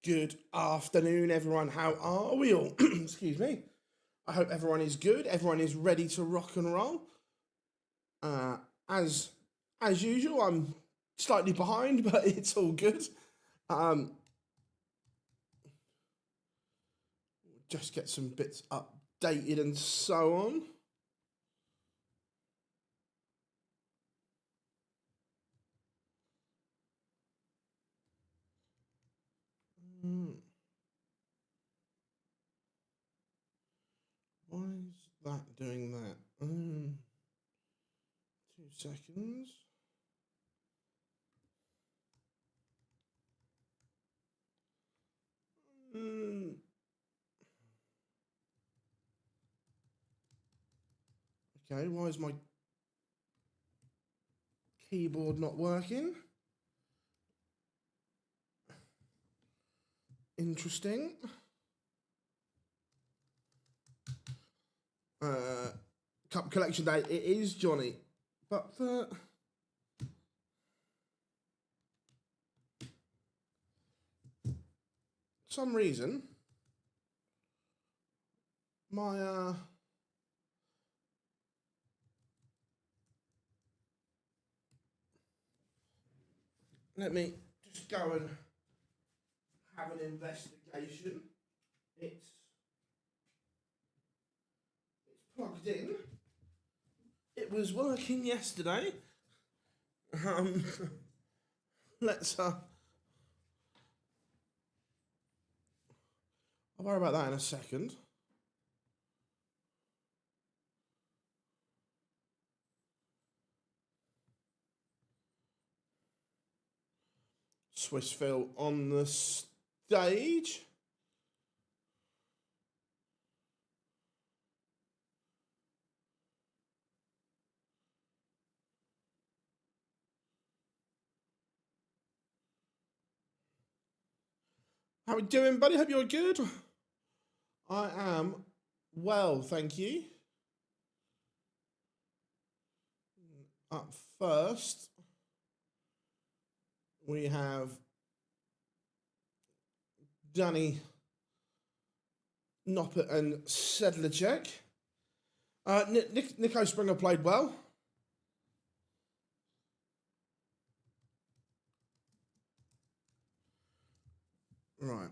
Good afternoon, everyone. How are we all? Excuse me. I hope everyone is good. Everyone is ready to rock and roll. As usual, I'm slightly behind, but it's all good. Just get some bits updated and so on. Why is that doing that? 2 seconds. Okay, why is my keyboard not working? Interesting. Cup collection day, it is, Johnny. But for some reason, my let me just go and have an investigation. It's plugged in. It was working yesterday. Let's I'll worry about that in a second. Swiss Phil on the stage. How we doing, buddy? Hope you're good. I am well, thank you. Up first, we have Danny Noppert and Sedlacek. Nico Springer played well. Right.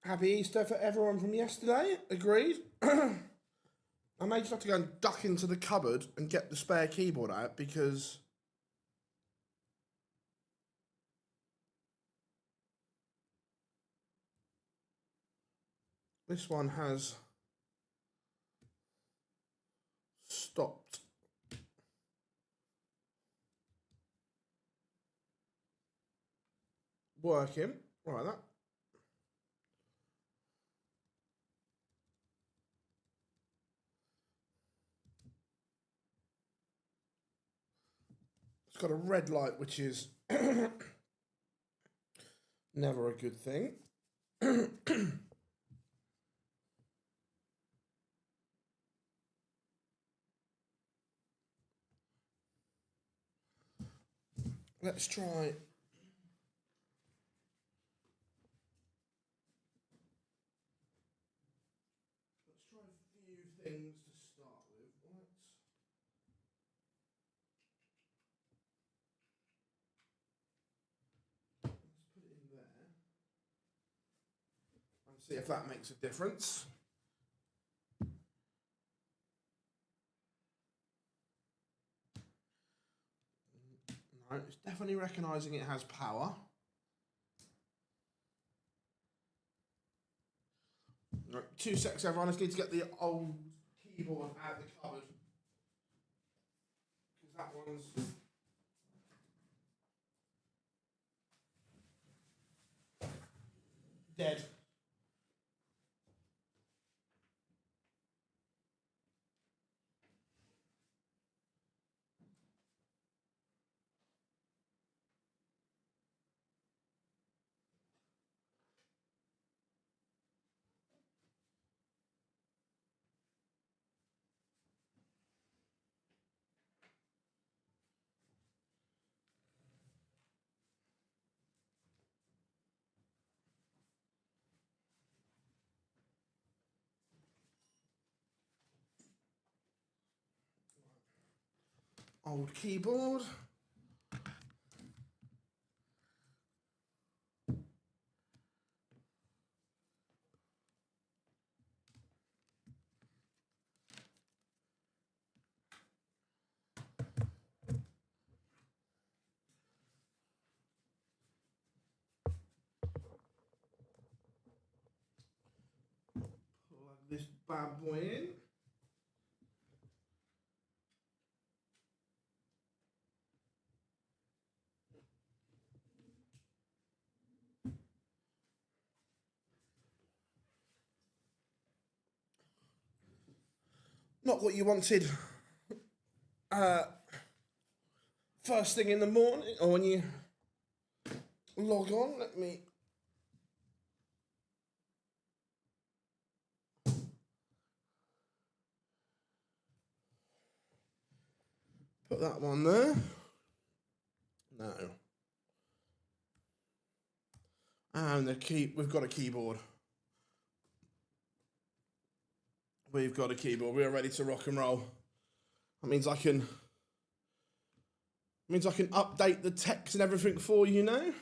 Happy Easter for everyone from yesterday. Agreed. I may just have to go and duck into the cupboard and get the spare keyboard out because this one has stopped working. Right, that. It's got a red light, which is never a good thing. Let's try. Let's try a few things to start with. Let's put it in there and see if that makes a difference. No, it's definitely recognising it has power. Right, 2 seconds, everyone. I just need to get the old keyboard out of the cupboard because that one's dead. old keyboard. Plug this bad boy in. Not what you wanted first thing in the morning, or when you log on. Let me put that one there. No. And we've got a keyboard. We've got a keyboard. We're ready to rock and roll. That means I can update the text and everything for you now.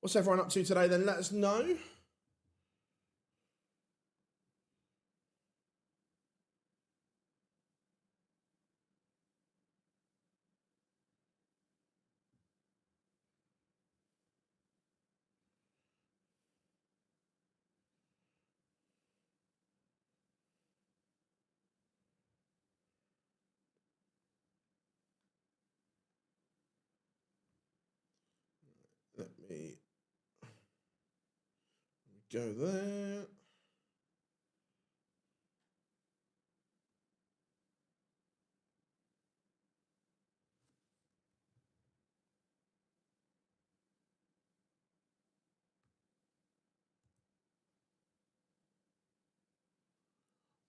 What's everyone up to today then? Let us know. Let me go there.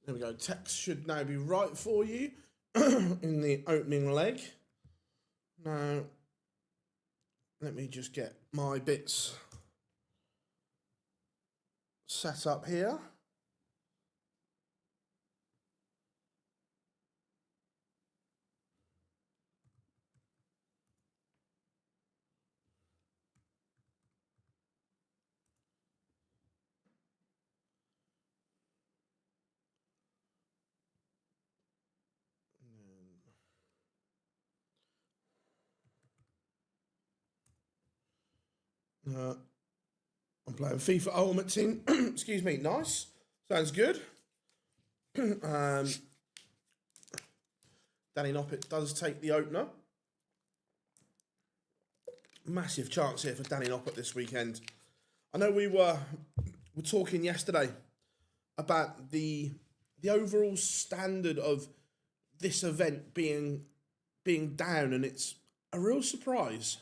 There we go. Text should now be right for you in the opening leg. Now, let me just get my bits set up here. I'm playing FIFA Ultimate Team. Excuse me. Nice. Sounds good. Danny Noppet does take the opener. Massive chance here for Danny Noppet this weekend. I know we were talking yesterday about the overall standard of this event being down, and it's a real surprise.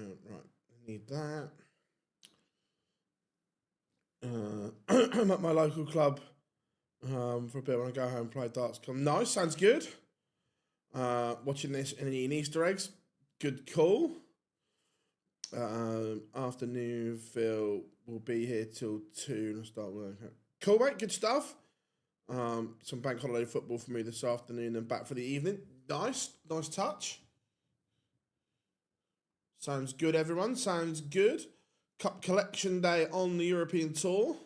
Right, I need that. I'm at my local club for a bit when I go home and play darts. Nice, sounds good. Watching this and eating Easter eggs. Good call. Afternoon, Phil will be here till 2 and start work. Cool, mate, good stuff. Some bank holiday football for me this afternoon and back for the evening. Nice touch. Sounds good, everyone. Sounds good. Cup collection day on the European Tour.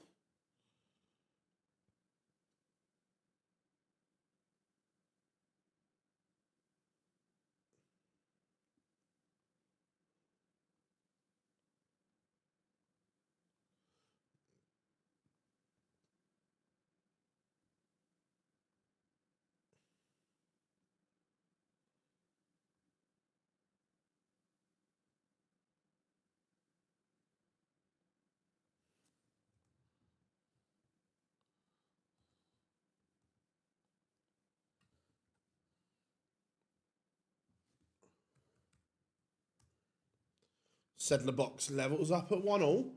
Sedler box levels up at 1-1.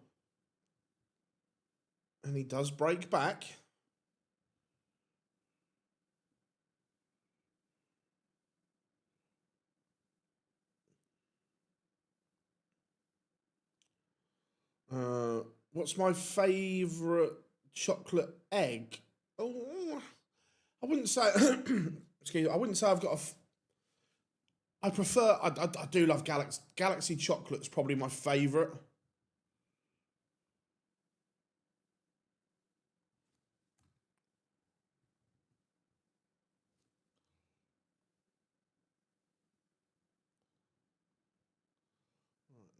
And he does break back. What's my favourite chocolate egg? Oh, I wouldn't say. Excuse me. I wouldn't say I've got a. I prefer. I do love Galaxy. Galaxy chocolate's probably my favourite.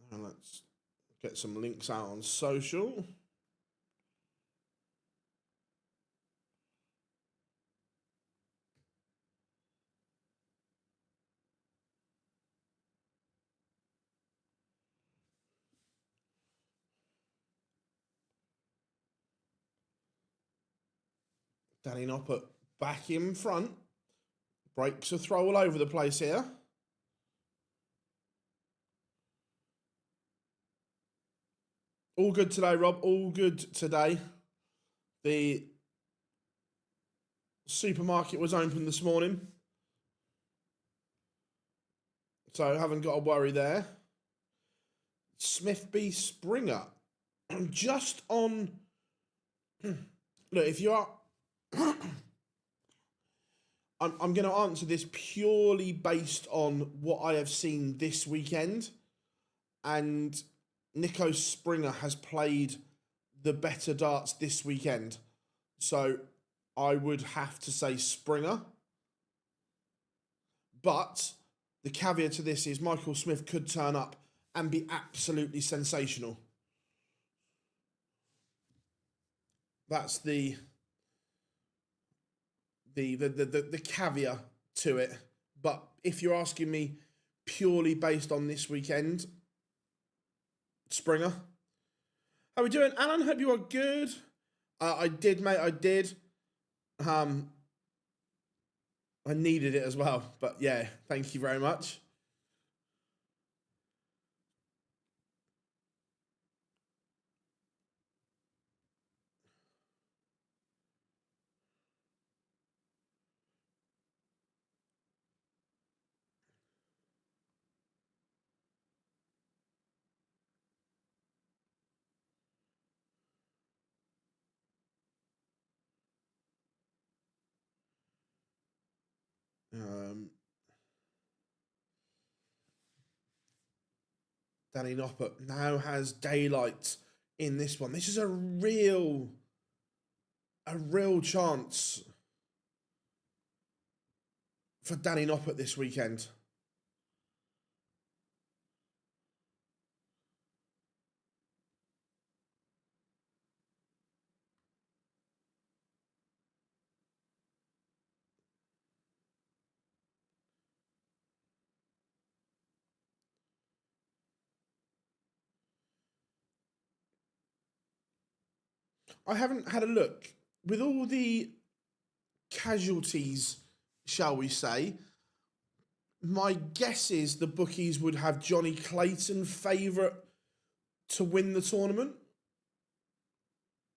Now let's get some links out on social. Danny Noppert back in front. Breaks a throw all over the place here. All good today, Rob. All good today. The supermarket was open this morning, so haven't got to worry there. Smith B. Springer. Just on... Look, if you are... I'm going to answer this purely based on what I have seen this weekend. And Nico Springer has played the better darts this weekend. So I would have to say Springer. But the caveat to this is Michael Smith could turn up and be absolutely sensational. That's the caveat to it. But if you're asking me purely based on this weekend, Springer. How are we doing, Alan? Hope you are good. I did, mate. I did. I needed it as well. But yeah, thank you very much. Danny Noppert now has daylight in this one. This is a real chance for Danny Noppert this weekend. I haven't had a look. With all the casualties, shall we say, my guess is the bookies would have Johnny Clayton favourite to win the tournament.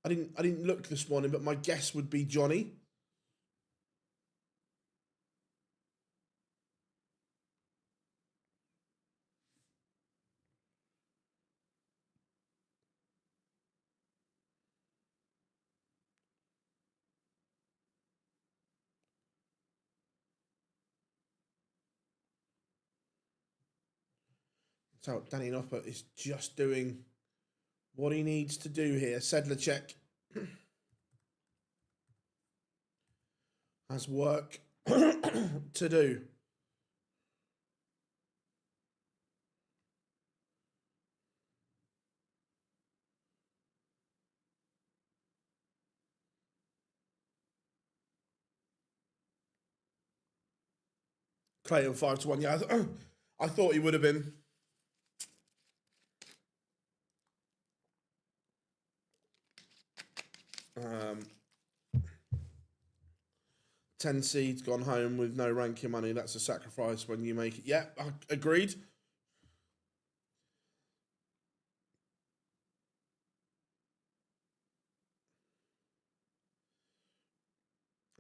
I didn't look this morning, but my guess would be Johnny. So Danny Noppert is just doing what he needs to do here. Sedler check. Has work to do. Clayton 5-1. Yeah, I thought he would have been. 10 seeds gone home with no ranking money. That's a sacrifice when you make it. Yeah, agreed.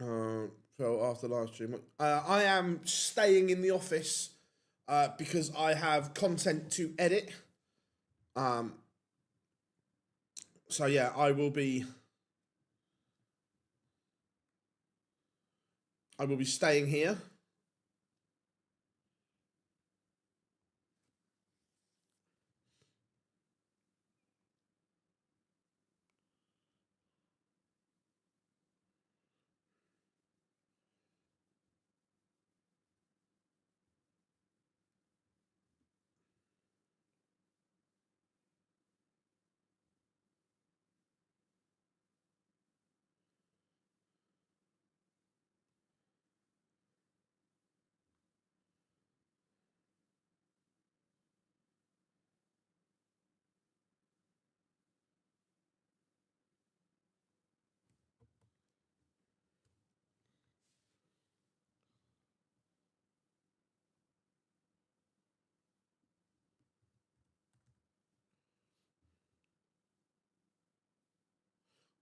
So after live stream, I am staying in the office because I have content to edit. So yeah, I will be staying here.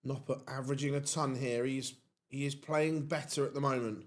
Noppert averaging a ton here. He is playing better at the moment.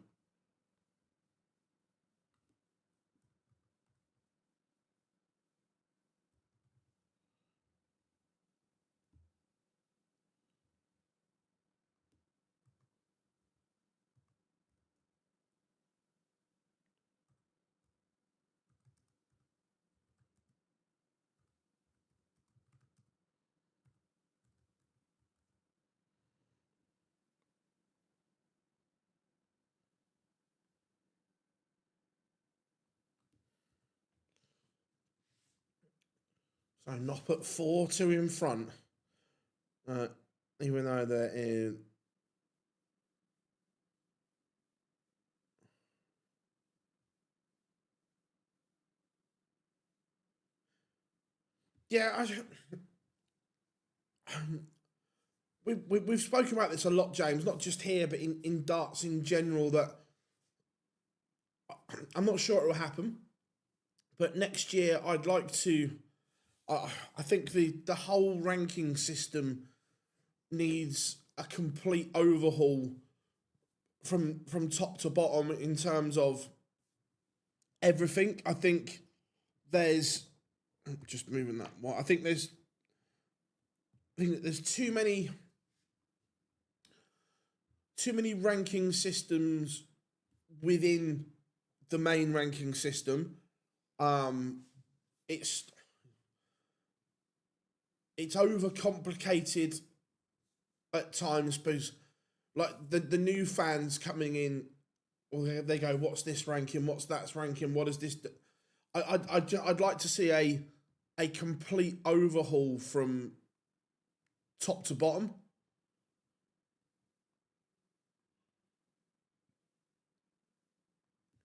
So Noppert 4-2 in front. Even though there is. Yeah, we've spoken about this a lot, James, not just here, but in darts in general, that I'm not sure it will happen. But next year, I'd like to. I think the whole ranking system needs a complete overhaul from top to bottom in terms of everything. I think there's just moving that one. I think there's too many ranking systems within the main ranking system. It's overcomplicated at times because, like, the new fans coming in, well, they go, "What's this ranking? What's that ranking? What is this?" I'd like to see a complete overhaul from top to bottom.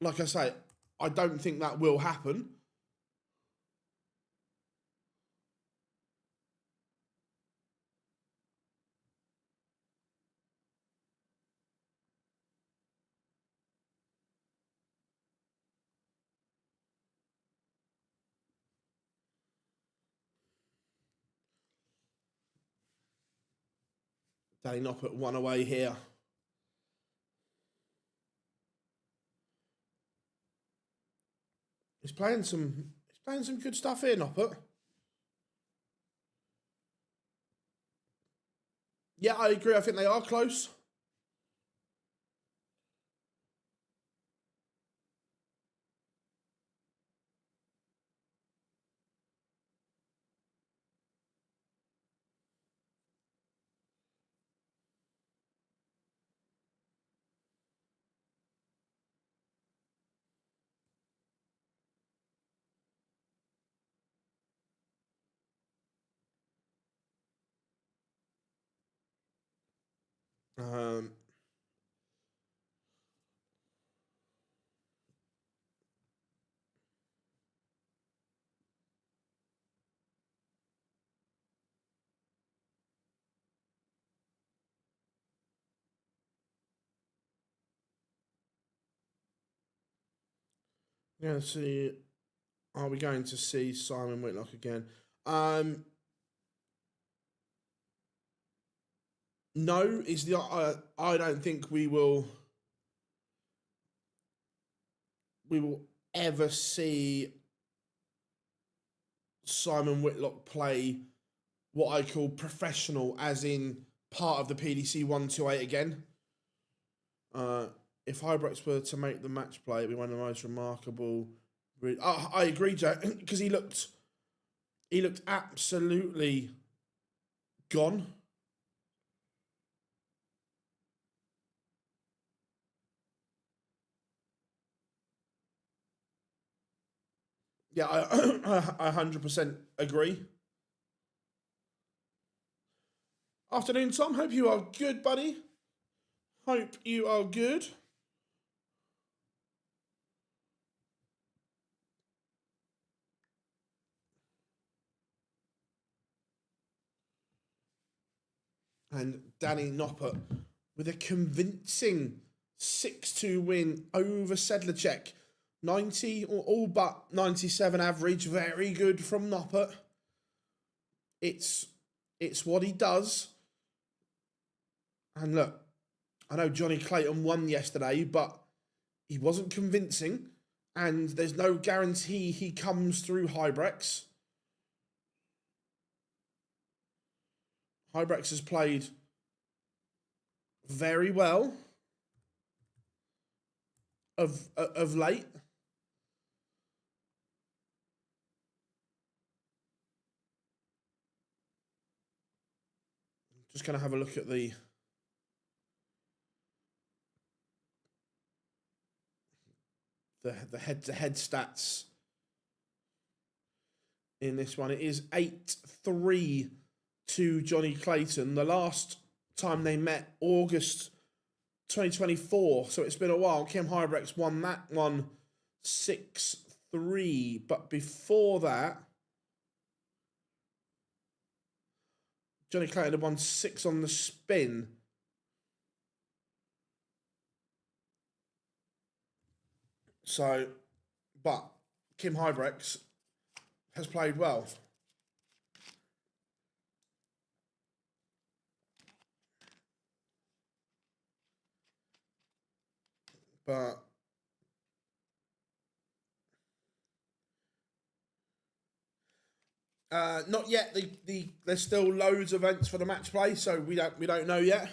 Like I say, I don't think that will happen. Danny Noppert one away here. He's playing some good stuff here, Noppert. Yeah, I agree. I think they are close. Um, yeah, see. Are we going to see Simon Whitlock again? No, is the I don't think we will ever see Simon Whitlock play what I call professional, as in part of the PDC 128 again. If Huybrechts were to make the match play, it'd be one of the most remarkable. I agree, Joe, because he looked absolutely gone. Yeah, I 100% agree. Afternoon, Tom. Hope you are good, buddy. Hope you are good. And Danny Noppert with a convincing 6-2 win over Sedlacek. 90 or all but 97 average. Very good from Noppert. It's what he does. And look, I know Johnny Clayton won yesterday, but he wasn't convincing. And there's no guarantee he comes through Huybrechts. Huybrechts has played very well of late. Just going to have a look at the head-to-head stats in this one. It is 8-3 to Johnny Clayton. The last time they met, August 2024, so it's been a while. Kim Huybrechts won that one 6-3, but before that, Johnny Clayton had won 6 on the spin. So, but Kim Huybrechts has played well. But not yet. There's still loads of events for the match play, so we don't know yet.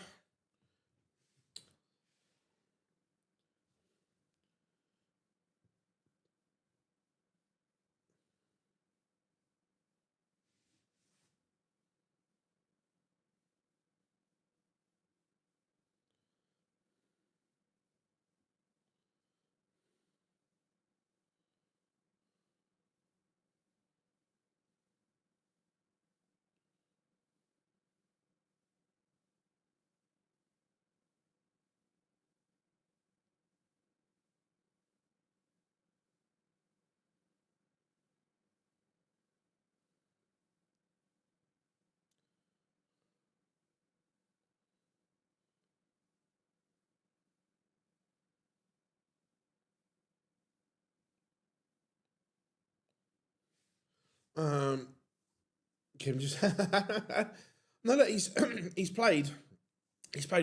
Kim just no, look, he's played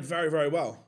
very, very well.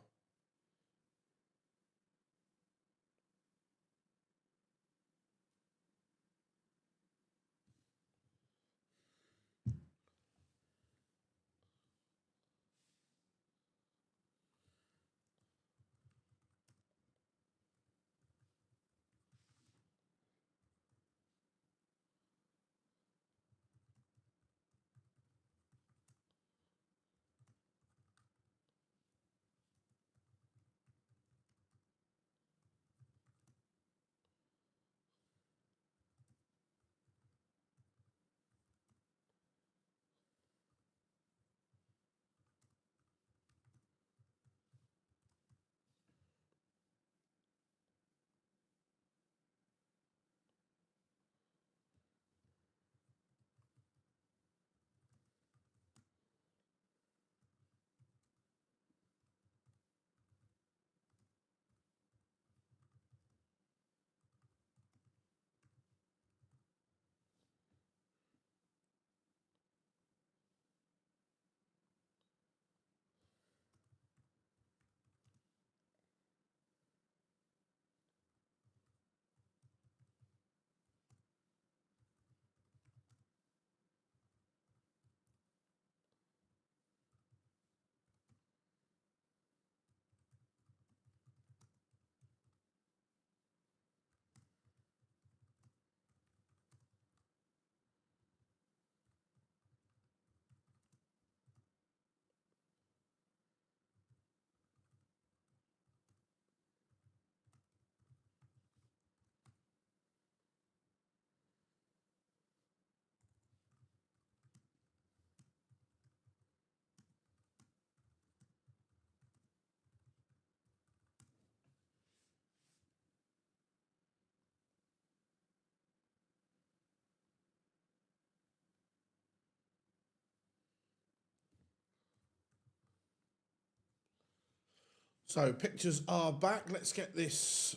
So pictures are back. Let's get this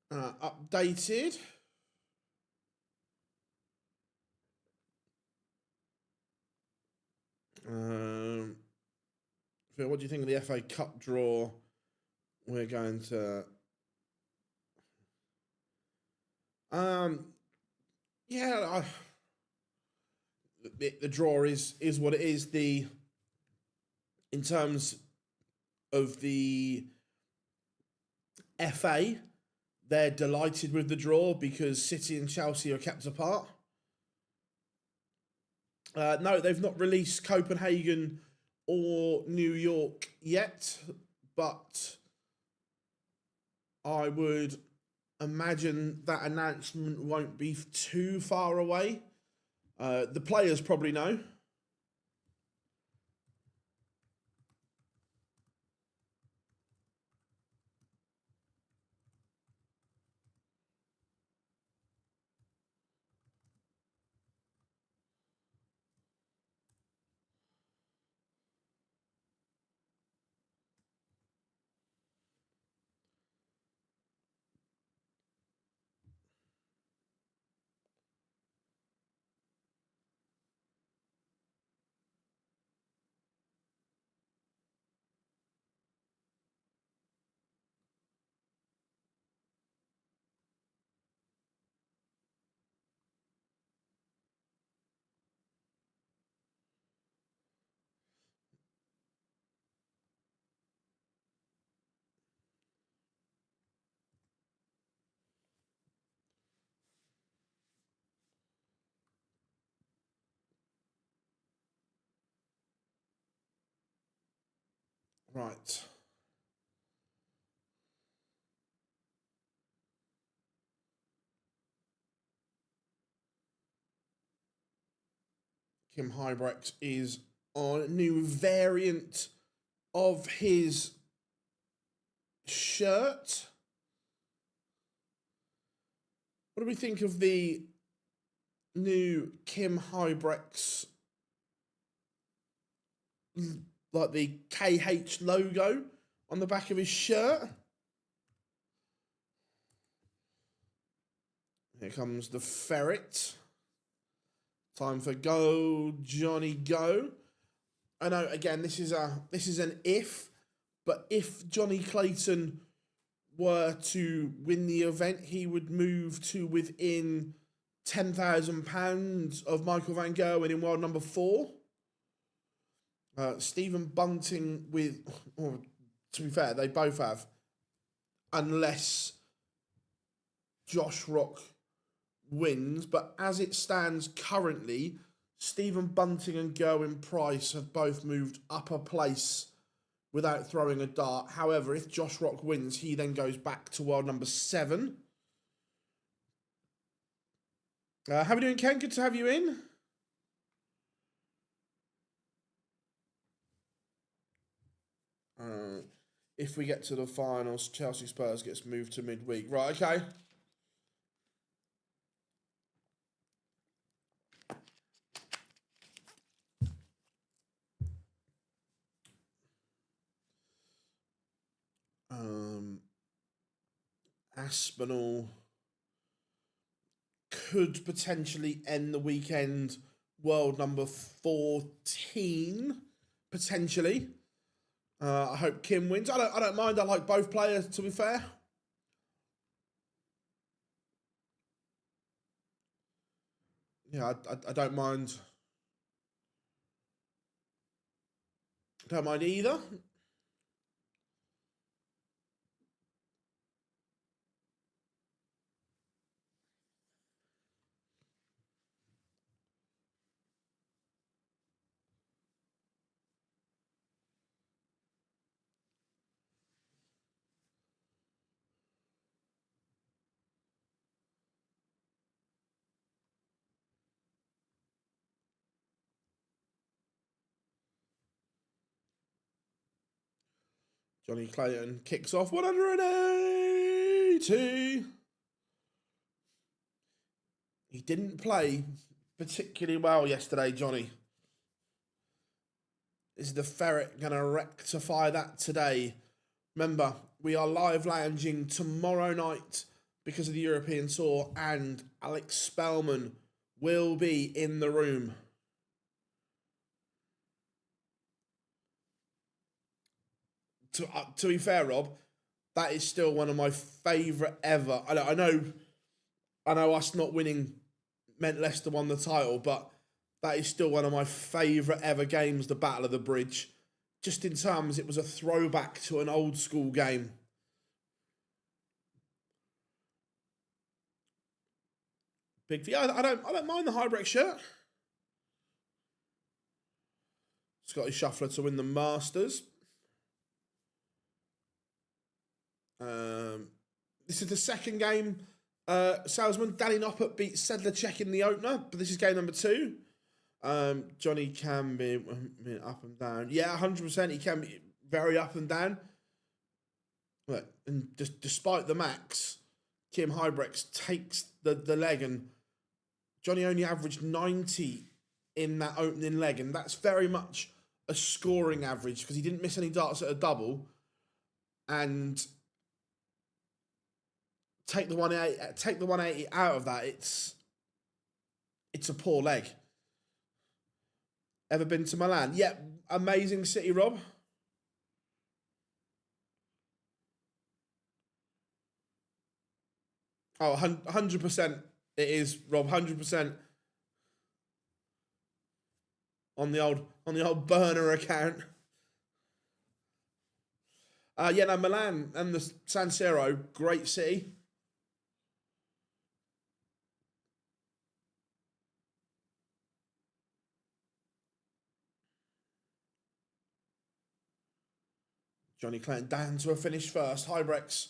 updated. Phil, what do you think of the FA Cup draw? We're going to... yeah, the draw is what it is. In terms of the FA, they're delighted with the draw because City and Chelsea are kept apart. No, they've not released Copenhagen or New York yet, but I would imagine that announcement won't be too far away. The players probably know. Right. Kim Huybrechts is on a new variant of his shirt. What do we think of the new Kim Huybrechts, like the KH logo on the back of his shirt? Here comes the ferret. Time for go, Johnny, go. I know, again, this is an if, but if Johnny Clayton were to win the event, he would move to within £10,000 of Michael van Gerwen in world number 4. Stephen Bunting with, or to be fair, they both have, unless Josh Rock wins. But as it stands currently, Stephen Bunting and Gerwin Price have both moved up a place without throwing a dart. However, if Josh Rock wins, he then goes back to world number 7. How are we doing, Ken? Good to have you in. If we get to the finals, Chelsea Spurs gets moved to midweek. Right, okay. Aspinall could potentially end the weekend world number 14, potentially. I hope Kim wins. I don't mind. I like both players, to be fair. Yeah, I don't mind. Don't mind either. Johnny Clayton kicks off 180. He didn't play particularly well yesterday, Johnny. Is the ferret going to rectify that today? Remember, we are live lounging tomorrow night because of the European Tour, and Alex Spellman will be in the room. To be fair, Rob, that is still one of my favourite ever. I know us not winning meant Leicester won the title, but that is still one of my favourite ever games, the Battle of the Bridge. Just in terms, it was a throwback to an old school game. I don't mind the Huybrechts shirt. Scottish Shuffler to win the Masters. This is the second game. Salesman Danny Noppert beat Sedlacek in the opener, but this is game number 2. Johnny can be up and down. Yeah, 100%. He can be very up and down. And despite the max, Kim Huybrechts takes the leg, and Johnny only averaged 90 in that opening leg, and that's very much a scoring average because he didn't miss any darts at a double, and take the 180 out of that, it's a poor leg. Ever been to Milan? Yeah, amazing city, Rob. Oh, 100% it is, Rob. 100% on the old burner account. Milan and the San Siro, great city. Johnny Clayton down to a finish first. Huybrechts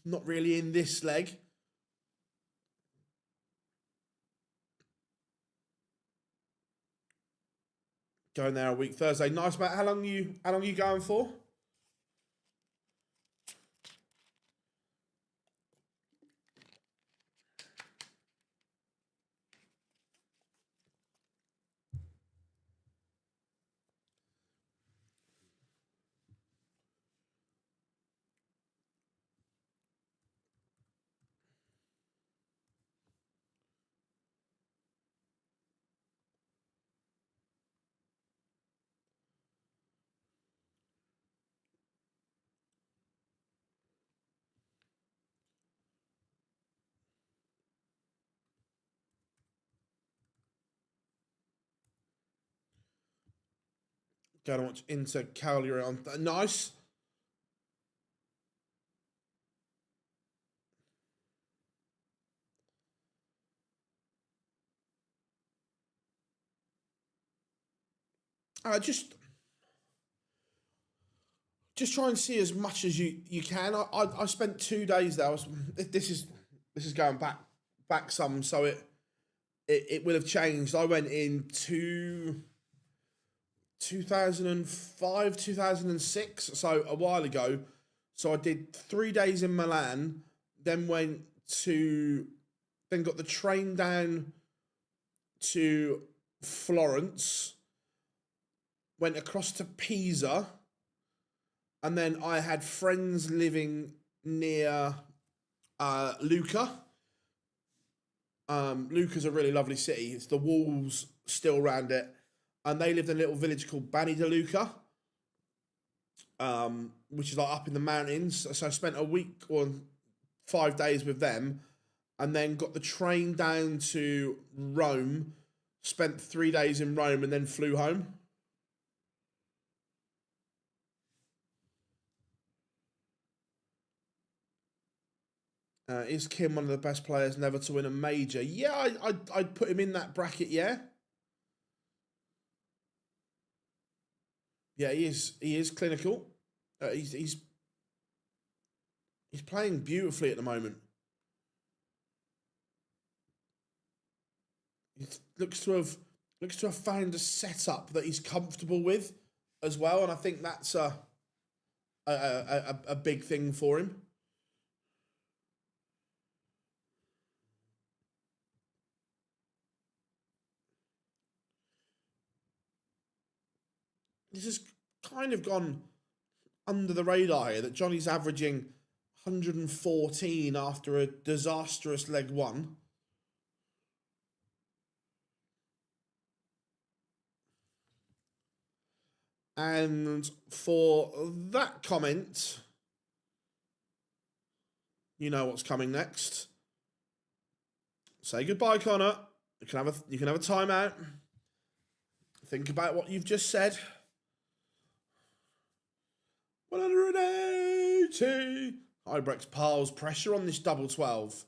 not really in this leg. Going there a week Thursday. Nice, mate. How long are you going for? Going to watch Inter Cagliari on. Nice. Just try and see as much as you can. I spent 2 days there. This is going back some, so it will have changed. I went in 2005, 2006, so a while ago. So I did 3 days in Milan, then got the train down to Florence, went across to Pisa, and then I had friends living near Lucca. Lucca's a really lovely city. It's the walls still around it. And they lived in a little village called Bani de Lucca, which is like up in the mountains. So I spent a week or 5 days with them, and then got the train down to Rome, spent 3 days in Rome, and then flew home. Is Kim one of the best players never to win a major? Yeah, I'd put him in that bracket, yeah. Yeah, he is clinical. He's playing beautifully at the moment. He looks to have found a setup that he's comfortable with as well, and I think that's a big thing for him. This has kind of gone under the radar here that Johnny's averaging 114 after a disastrous leg one. And for that comment, you know what's coming next. Say goodbye, Connor. You can have a timeout. Think about what you've just said. 180. Huybrechts piles pressure on this double 12.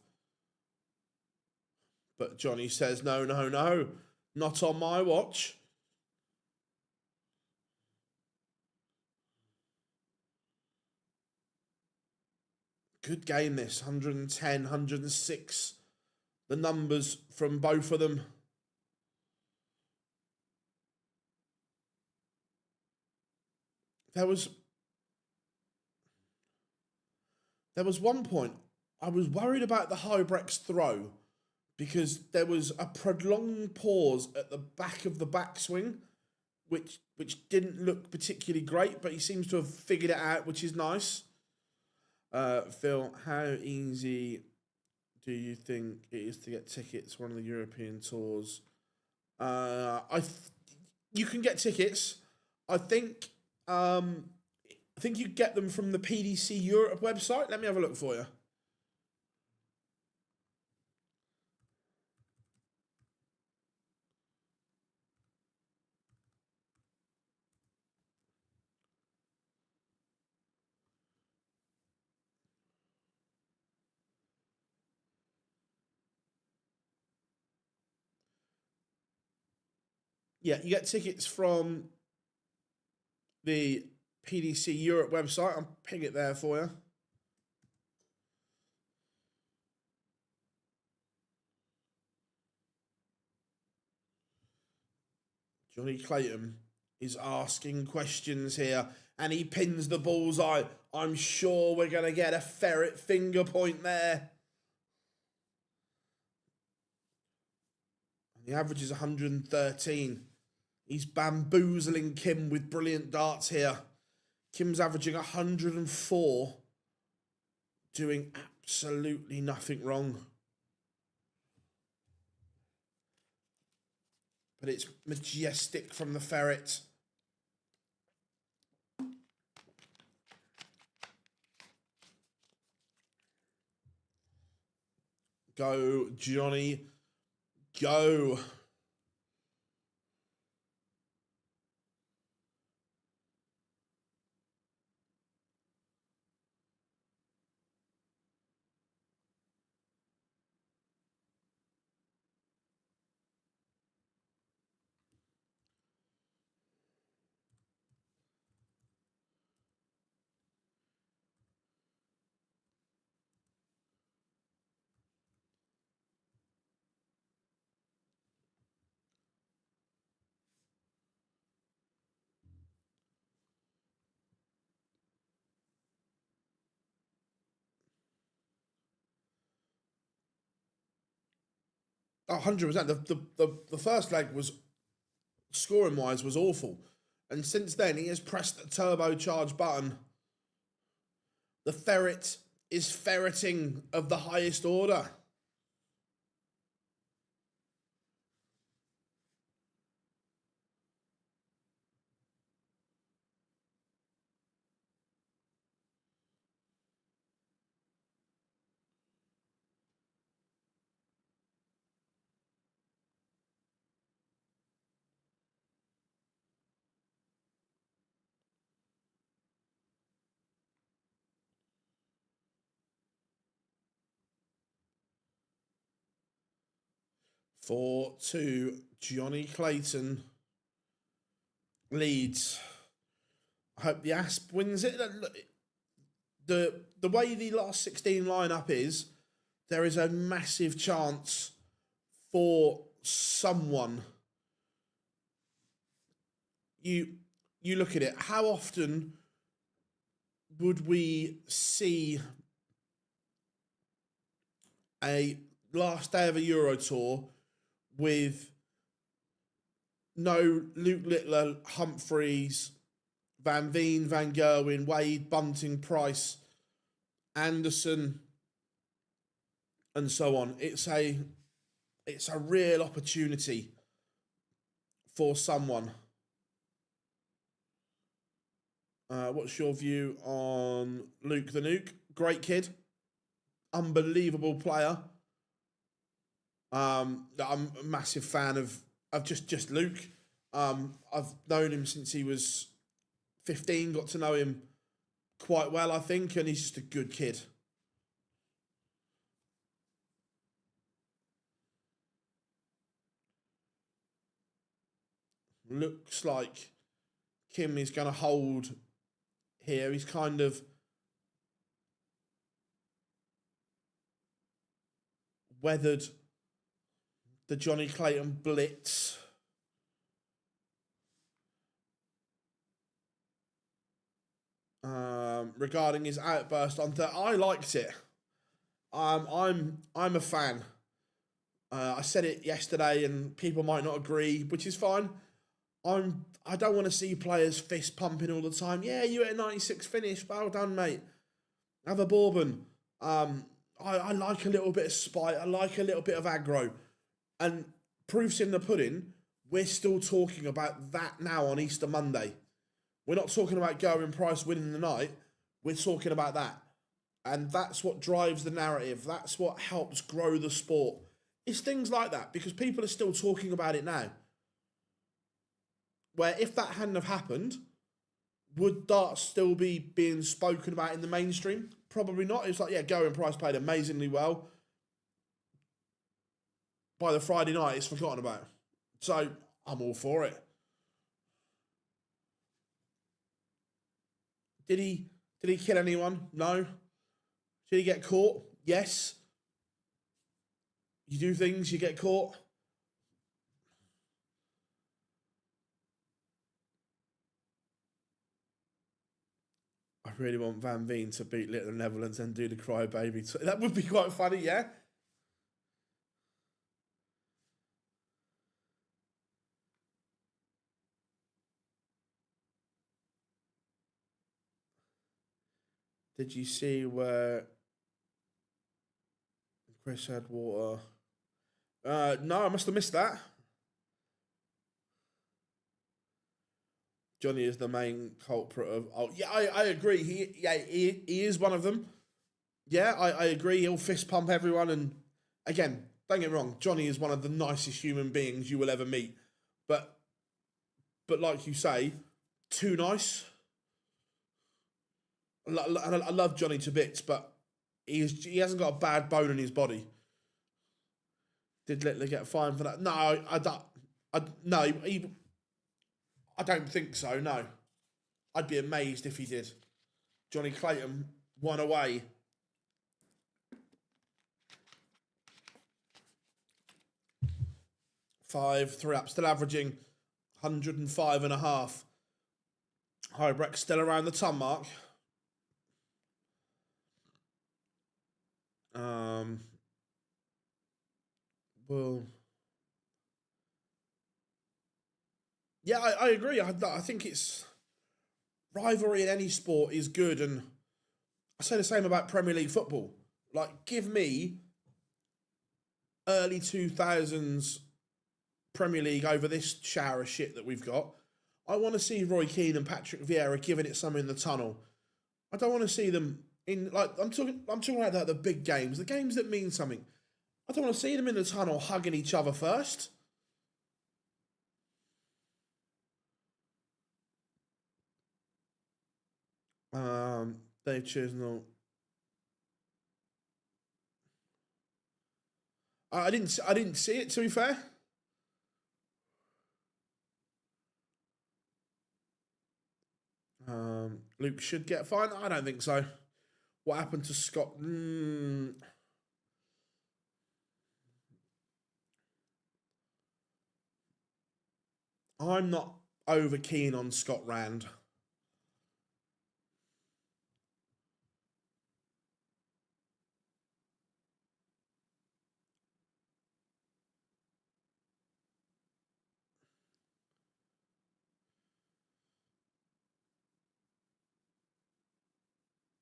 But Johnny says, no, not on my watch. Good game this, 110, 106. The numbers from both of them. There was one point I was worried about the Huybrechts throw because there was a prolonged pause at the back of the backswing, which didn't look particularly great, but he seems to have figured it out, which is nice. Phil, how easy do you think it is to get tickets for one of the European tours? You can get tickets. I think you get them from the PDC Europe website. Let me have a look for you. Yeah, you get tickets from the PDC Europe website. I'll ping it there for you. Johnny Clayton is asking questions here, and he pins the bullseye. I'm sure we're going to get a ferret finger point there. The average is 113. He's bamboozling Kim with brilliant darts here. Kim's averaging 104, doing absolutely nothing wrong. But it's majestic from the ferret. Go, Johnny. Go. Oh, 100%. The first leg was, scoring-wise, was awful. And since then, he has pressed the turbocharge button. The ferret is ferreting of the highest order. For 2, Johnny Clayton leads. I hope the Asp wins it. The way the last 16 lineup is, there is a massive chance for someone. You look at it. How often would we see a last day of a Euro Tour with no Luke Littler, Humphreys, Van Veen, Van Gerwen, Wade, Bunting, Price, Anderson, and so on. It's a real opportunity for someone. What's your view on Luke the Nuke? Great kid, unbelievable player. I'm a massive fan of just Luke. I've known him since he was 15. Got to know him quite well, I think, and he's just a good kid. Looks like Kim is going to hold here. He's kind of weathered the Johnny Clayton blitz. Regarding his outburst on that, I liked it. I'm a fan. I said it yesterday, and people might not agree, which is fine. I don't want to see players fist pumping all the time. Yeah, you at a 96 finish. Well done, mate. Have a bourbon. I like a little bit of spite. I like a little bit of aggro. And proof's in the pudding. We're still talking about that now on Easter Monday. We're not talking about Gerwyn Price winning the night. We're talking about that. And that's what drives the narrative. That's what helps grow the sport. It's things like that, because people are still talking about it now. Where if that hadn't have happened, would darts still be being spoken about in the mainstream? Probably not. It's like, yeah, Gerwyn Price played amazingly well. By the Friday night, it's forgotten about. So I'm all for it. Did he kill anyone? No. Did he get caught? Yes. You do things, you get caught. I really want Van Veen to beat Little Netherlands and do the crybaby. That would be quite funny, yeah? Did you see where Chris had water? No, I must have missed that. Johnny is the main culprit of. Oh, yeah, I agree. He is one of them. Yeah, I agree. He'll fist pump everyone, and again, don't get me wrong. Johnny is one of the nicest human beings you will ever meet, but like you say, too nice. I love Johnny to bits, but he hasn't got a bad bone in his body. Did Littler get fined for that? No, I don't. No, I don't think so. No, I'd be amazed if he did. Johnny Clayton won away. Three up, still averaging 105.5. Huybrechts still around the ton mark. Well, yeah, I agree. I think it's rivalry in any sport is good, and I say the same about Premier League football. Like, give me early 2000s Premier League over this shower of shit that we've got. I want to see Roy Keane and Patrick Vieira giving it some in the tunnel. I don't want to see them in, like, I'm talking about the big games, the games that mean something. I don't want to see them in the tunnel hugging each other first. Dave Chisnell. I didn't see it, to be fair. Luke should get fined. I don't think so. What happened to Scott? I'm not over keen on Scott Rand.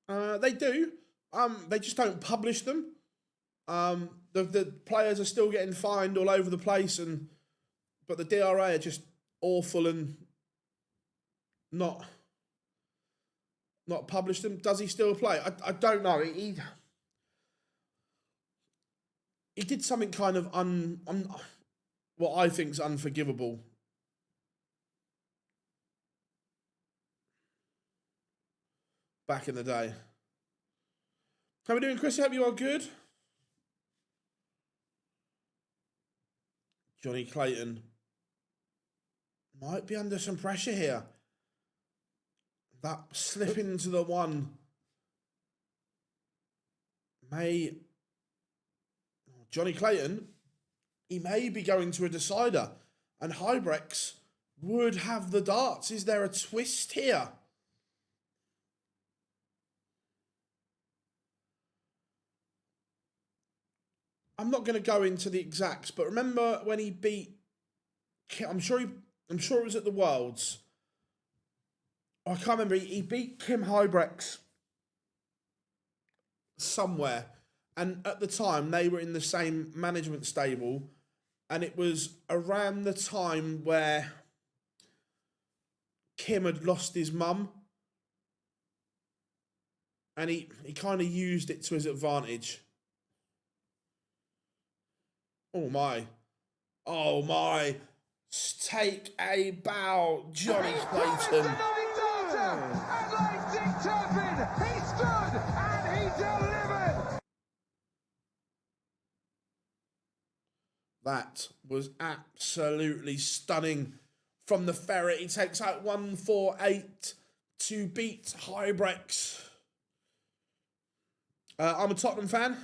They do. They just don't publish them. The players are still getting fined all over the place, but the DRA are just awful and not publish them. Does he still play? I don't know. He did something kind of what I think is unforgivable. Back in the day. How are we doing, Chris? Hope you are good. Johnny Clayton might be under some pressure here. That slip into the one may... Johnny Clayton, he may be going to a decider, and Huybrechts would have the darts. Is there a twist here? I'm not going to go into the exacts, but remember when he beat... I'm sure it was at the Worlds. I can't remember. He beat Kim Huybrechts somewhere. And at the time, they were in the same management stable. And it was around the time where Kim had lost his mum. And he kind of used it to his advantage. Oh, my. Oh, my. Take a bow, Johnny Clayton. He stood and he delivered. That was absolutely stunning from the ferret. He takes out 148 to beat Huybrechts. I'm a Tottenham fan.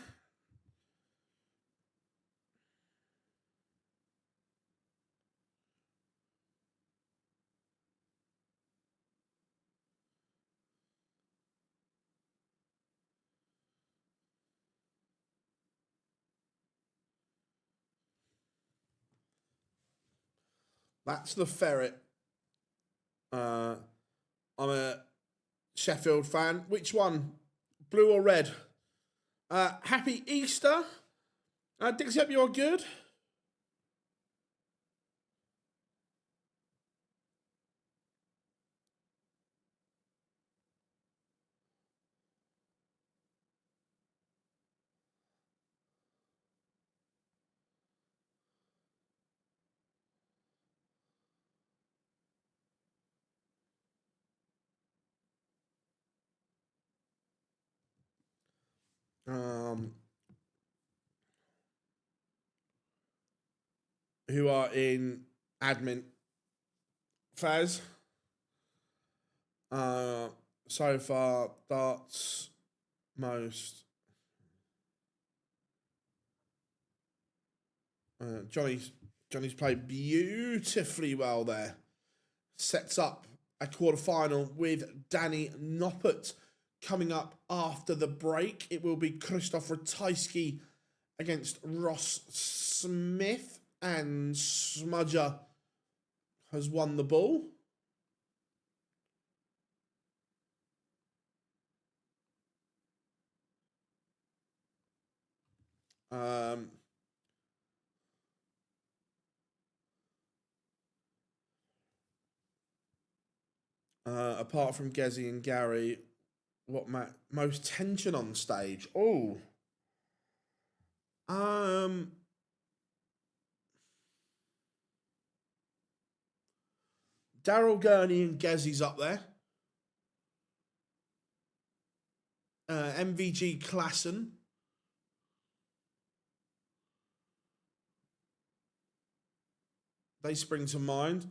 That's the ferret. I'm a Sheffield fan. Which one? Blue or red? Happy Easter. Dixie, hope you're good. Who are in admin? Faz. So far, darts most. Johnny's played beautifully well there. Sets up a quarter-final with Danny Noppert coming up after the break. It will be Christoph Ratajski against Ross Smith, and Smudger has won the ball. Apart from Gezi and Gary, what most tension on stage? Oh, Daryl Gurney and Gezi's up there. MVG Klassen. They spring to mind.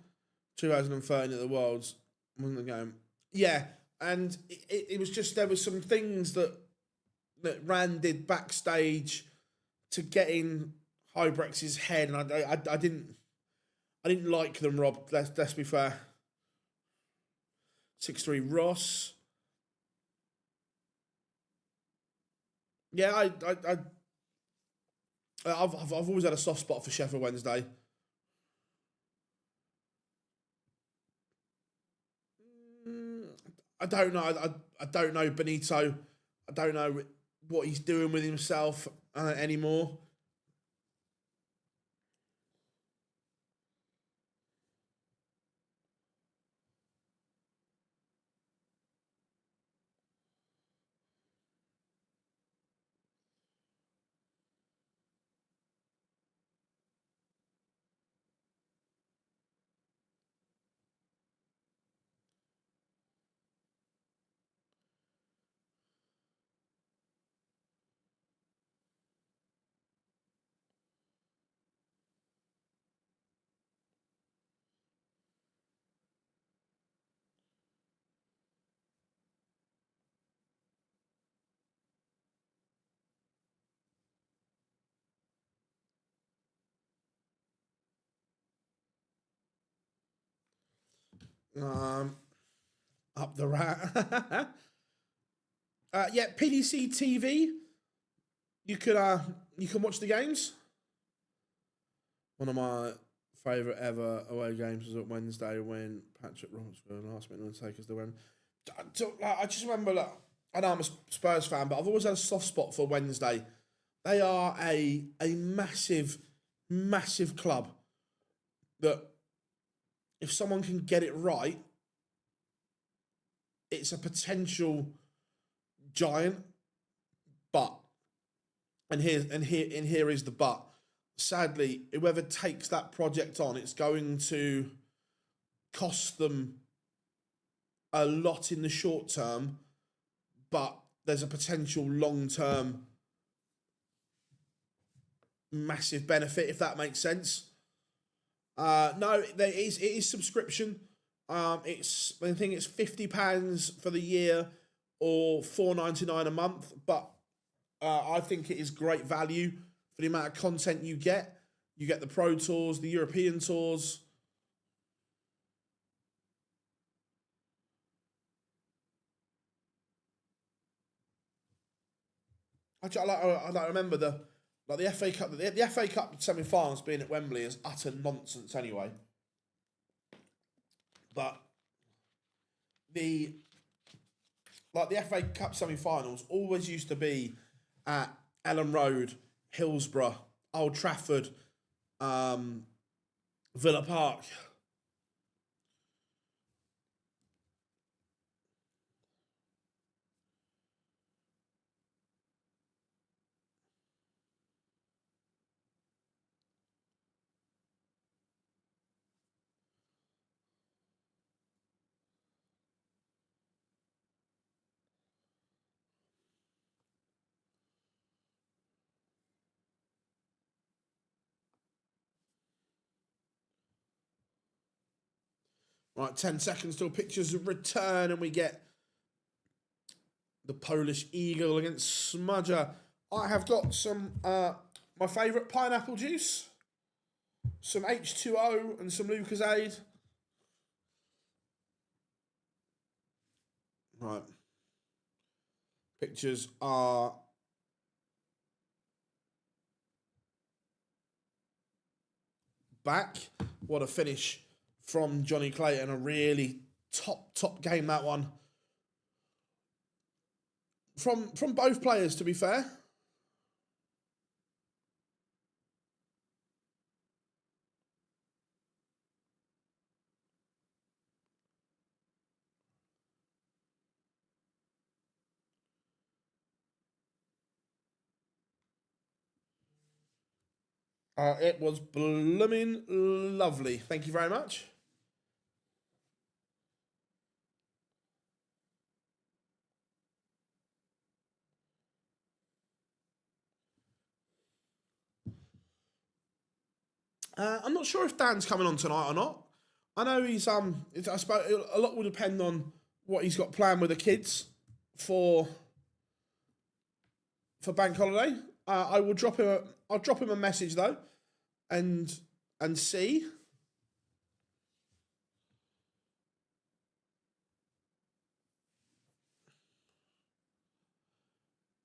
2013 at the Worlds. Wasn't the game? Yeah, and it was just, there was some things that Rand did backstage to get in Huybrechts' head, and I didn't like them, Rob. Let's be fair. 6-3 Ross. Yeah, I've always had a soft spot for Sheffield Wednesday. I don't know. I don't know Benito. I don't know what he's doing with himself anymore. Um, Up the rat. Yeah, PDC TV. You can watch the games. One of my favourite ever away games was at Wednesday when Patrick Roberts were last minute undertakers to win. I just remember, like, I know I'm a Spurs fan, but I've always had a soft spot for Wednesday. They are a massive, massive club that if someone can get it right, it's a potential giant. But here is the but. Sadly, whoever takes that project on, it's going to cost them a lot in the short term, but there's a potential long-term massive benefit, if that makes sense. No, it is subscription. I think it's £50 for the year or $4.99 a month, but I think it is great value for the amount of content you get. You get the Pro Tours, the European Tours. I remember the FA Cup. The FA Cup semi-finals being at Wembley is utter nonsense anyway. But the FA Cup semi-finals always used to be at Ellen Road, Hillsborough, Old Trafford, Villa Park. Right, 10 seconds till pictures of return, and we get the Polish Eagle against Smudger. I have got some my favourite pineapple juice, some H2O, and some Lucozade. Right. Pictures are back. What a finish from Johnny Clayton. A really top game, that one. From both players, to be fair. It was blooming lovely. Thank you very much. I'm not sure if Dan's coming on tonight or not. I know he's I suppose a lot will depend on what he's got planned with the kids for bank holiday. I will drop him. I'll drop him a message though, and see.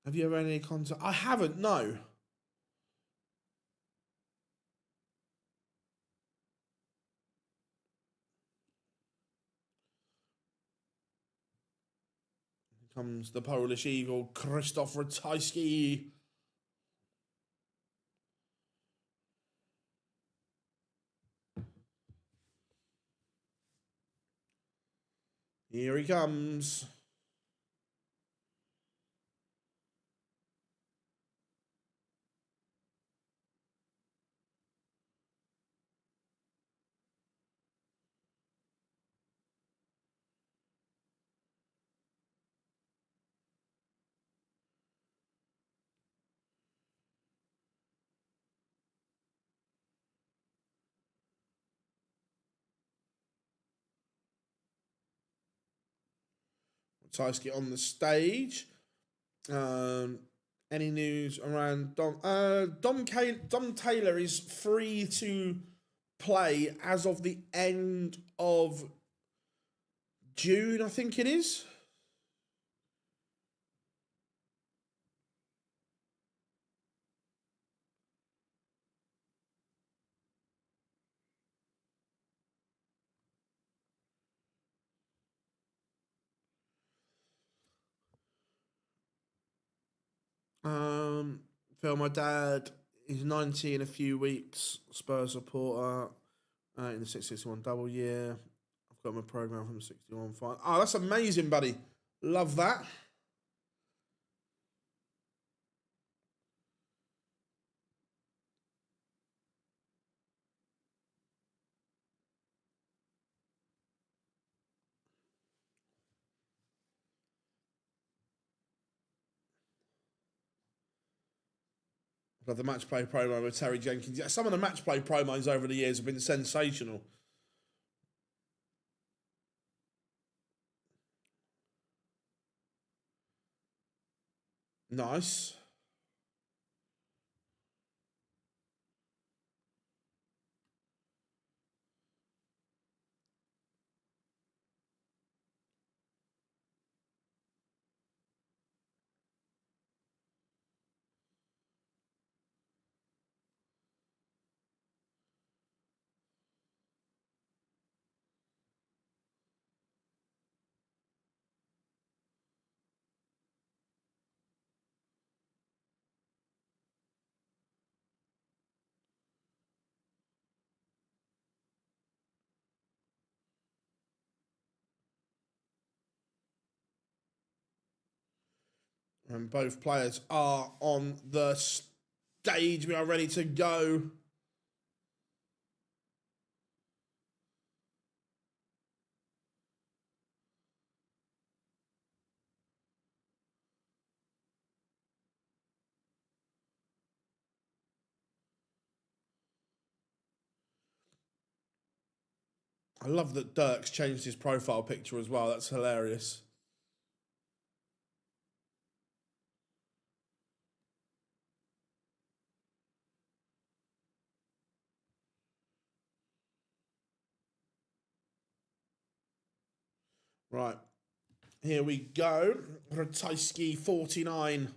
Have you ever had any contact? I haven't. No. comes the Polish Eagle, Krzysztof Ratajski. Here he comes. Ratajski on the stage. Any news around Dom? Dom Taylor is free to play as of the end of June, I think it is. Phil, my dad is 90 in a few weeks. Spurs supporter in the 661 double year. I've got my program from 61 final. Oh, that's amazing, buddy. Love that. Love the match play promo with Terry Jenkins. Yeah, some of the match play promos over the years have been sensational. Nice. And both players are on the stage. We are ready to go. I love that Dirk's changed his profile picture as well. That's hilarious. Right. Here we go. Ratajski, 49.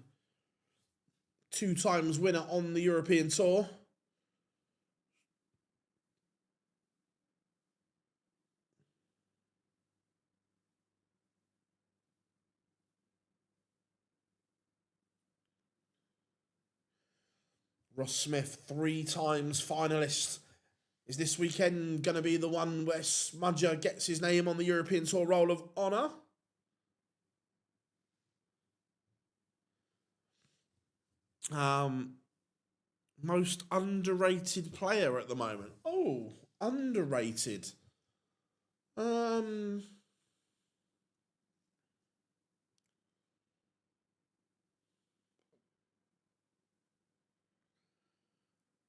2 times winner on the European Tour. Ross Smith, 3 times finalist. Is this weekend going to be the one where Smudger gets his name on the European Tour Roll of Honour? Most underrated player at the moment. Oh, underrated. I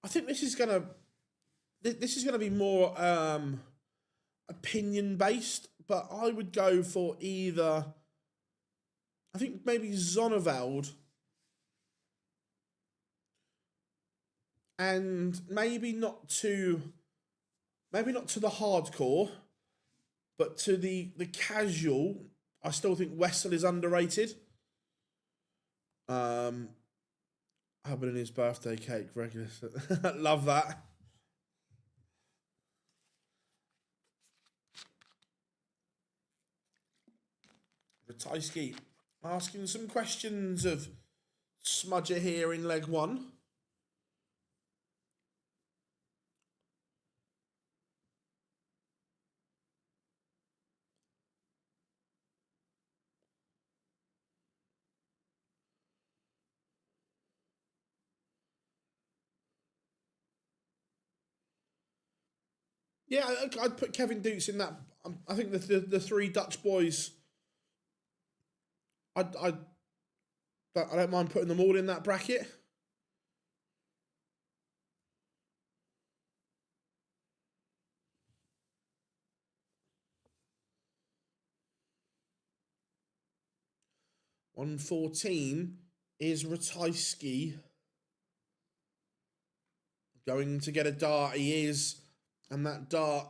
think this is gonna be more opinion based, but I would go for either. I think maybe Zonneveld, and maybe not to the hardcore, but to the casual. I still think Wessel is underrated. Having his birthday cake regular. Love that. Ratajski. asking some questions of Smudger here in leg one. Yeah, I'd put Kevin Doets in that. I think the three Dutch boys. I don't mind putting them all in that bracket. $114 is Ratajski going to get a dart. He is, and that dart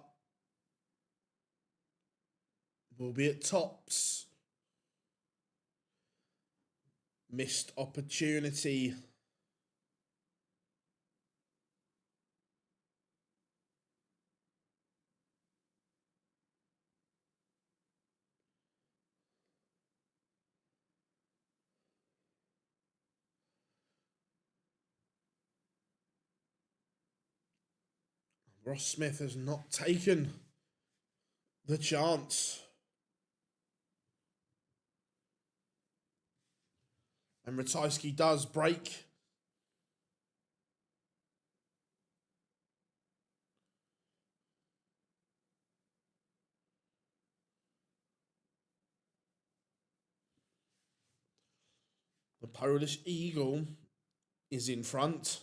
will be at tops. Missed opportunity. Ross Smith has not taken the chance. And Ratajski does break. The Polish Eagle is in front.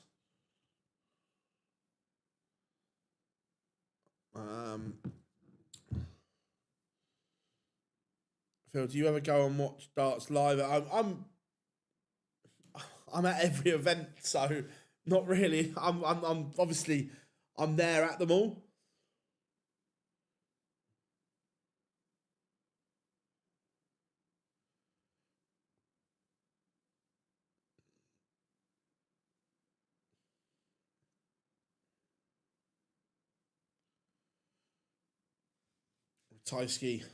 Phil, do you ever go and watch darts live? I'm at every event, so not really. I'm obviously I'm there at them all. Ratajski.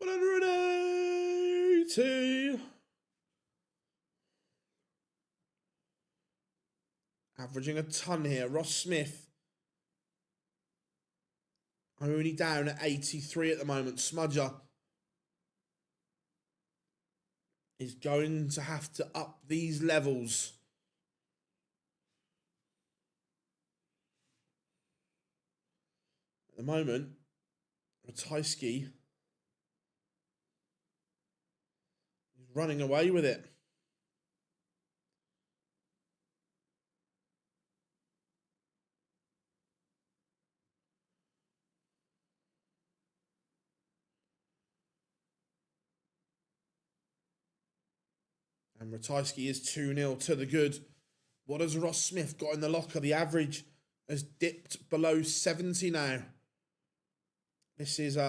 $180. Averaging a ton here. Ross Smith only down at 83 at the moment. Smudger is going to have to up these levels. At the moment, Ratajski is running away with it. And Ratajski is 2-0 to the good. What has Ross Smith got in the locker? The average has dipped below 70 now. This is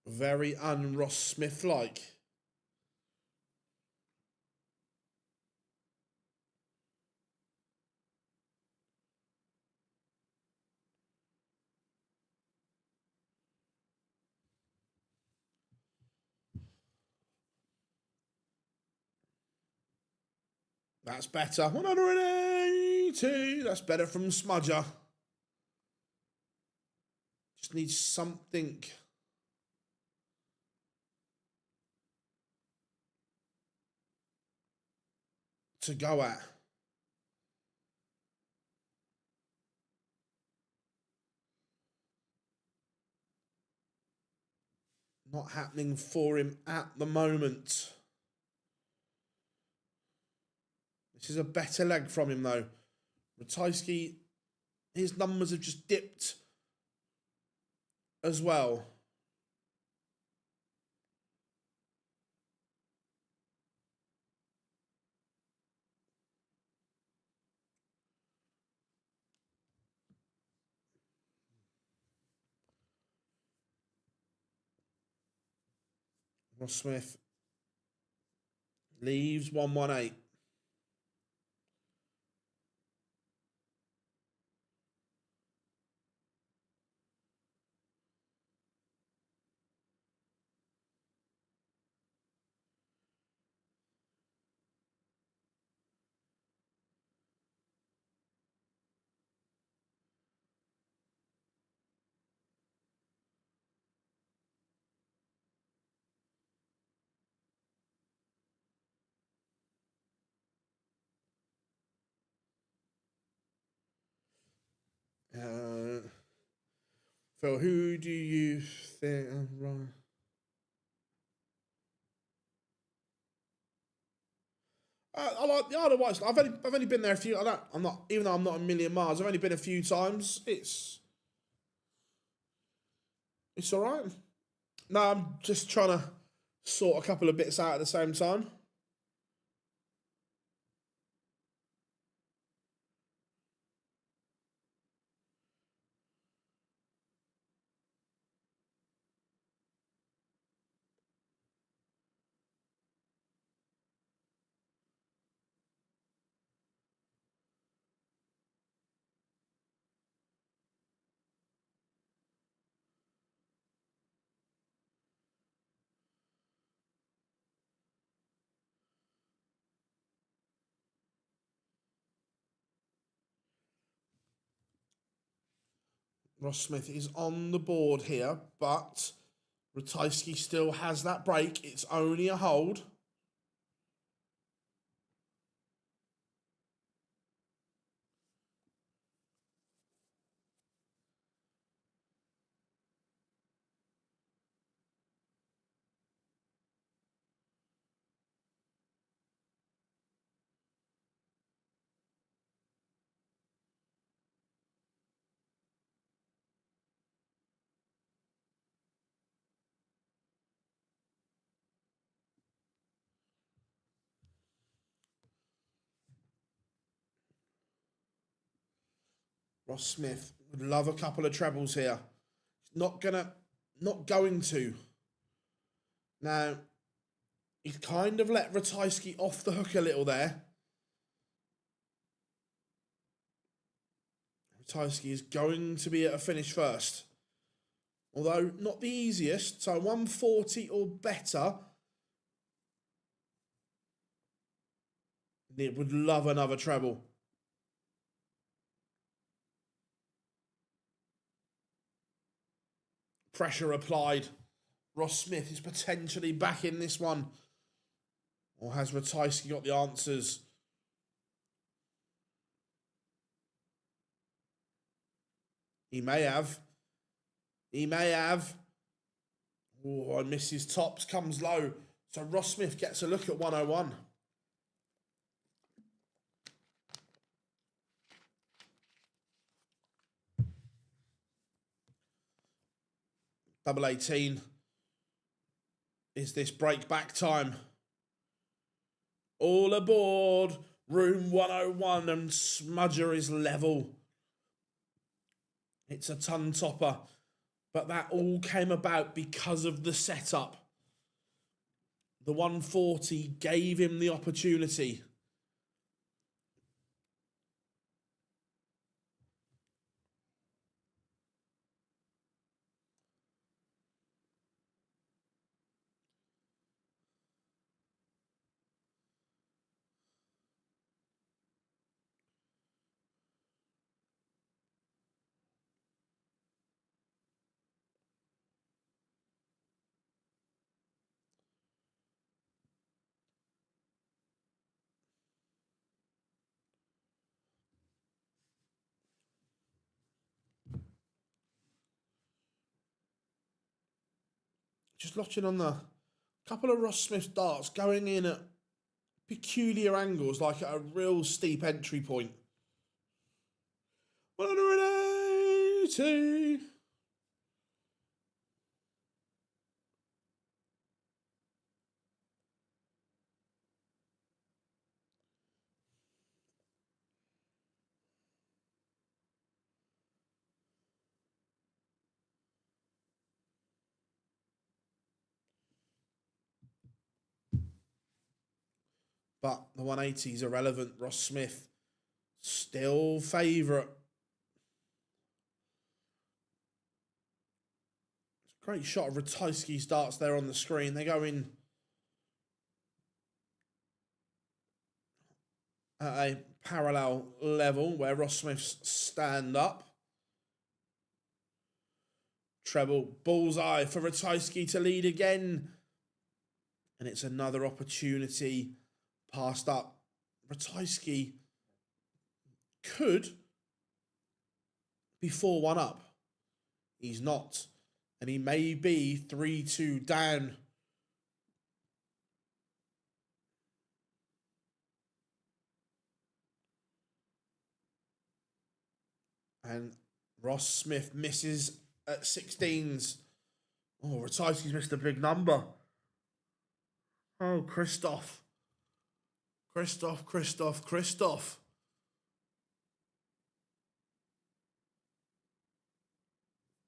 very un-Ross Smith-like. That's better. 180. That's better from Smudger. Just needs something to go at. Not happening for him at the moment. This is a better leg from him, though. Ratajski, his numbers have just dipped as well. Ross Smith Leaves 118. Phil, who do you think? Right. I like the Isle of Wight. I've only been there a few. I'm not, even though I'm not a million miles. I've only been a few times. It's all right. No, I'm just trying to sort a couple of bits out at the same time. Ross Smith is on the board here, but Ratajski still has that break. It's only a hold. Ross Smith would love a couple of trebles here. Not going to. Now, he's kind of let Ratajski off the hook a little there. Ratajski is going to be at a finish first. Although not the easiest, so 140 or better. It would love another treble. Pressure applied. Ross Smith is potentially back in this one. Or has Ratajski got the answers? He may have. He may have. Oh, and misses tops, comes low. So Ross Smith gets a look at 101. Double 18. Is this break back time? All aboard. Room 101 and Smudger is level. It's a ton topper. But that all came about because of the setup. The 140 gave him the opportunity. Just watching on the couple of Ross Smith darts going in at peculiar angles, like at a real steep entry point. 180. but the 180 is irrelevant. Ross Smith still favourite. Great shot of Ratajski starts there on the screen. They go in at a parallel level where Ross Smith's stand up. Treble bullseye for Ratajski to lead again. And it's another opportunity passed up. Ratajski could be 4-1 up. He's not. And he may be 3-2 down. And Ross Smith misses at 16s. Oh, Ratajski's missed a big number. Oh, Christoph.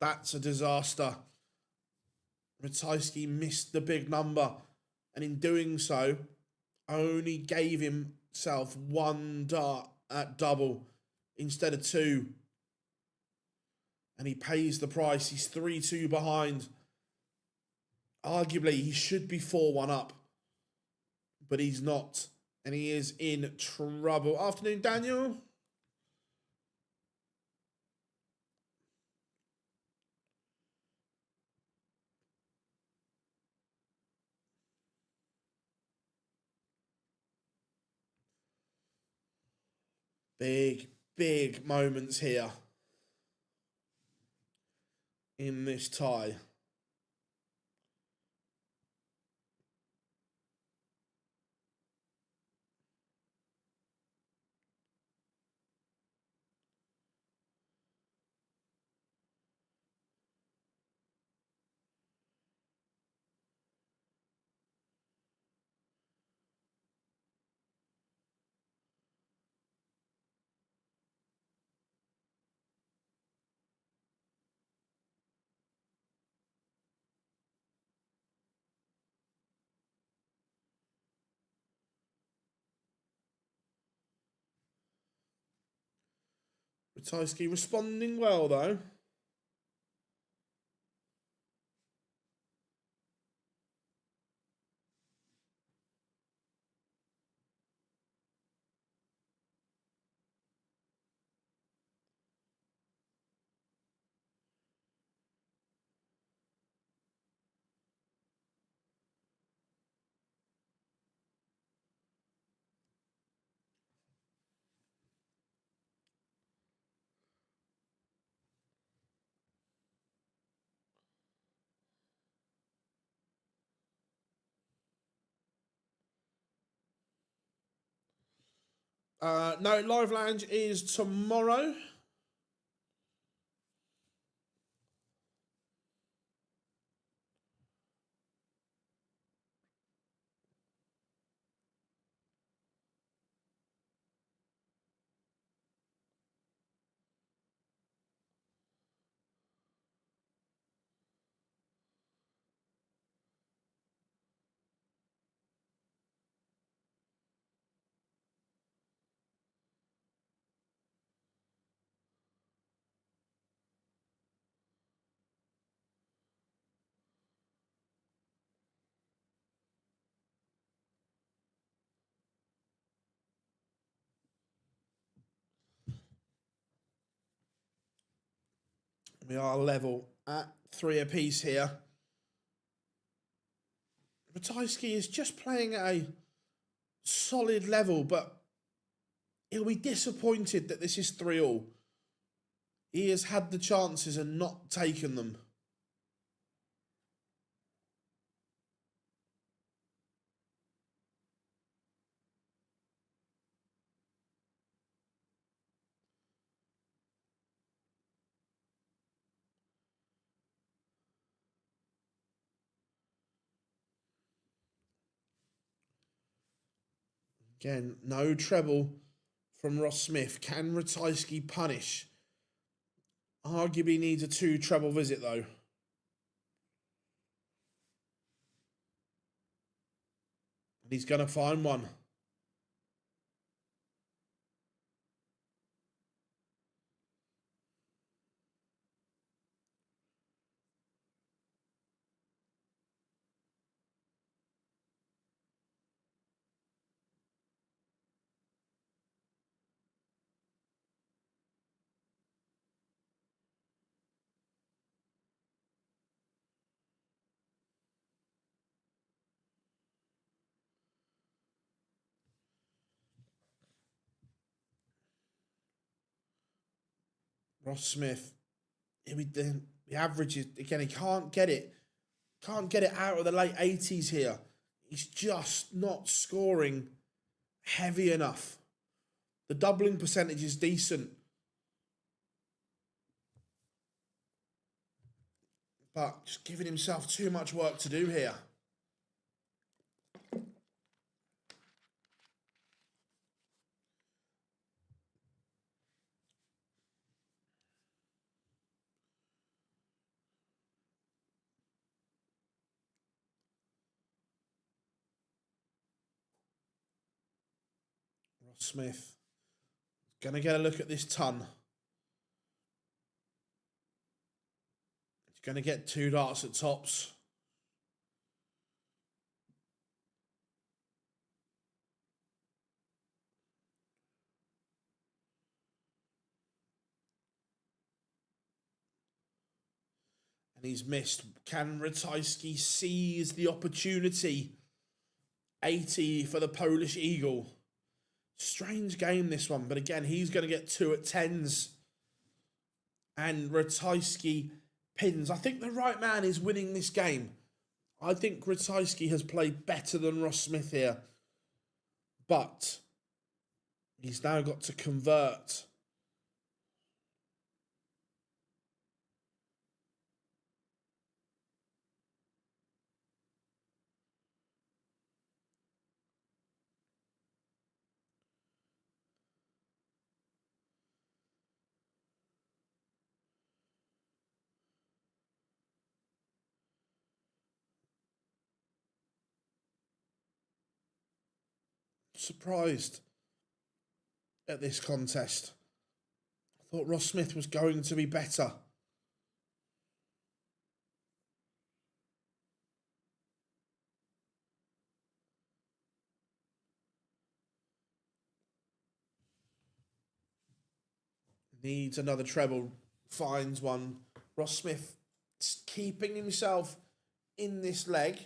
That's a disaster. Ratajski missed the big number, and in doing so, only gave himself one dart at double instead of two. And he pays the price. He's 3-2 behind. Arguably, he should be 4-1 up, but he's not, and he is in trouble. Afternoon, Daniel. Big moments here in this tie. Ratajski responding well, though. No, Live Lounge is tomorrow. We are level at 3 apiece here. Ratajski is just playing at a solid level, but he'll be disappointed that this is 3-3. He has had the chances and not taken them. Again, no treble from Ross Smith. Can Ratajski punish? Arguably needs a 2 treble visit, though. And he's going to find one. Ross Smith, the average is, again, he can't get it. Can't get it out of the late 80s here. He's just not scoring heavy enough. The doubling percentage is decent. But just giving himself too much work to do here. Ross Smith going to get a look at this ton. He's going to get 2 darts at tops. And he's missed. Can Ratajski seize the opportunity? 80 for the Polish Eagle. Strange game, this one. But again, he's going to get 2 at 10s. And Ratajski pins. I think the right man is winning this game. I think Ratajski has played better than Ross Smith here. But he's now got to convert. Surprised at this contest. I thought Ross Smith was going to be better. Needs another treble, finds one. Ross Smith keeping himself in this leg.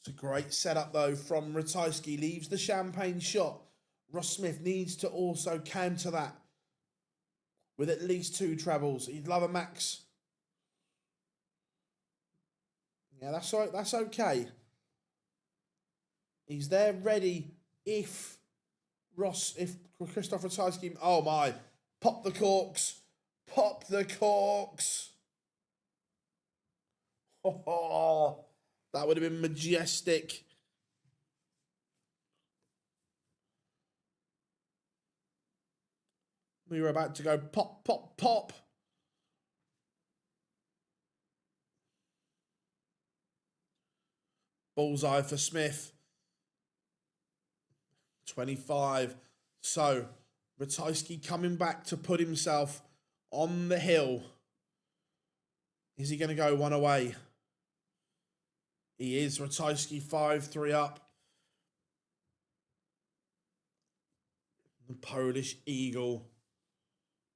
It's a great setup, though, from Ratajski. Leaves the champagne shot. Ross Smith needs to also counter that with at least 2 trebles. He'd love a max. Yeah, that's right. That's okay. He's there ready if Christoph Ratajski... Oh, my. Pop the corks. Pop the corks. Oh, that would have been majestic. We were about to go pop, pop, pop. Bullseye for Smith. 25. So, Ratajski coming back to put himself on the hill. Is he going to go one away? He is. Ratajski 5-3 up. The Polish Eagle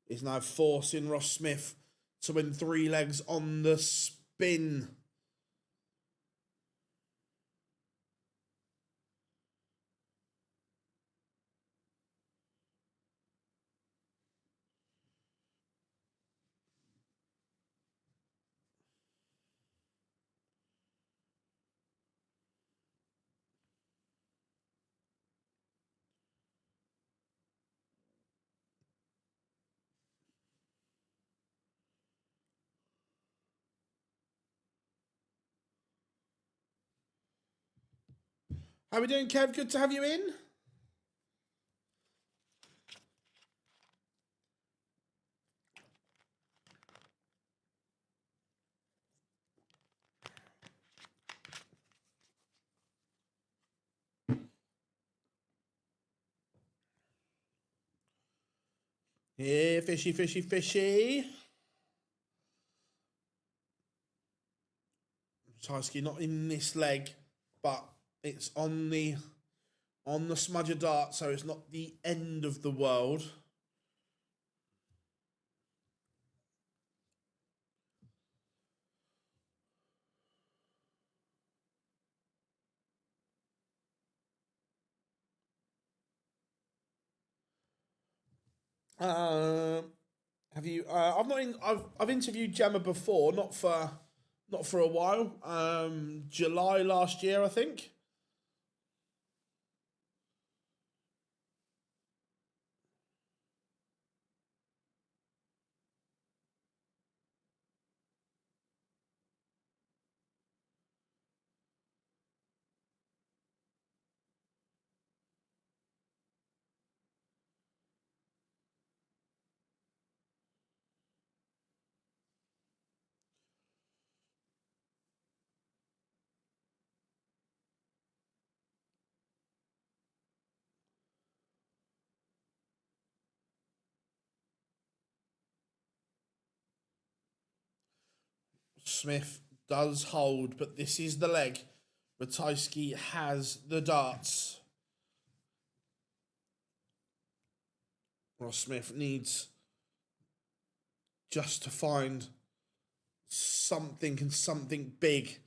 is now forcing Ross Smith to win 3 legs on the spin. How are we doing, Kev? Good to have you in. Yeah, fishy, fishy, fishy. Ratajski not in this leg, but it's on the on the smudger dart, so it's not the end of the world. Have you? I've not. I've interviewed Gemma before, not for a while. July last year, I think. Smith does hold, but this is the leg. Ratajski has the darts. Ross Smith needs just to find something and something big.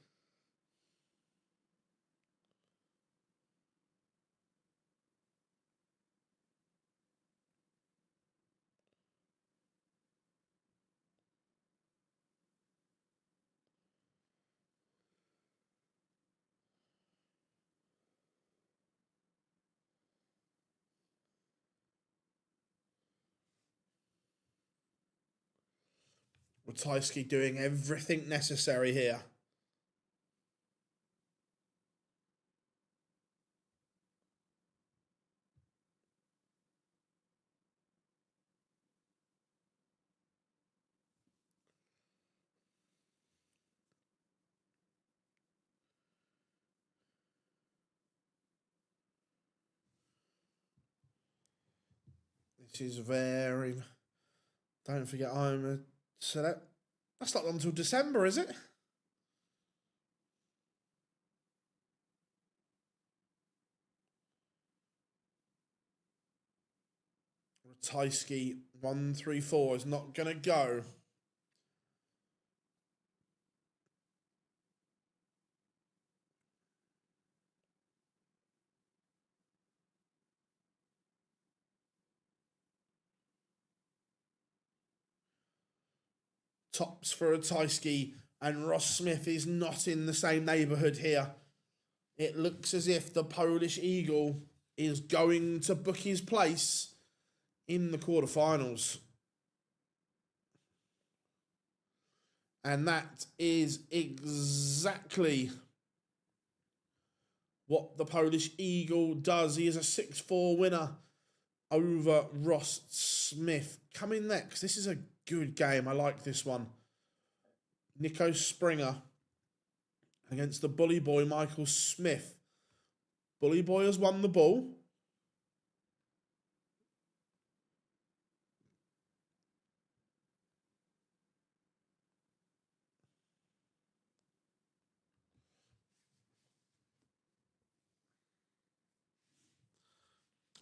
Ratajski doing everything necessary here. This is very... Don't forget, I'm a select. That's not until December, is it? Ratajski 1-3-4 is not going to go. Tops for Ratajski, and Ross Smith is not in the same neighbourhood here. It looks as if the Polish Eagle is going to book his place in the quarterfinals. And that is exactly what the Polish Eagle does. He is a 6-4 winner over Ross Smith. Coming next, this is a good game. I like this one. Nico Springer against the bully boy, Michael Smith. Bully boy has won the ball.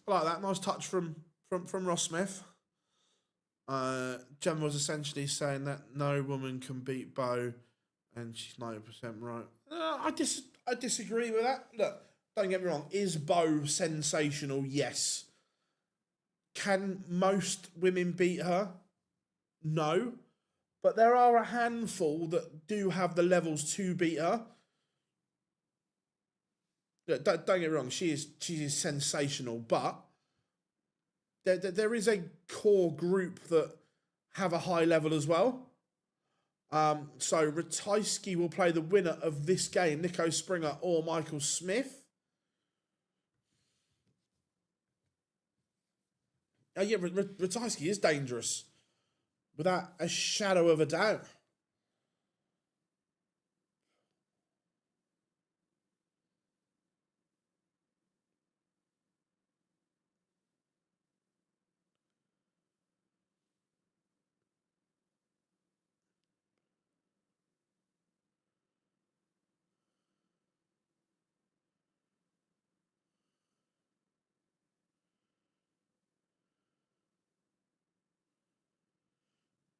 I like that. Nice touch from Ross Smith. Gemma was essentially saying that no woman can beat Bo, and she's 90% right. I disagree with that. Look, don't get me wrong. Is Bo sensational? Yes. Can most women beat her? No. But there are a handful that do have the levels to beat her. Look, don't get me wrong. She is sensational, but there is a core group that have a high level as well. So Ratajski will play the winner of this game, Nico Springer or Michael Smith. Oh yeah, Ratajski is dangerous, without a shadow of a doubt.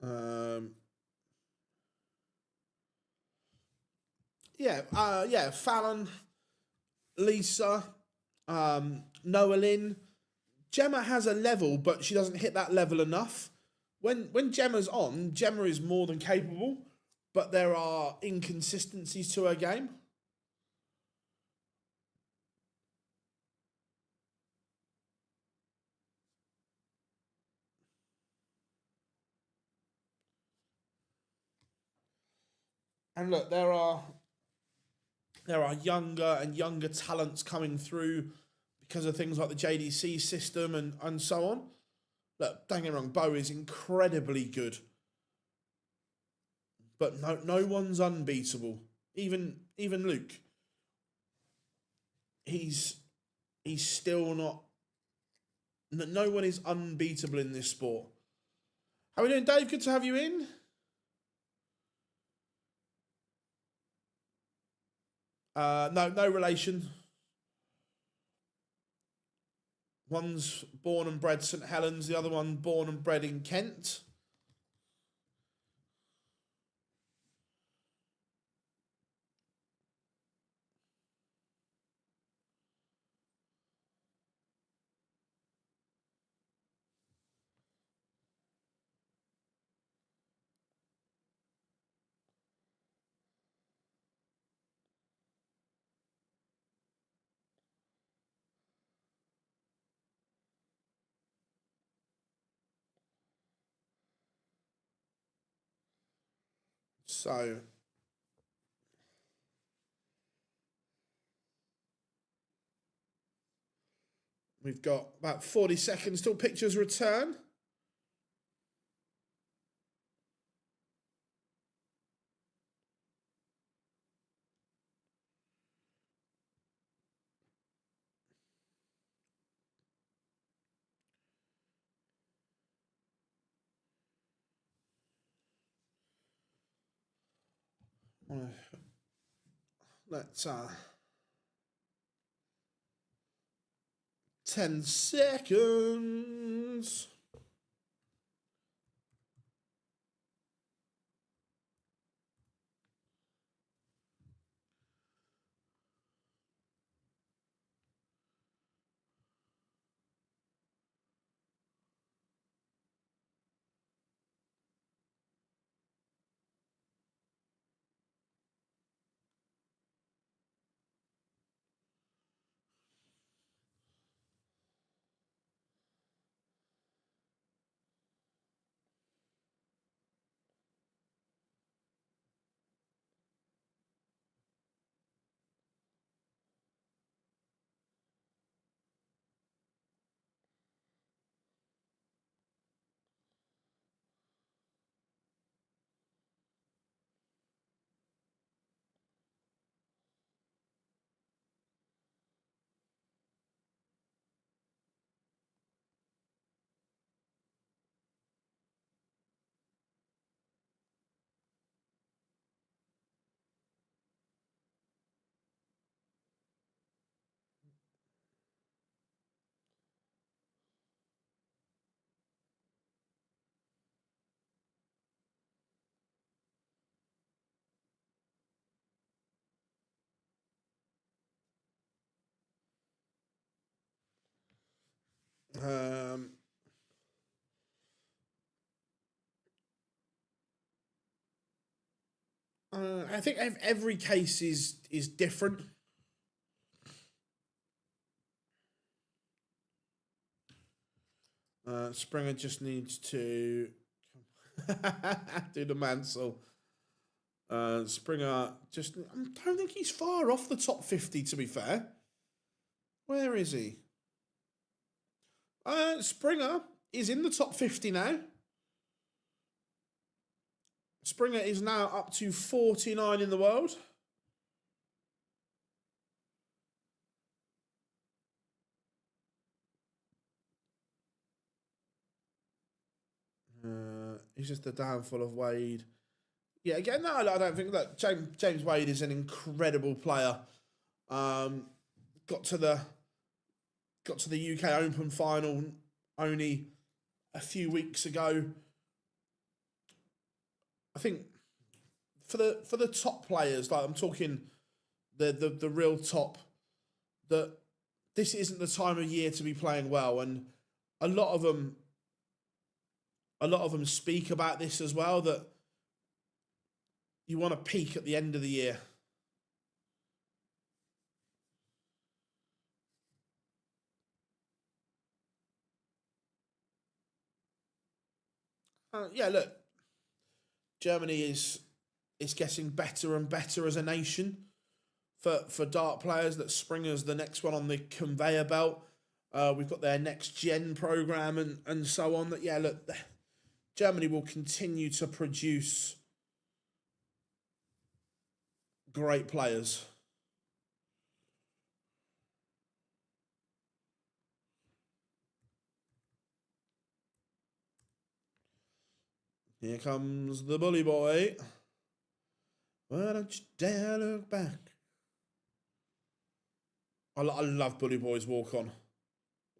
Um, Fallon, Lisa, Noah Lynn. Gemma has a level, but she doesn't hit that level enough. When Gemma's on, Gemma is more than capable, but there are inconsistencies to her game. And look, there are younger and younger talents coming through because of things like the JDC system and so on. Look, don't get me wrong, Bo is incredibly good, but no one's unbeatable. Even Luke, he's still not. No one is unbeatable in this sport. How are we doing, Dave? Good to have you in. No relation. One's born and bred St Helens, the other one born and bred in Kent. So we've got about 40 seconds till pictures return. Let's 10 seconds. I think every case is different. Springer just needs to do the Mansell. Springer just, I don't think he's far off the top 50, to be fair. Where is he? Springer is in the top 50 now. Springer is now up to 49 in the world. It's just the downfall of Wade. Yeah, again, no, I don't think that James Wade is an incredible player. Got to the UK Open final only a few weeks ago. I think for the top players, like I'm talking the real top, that this isn't the time of year to be playing well, and a lot of them speak about this as well, that you want to peak at the end of the year. Yeah, look, Germany is getting better and better as a nation for dart players. That Springer's the next one on the conveyor belt. We've got their next gen program and so on. That, yeah, look, Germany will continue to produce great players. Here comes the bully boy. Why don't you dare look back? I love Bully Boy's walk on.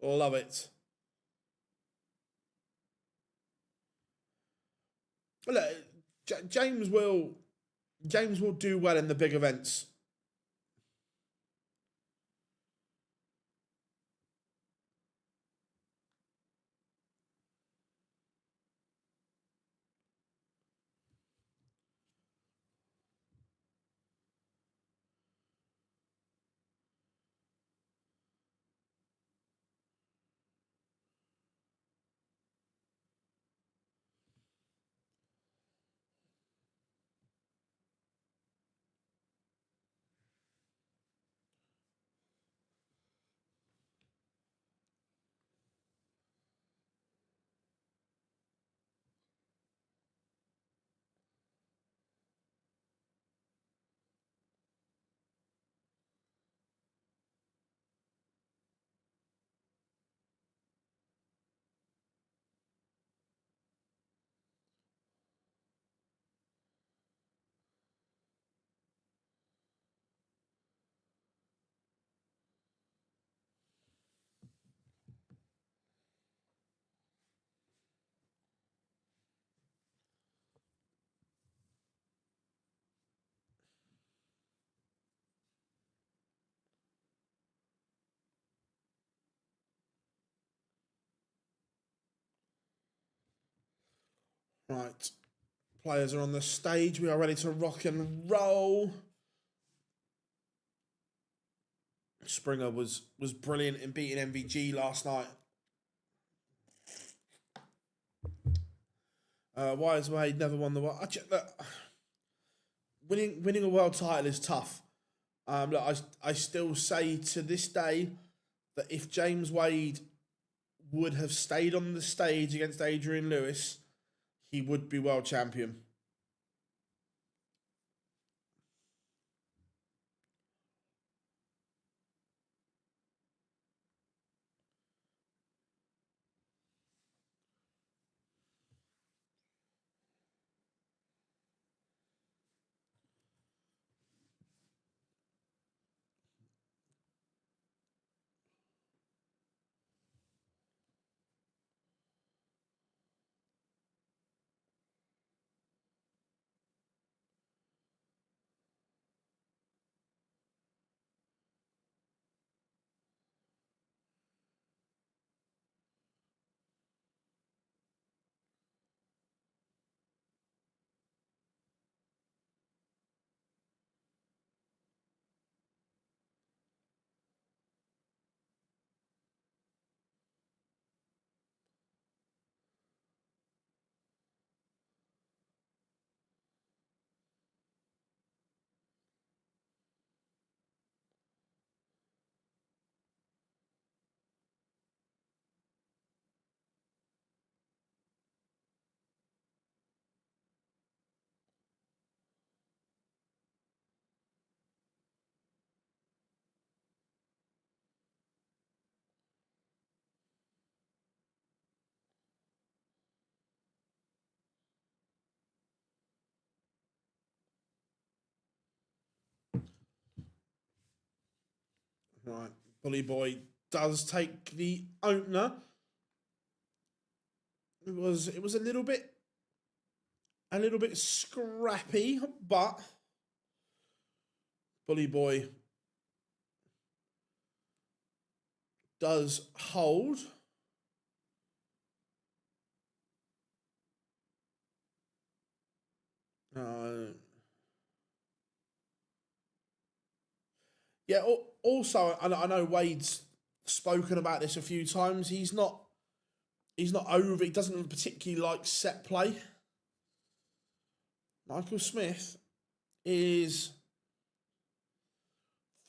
Love it. Look, James will do well in the big events. Right. Players are on the stage. We are ready to rock and roll. Springer was brilliant in beating MVG last night. Why has Wade never won the world? Winning a world title is tough. Look, I still say to this day that if James Wade would have stayed on the stage against Adrian Lewis, he would be world champion. Right, Bully Boy does take the opener. It was a little bit a little bit scrappy, but Bully Boy does hold. Yeah, also, I know Wade's spoken about this a few times. He's not over. He doesn't particularly like set play. Michael Smith is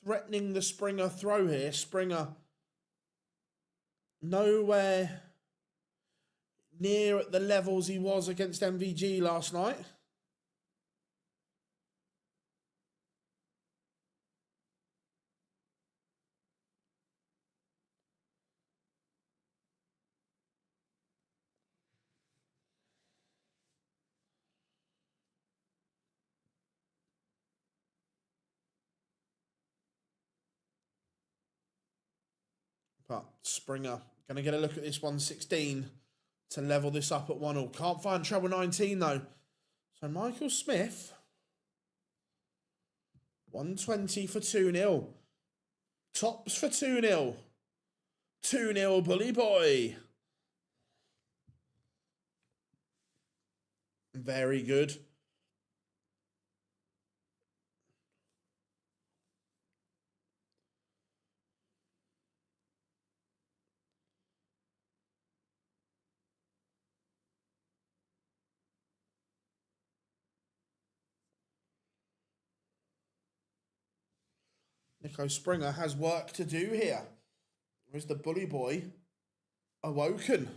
threatening the Springer throw here. Springer nowhere near at the levels he was against MVG last night. But Springer going to get a look at this 116 to level this up at 1-1. Can't find treble 19 though. So Michael Smith, 120 for 2-0. Tops for 2-0. 2-0 Bully Boy. Very good. Nico Springer has work to do here. Where's the Bully Boy awoken?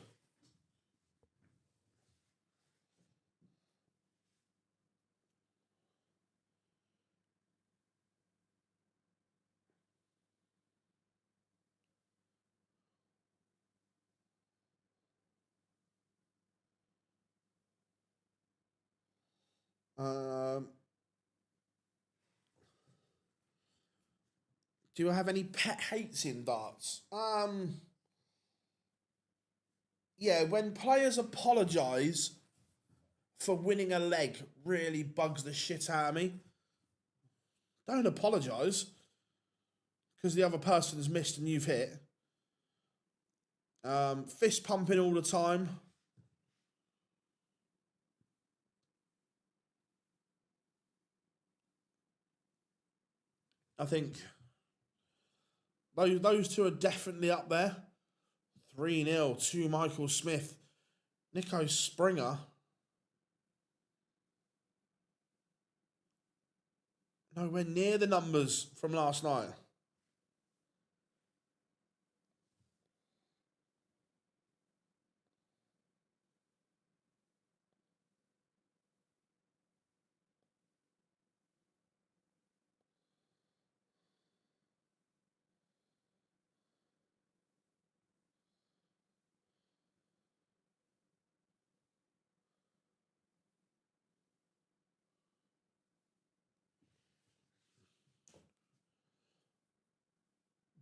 Do you have any pet hates in darts? Yeah, when players apologise for winning a leg really bugs the shit out of me. Don't apologise because the other person has missed and you've hit. Fist pumping all the time. I think those two are definitely up there. 3-0 to Michael Smith. Nico Springer. Nowhere near the numbers from last night.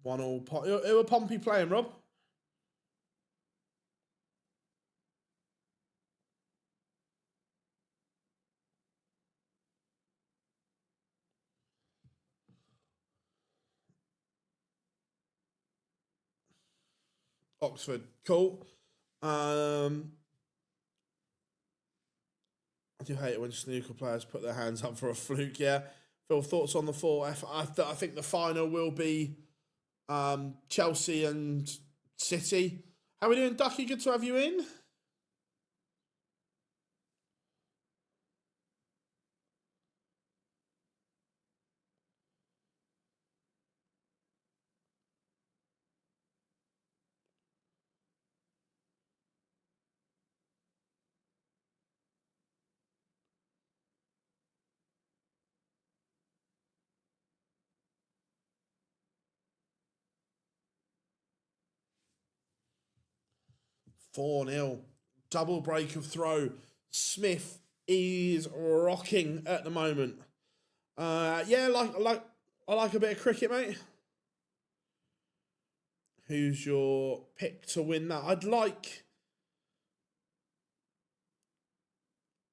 One all. Who are Pompey playing, Rob? Oxford. Cool. I do hate it when snooker players put their hands up for a fluke, yeah. Phil, thoughts on the four? I think the final will be Chelsea and City. How are we doing, Ducky? Good to have you in. 4-0. Double break of throw. Smith is rocking at the moment. Yeah, I like a bit of cricket, mate. Who's your pick to win that?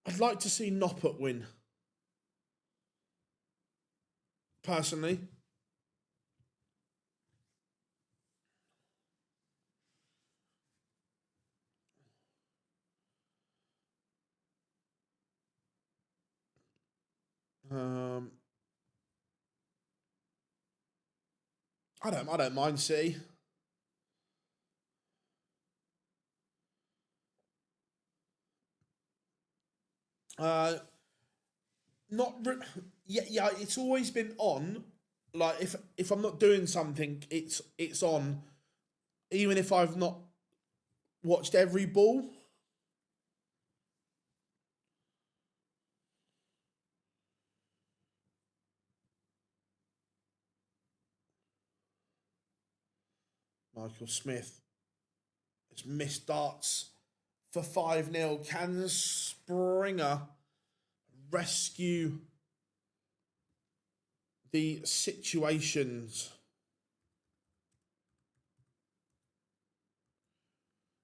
I'd like to see Noppert win. Personally. I don't mind City. Yeah. It's always been on. Like if I'm not doing something, it's on. Even if I've not watched every ball. Michael Smith has missed darts for 5-0. Can Springer rescue the situations?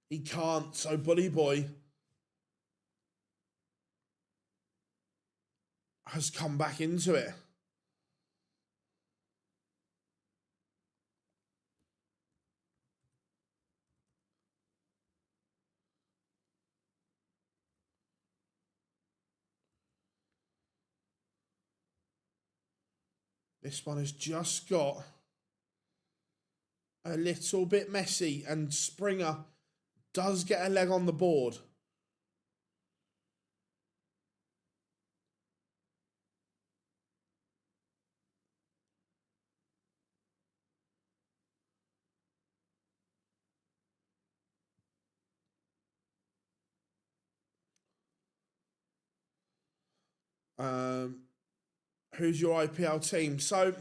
He can't, so Bully Boy has come back into it. This one has just got a little bit messy, and Springer does get a leg on the board. Who's your IPL team? So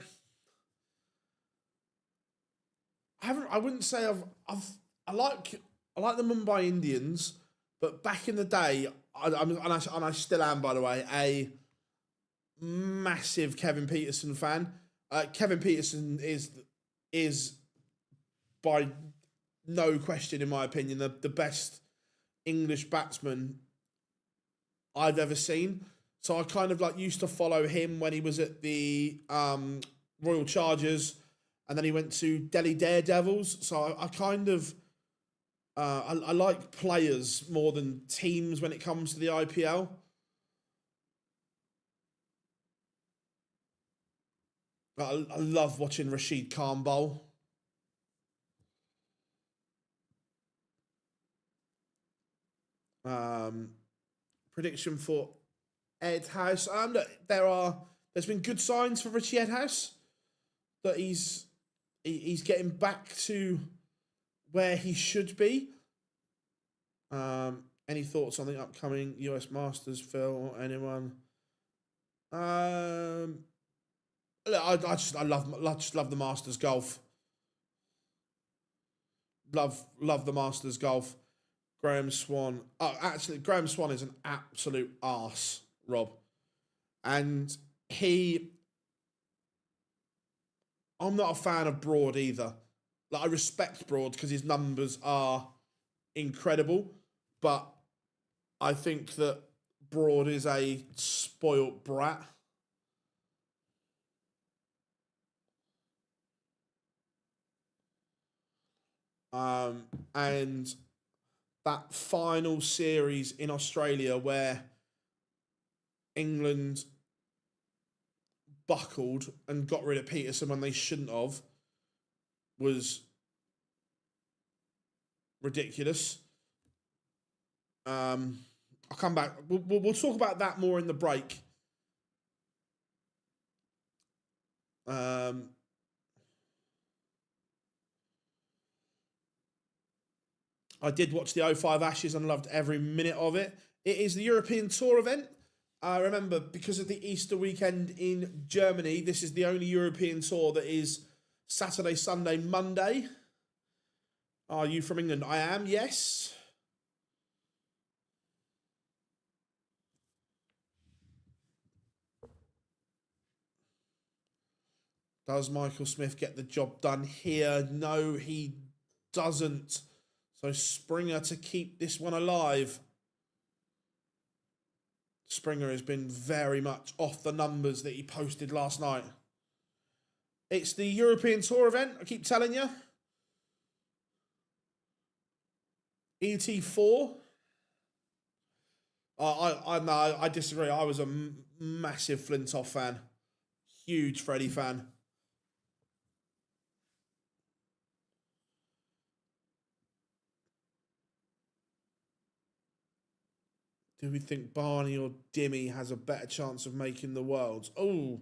I wouldn't say I like the Mumbai Indians, but back in the day, and I still am, by the way, a massive Kevin Peterson fan. Kevin Peterson is by no question, in my opinion, the best English batsman I've ever seen. So I kind of used to follow him when he was at the Royal Chargers, and then he went to Delhi Daredevils. So I kind of I like players more than teams when it comes to the IPL. I love watching Rashid Khan bowl. Prediction for Ed House. Look, there's been good signs for Richie Edhouse that he's getting back to where he should be. Any thoughts on the upcoming US Masters, Phil? Anyone? Look, I just love the Masters golf. Love the Masters golf. Graham Swan. Oh, actually, Graham Swan is an absolute arse, Rob. And I'm not a fan of Broad either. I respect Broad because his numbers are incredible, but I think that Broad is a spoilt brat. And that final series in Australia where England buckled and got rid of Peterson when they shouldn't have was ridiculous. I'll come back. We'll talk about that more in the break. I did watch the 05 Ashes and loved every minute of it. It is the European Tour event. I remember, because of the Easter weekend in Germany, this is the only European Tour that is Saturday, Sunday, Monday. Are you from England? I am, yes. Does Michael Smith get the job done here? No, he doesn't. So Springer to keep this one alive. Springer has been very much off the numbers that he posted last night. It's the European Tour event, I keep telling you. ET4. I disagree. I was a massive Flintoff fan. Huge Freddie fan. Do we think Barney or Dimmy has a better chance of making the Worlds? Oh,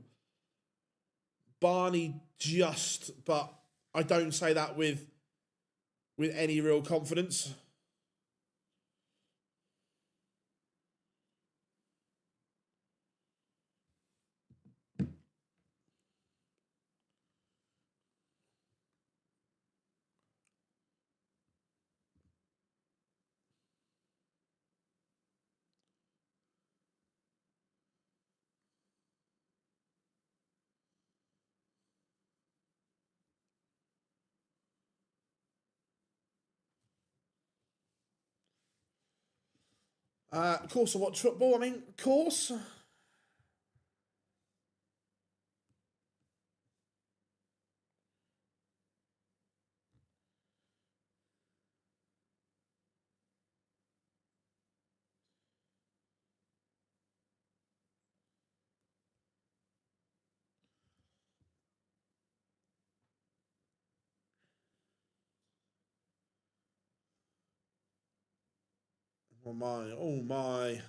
Barney just, but I don't say that with any real confidence. Of course, I watch football. I mean, of course. Oh my, oh my.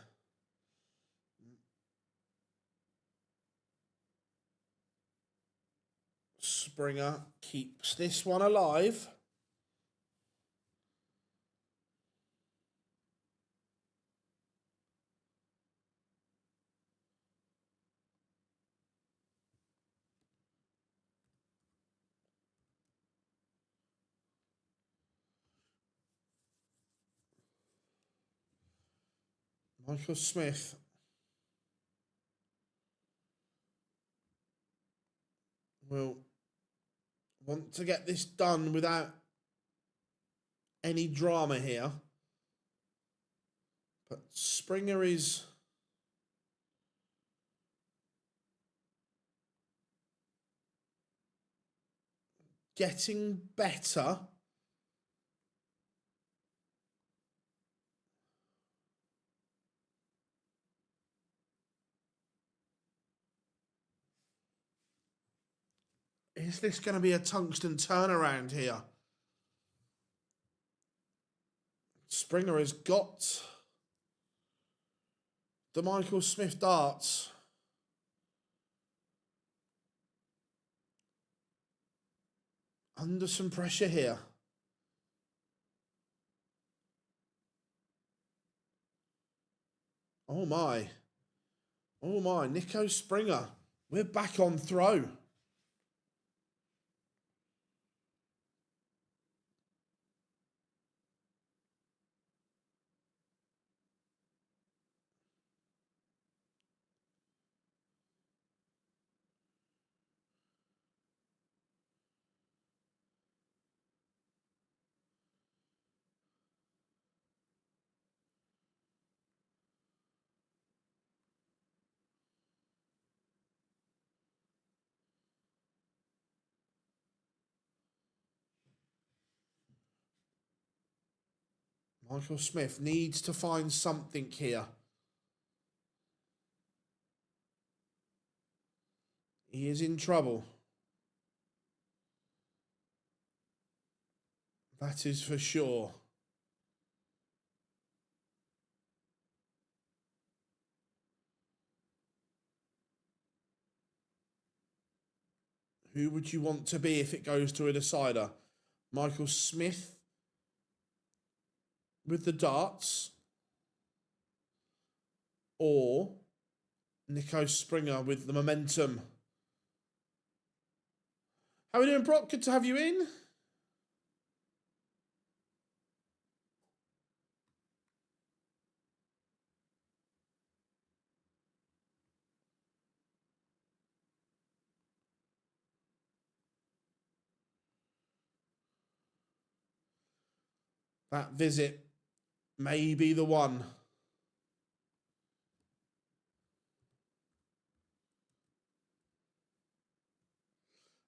Springer keeps this one alive. Michael Smith will want to get this done without any drama here. But Springer is getting better. Is this going to be a tungsten turnaround here? Springer has got the Michael Smith darts. Under some pressure here. Oh my. Oh my, Nico Springer. We're back on throw. Michael Smith needs to find something here. He is in trouble. That is for sure. Who would you want to be if it goes to a decider? Michael Smith with the darts, or Nico Springer with the momentum? How are we doing, Brock? Good to have you in. That visit may be the one.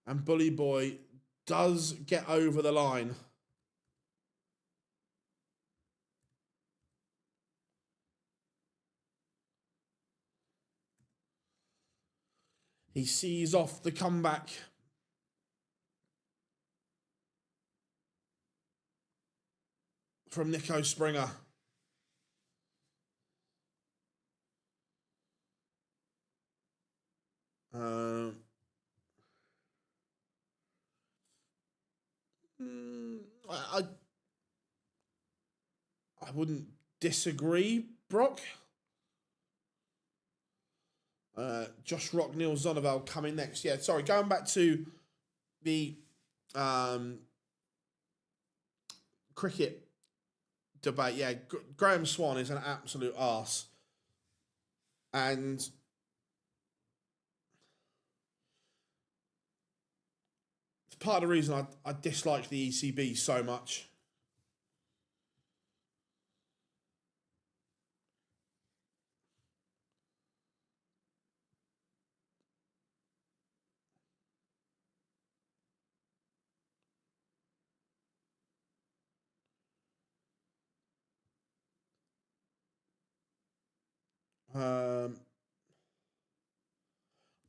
And Bully Boy does get over the line. He sees off the comeback. From Nico Springer. I wouldn't disagree, Brock. Josh Rock, Neil Zonneveld coming next. Yeah, sorry, going back to the cricket debate. Yeah, Graham Swan is an absolute arse. And it's part of the reason I dislike the ECB so much.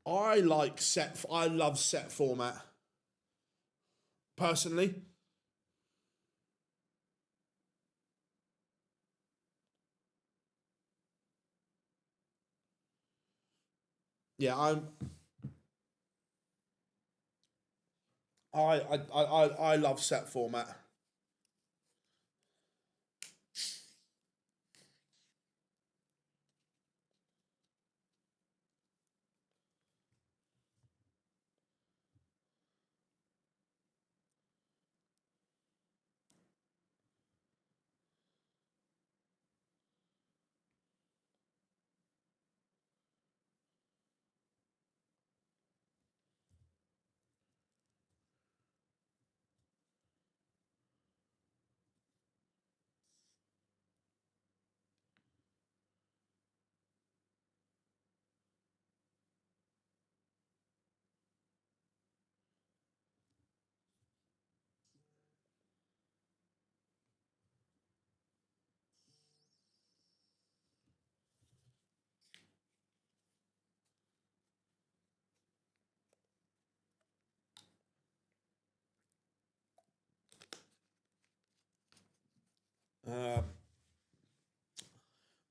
I love set format. Personally. Yeah, I love set format.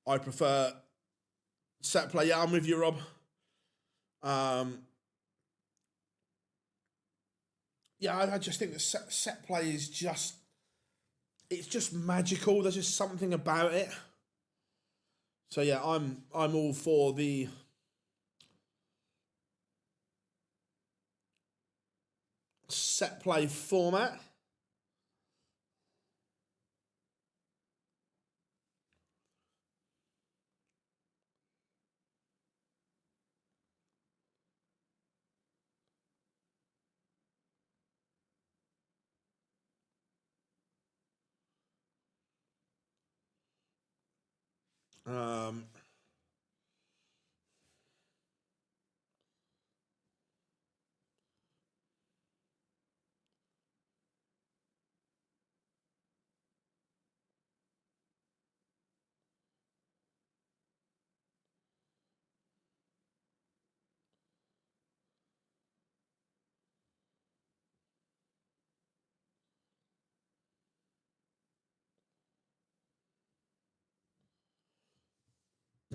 I prefer set play. Yeah, I'm with you, Rob. Yeah, I just think that set play is it's just magical. There's just something about it. So yeah, I'm all for the set play format.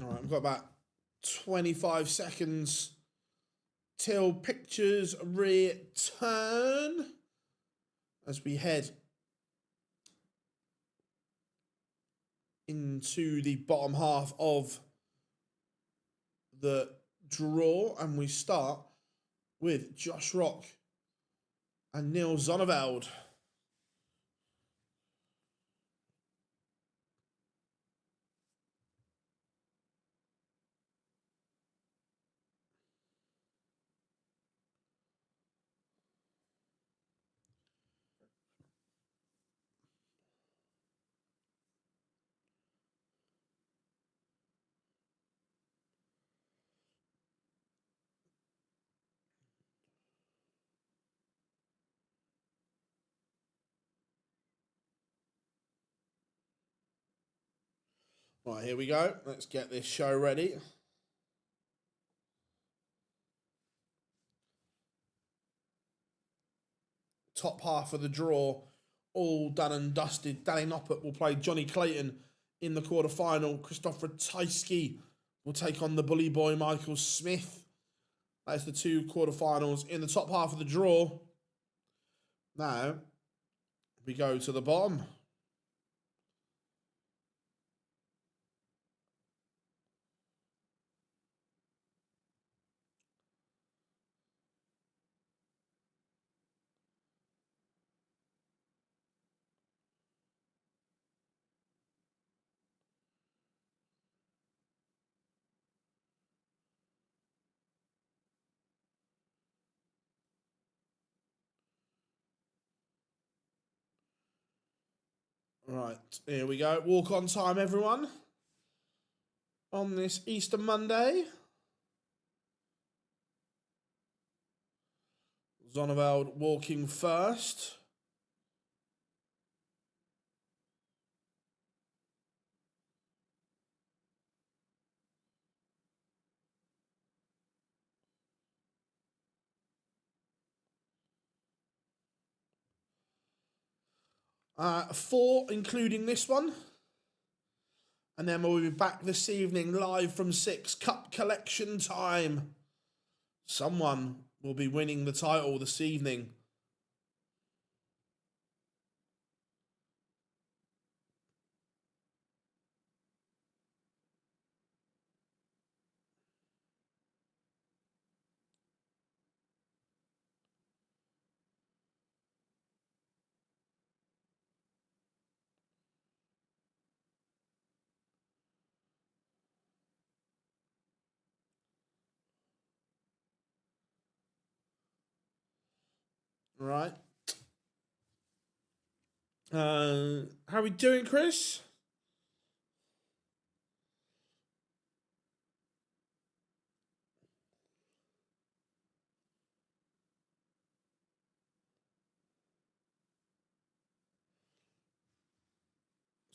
All right, I've got about 25 seconds till pictures return as we head into the bottom half of the draw, and we start with Josh Rock and Neil Zonneveld. Right, here we go. Let's get this show ready. Top half of the draw, all done and dusted. Danny Noppert will play Johnny Clayton in the quarterfinal. Christoph Ratajski will take on the bully boy Michael Smith. That's the two quarterfinals in the top half of the draw. Now, we go to the bottom. Right, here we go. Walk on time, everyone. On this Easter Monday. Zonneveld walking first. Four, including this one. And then we'll be back this evening live from 6. Cup collection time. Someone will be winning the title this evening. Right. How are we doing, Chris?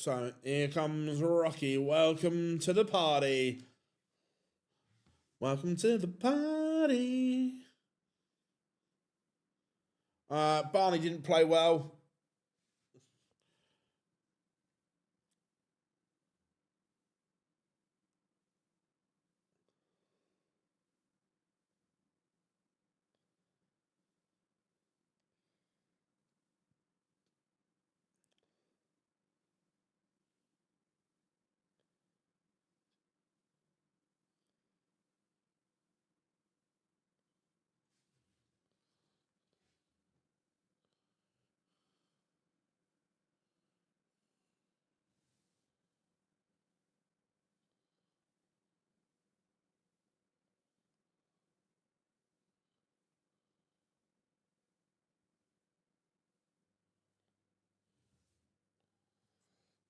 So, here comes Rocky. Welcome to the party. Welcome to the party. Barney didn't play well.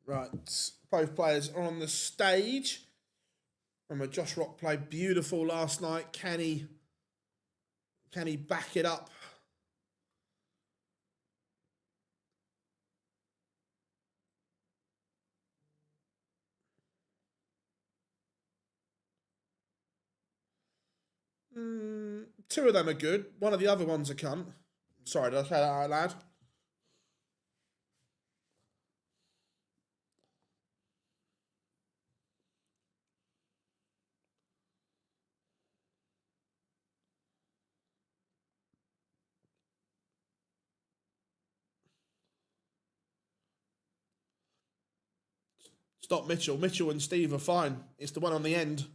Right, both players are on the stage. Remember, Josh Rock played beautiful last night. Can he back it up? Two of them are good. One of the other ones a cunt. Sorry, did I say that out loud? Stop Mitchell. Mitchell and Steve are fine. It's the one on the end.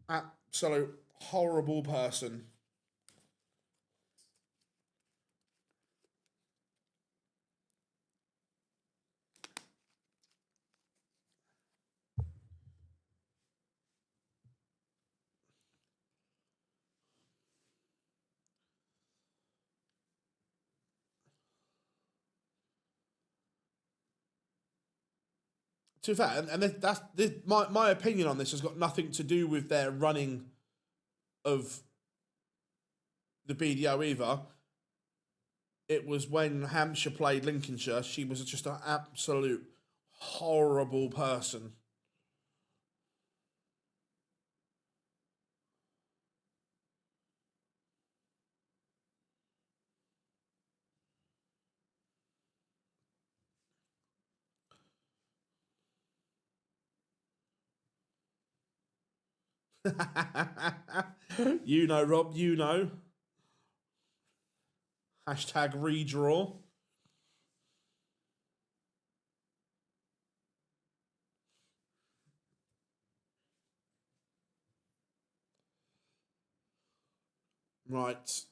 Absolute horrible person. To be fair, and that's my opinion on this has got nothing to do with their running of the BDO either. It was when Hampshire played Lincolnshire. She was just an absolute horrible person. You know, Rob, you know. Hashtag redraw. Right.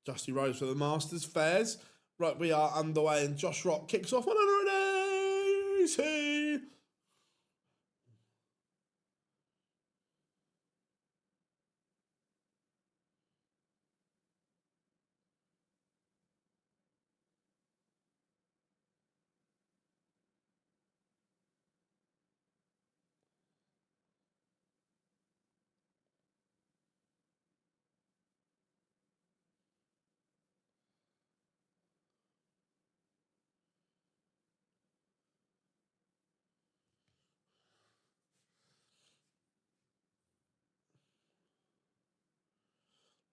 Justy Rose for the Masters Fairs. Right, we are underway and Josh Rock kicks off 180.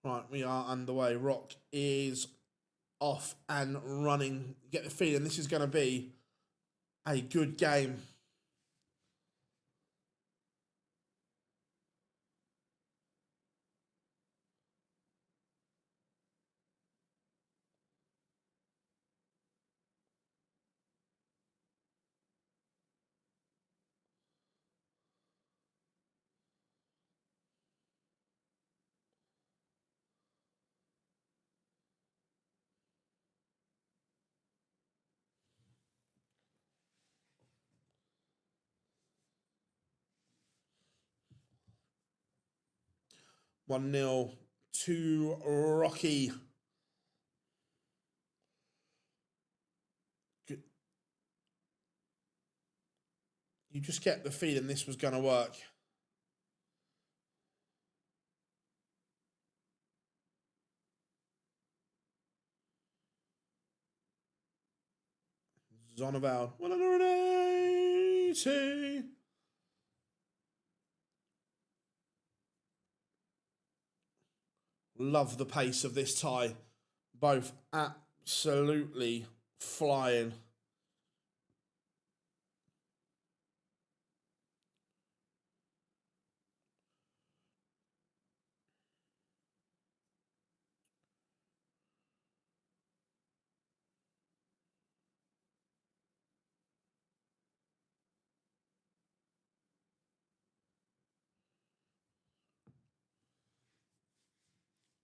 Right, we are underway. Rock is off and running. Get the feeling this is going to be a good game. One 0 to Rocky. Good. You just get the feeling this was going to work. Zonneveld, 180. Love the pace of this tie. Both absolutely flying.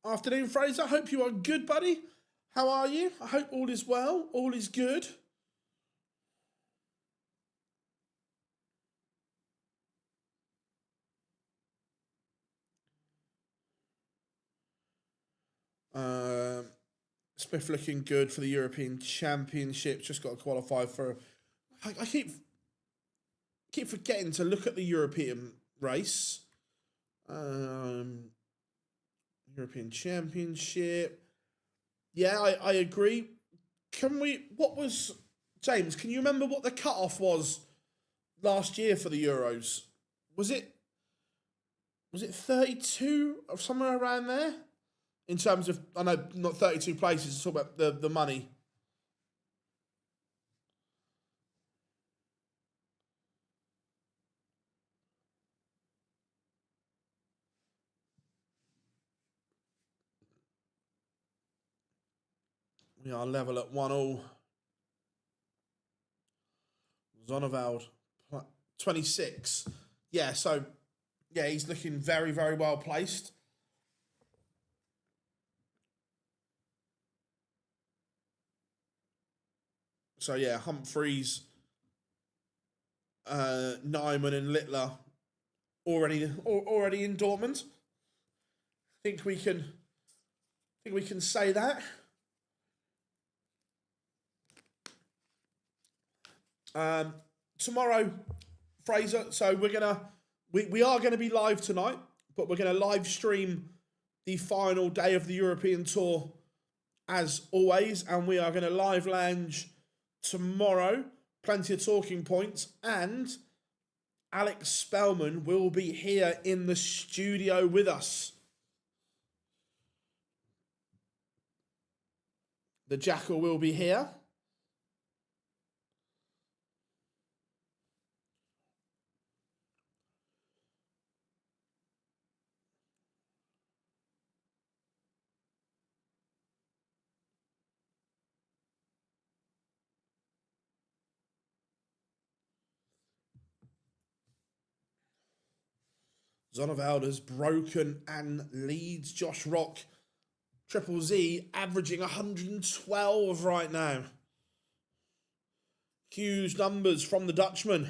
Afternoon, Fraser. Hope you are good, buddy. How are you? I hope all is well. All is good. Smith looking good for the European Championship. Just got to qualify for. I keep forgetting to look at the European race. European Championship. Yeah, I agree. Can we? What was James? Can you remember what the cutoff was last year for the Euros? Was it 32 or somewhere around there? In terms of, I know not 32 places. Talk about the money. We are level at 1-1. Zonneveld, 26. Yeah, so, yeah, he's looking very, very well placed. So, yeah, Humphreys, Nyman and Littler already in Dortmund. Think we can say that. Tomorrow, Fraser. So we are gonna be live tonight, but we're gonna live stream the final day of the European Tour as always, and we are gonna live lounge tomorrow. Plenty of talking points, and Alex Spellman will be here in the studio with us. The Jackal will be here. Zonneveld has broken and leads Josh Rock. Triple Z averaging 112 right now. Huge numbers from the Dutchman.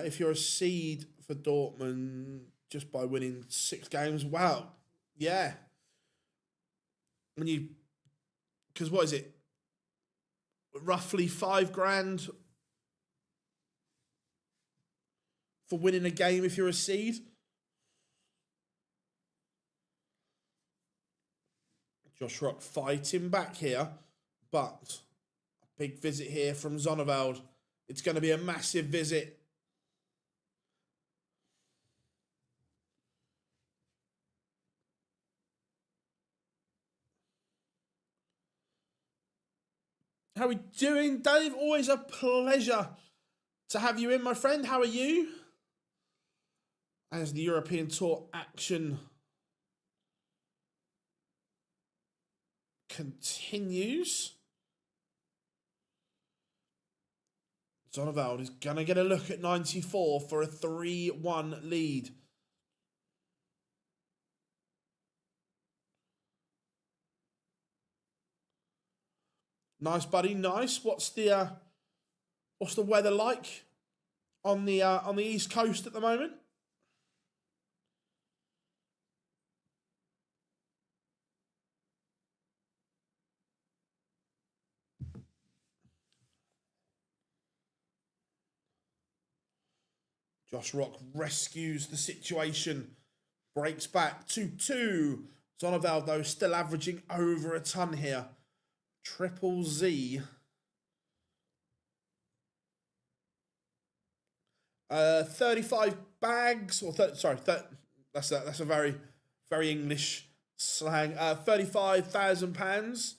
If you're a seed for Dortmund just by winning 6 games, wow, yeah. Because what is it? Roughly $5,000 for winning a game if you're a seed. Josh Rock fighting back here, but a big visit here from Zonneveld. It's going to be a massive visit. How are we doing, Dave? Always a pleasure to have you in, my friend. How are you? As the European Tour action continues. Zonneveld is going to get a look at 94 for a 3-1 lead. Nice, buddy. Nice. What's the weather like on the East Coast at the moment? Josh Rock rescues the situation, breaks back 2-2. Zonneveld, though, still averaging over a ton here. Triple Z. 35 bags, or that's a very, very English slang. £35,000.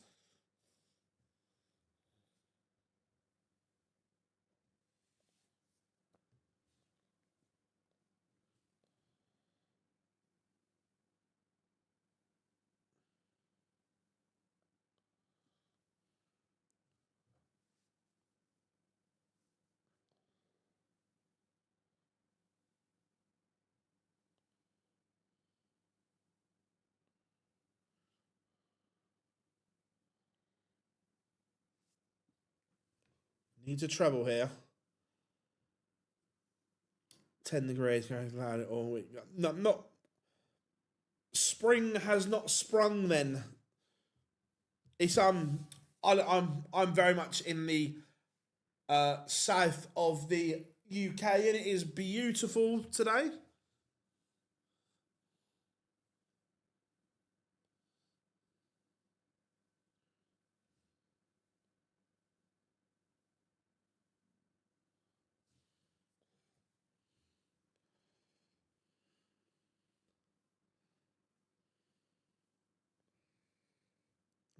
Needs a treble here. 10 degrees going loud all week. No, not. Spring has not sprung. Then it's I'm very much in the south of the UK, and it is beautiful today.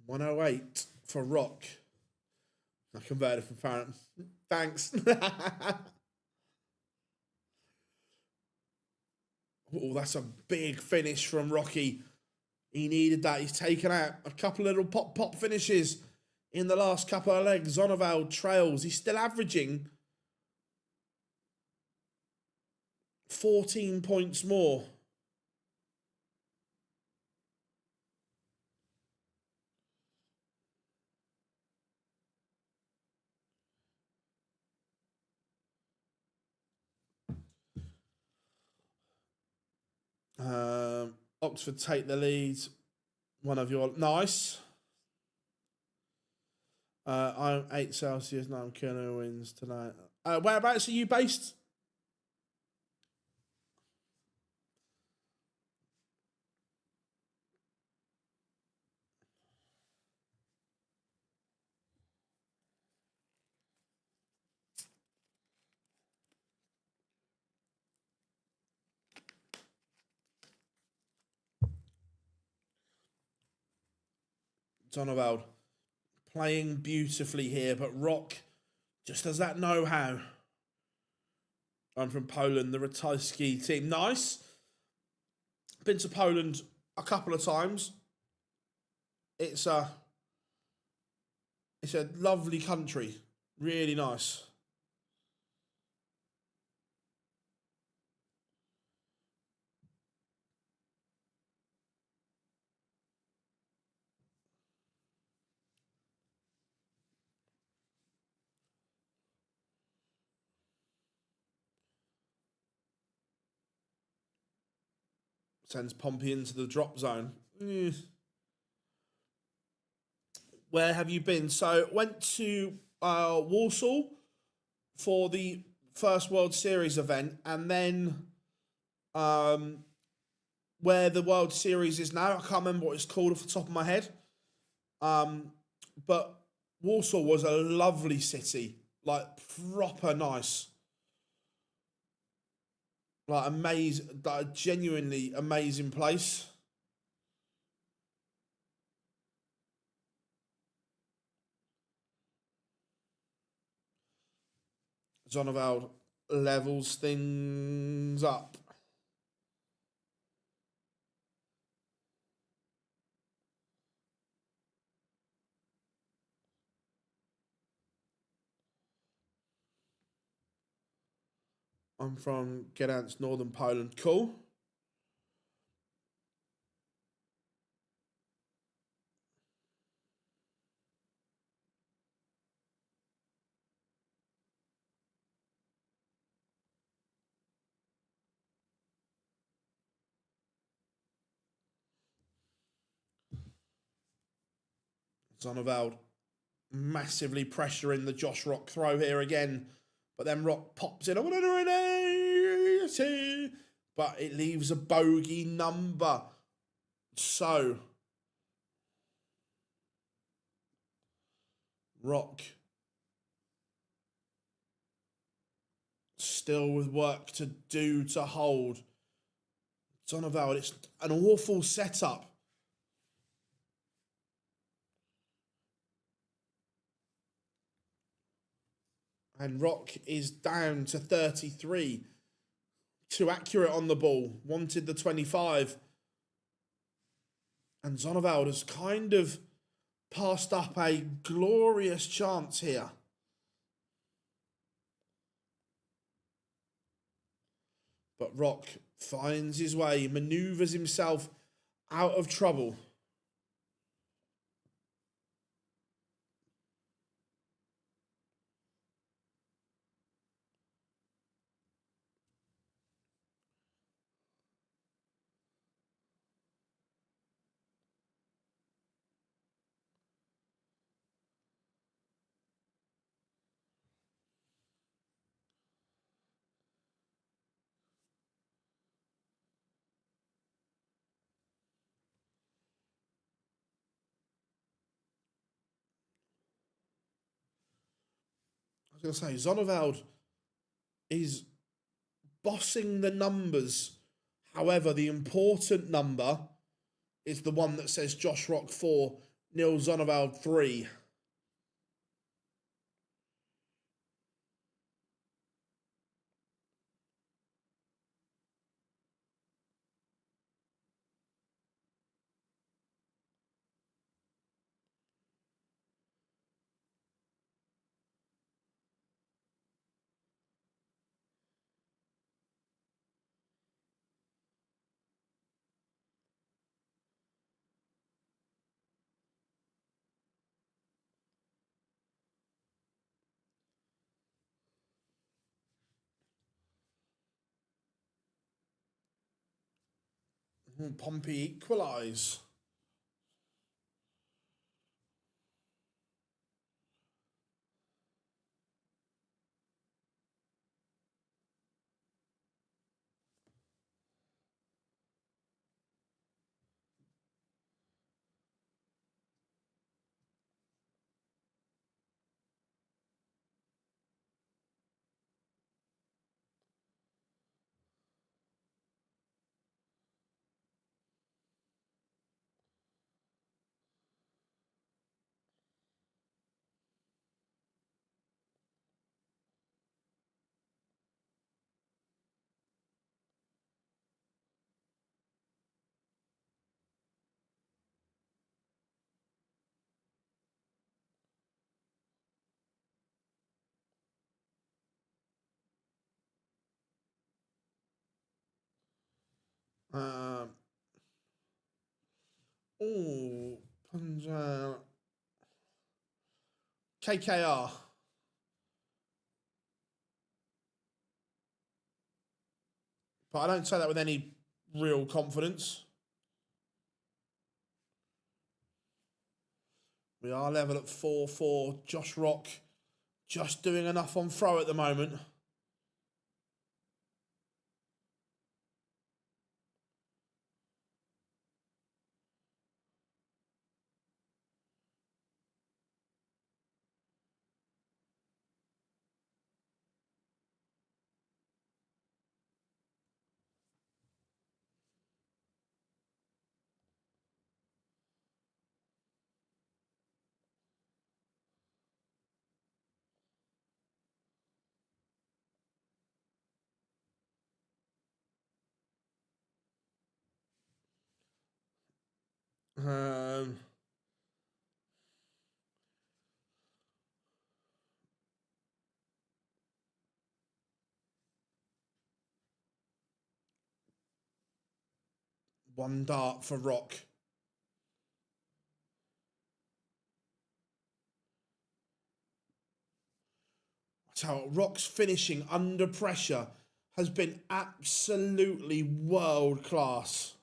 $108 for Rock. I converted from Farron. Thanks. Oh, that's a big finish from Rocky. He needed that. He's taken out a couple of little pop finishes in the last couple of legs. Zonneveld trails. He's still averaging 14 points more. Oxford take the lead. One of your nice. I'm 8 Celsius. No, I'm killing wins tonight. Whereabouts are you based? Zonneveld playing beautifully here, but Rock just has that know-how. I'm from Poland, the Ratajski team. Nice. Been to Poland a couple of times. It's a lovely country. Really nice. Sends Pompey into the drop zone. Where have you been? So went to Warsaw for the first World Series event, and then where the World Series is now, I can't remember what it's called off the top of my head. But Warsaw was a lovely city, like proper nice. Like amazing, like a genuinely amazing place. Zonneveld levels things up. I'm from Gdansk, northern Poland. Cool. Zonneveld massively pressuring the Josh Rock throw here again. But then Rock pops in. But it leaves a bogey number. So, Rock still with work to do to hold. Zonneveld, it's an awful setup. And Rock is down to 33. Too accurate on the ball. Wanted the 25. And Zonneveld has kind of passed up a glorious chance here. But Rock finds his way, manoeuvres himself out of trouble. I was going to say, Zonneveld is bossing the numbers. However, the important number is the one that says Josh Rock 4, Neil Zonneveld 3. Pompey equalise. Um, oh, KKR. But I don't say that with any real confidence. We are level at 4-4. Josh Rock just doing enough on throw at the moment. Um, One dart for Rock. So Rock's finishing under pressure has been absolutely world class.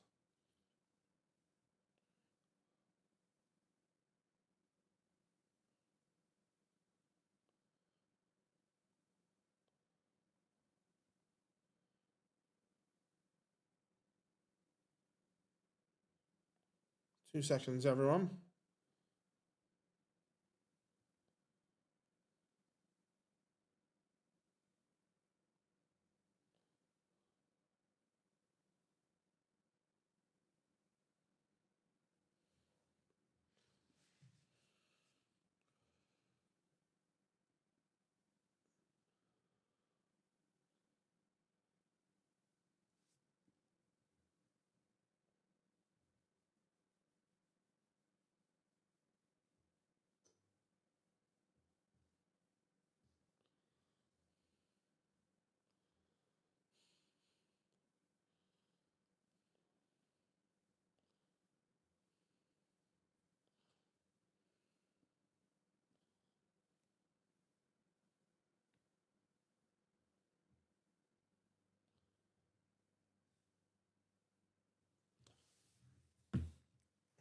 Two seconds, everyone.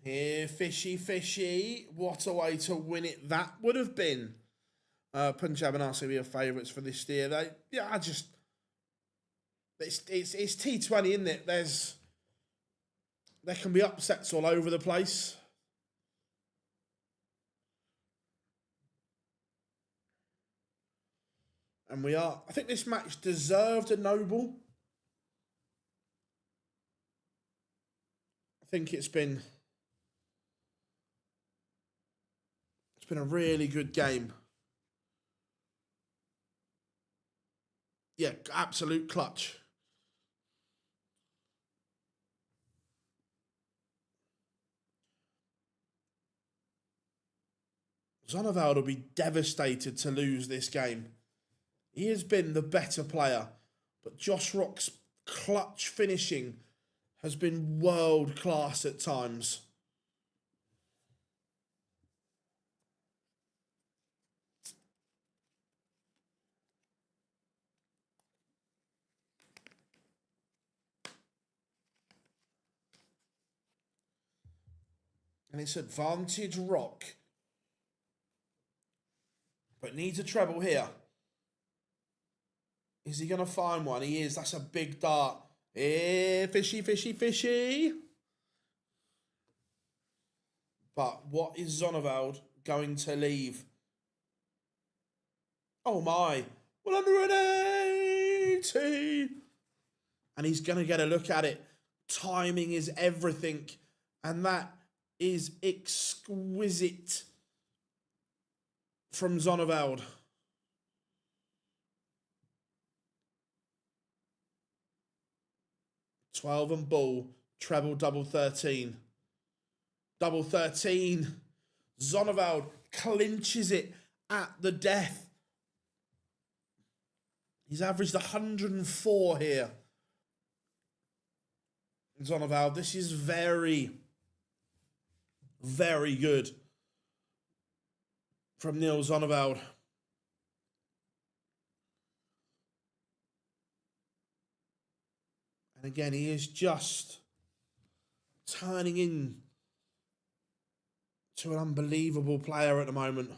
Here, fishy, fishy. What a way to win it that would have been. Punjab and RCB are favourites for this year. It's T20, isn't it? There can be upsets all over the place. And I think this match deserved a noble. I think it's been a really good game. Yeah, absolute clutch. Zonneveld will be devastated to lose this game. He has been the better player, but Josh Rock's clutch finishing has been world class at times. And it's advantage rock. But needs a treble here. Is he going to find one? He is. That's a big dart. Fishy, fishy, fishy. But what is Zonneveld going to leave? Oh my. 180. And he's going to get a look at it. Timing is everything. And that is exquisite from Zonneveld. $12 and ball, treble, double 13. Double 13. Zonneveld clinches it at the death. He's averaged 104 here. Zonneveld, this is very, very good from Neil Zonneveld. And again, he is just turning in to an unbelievable player at the moment.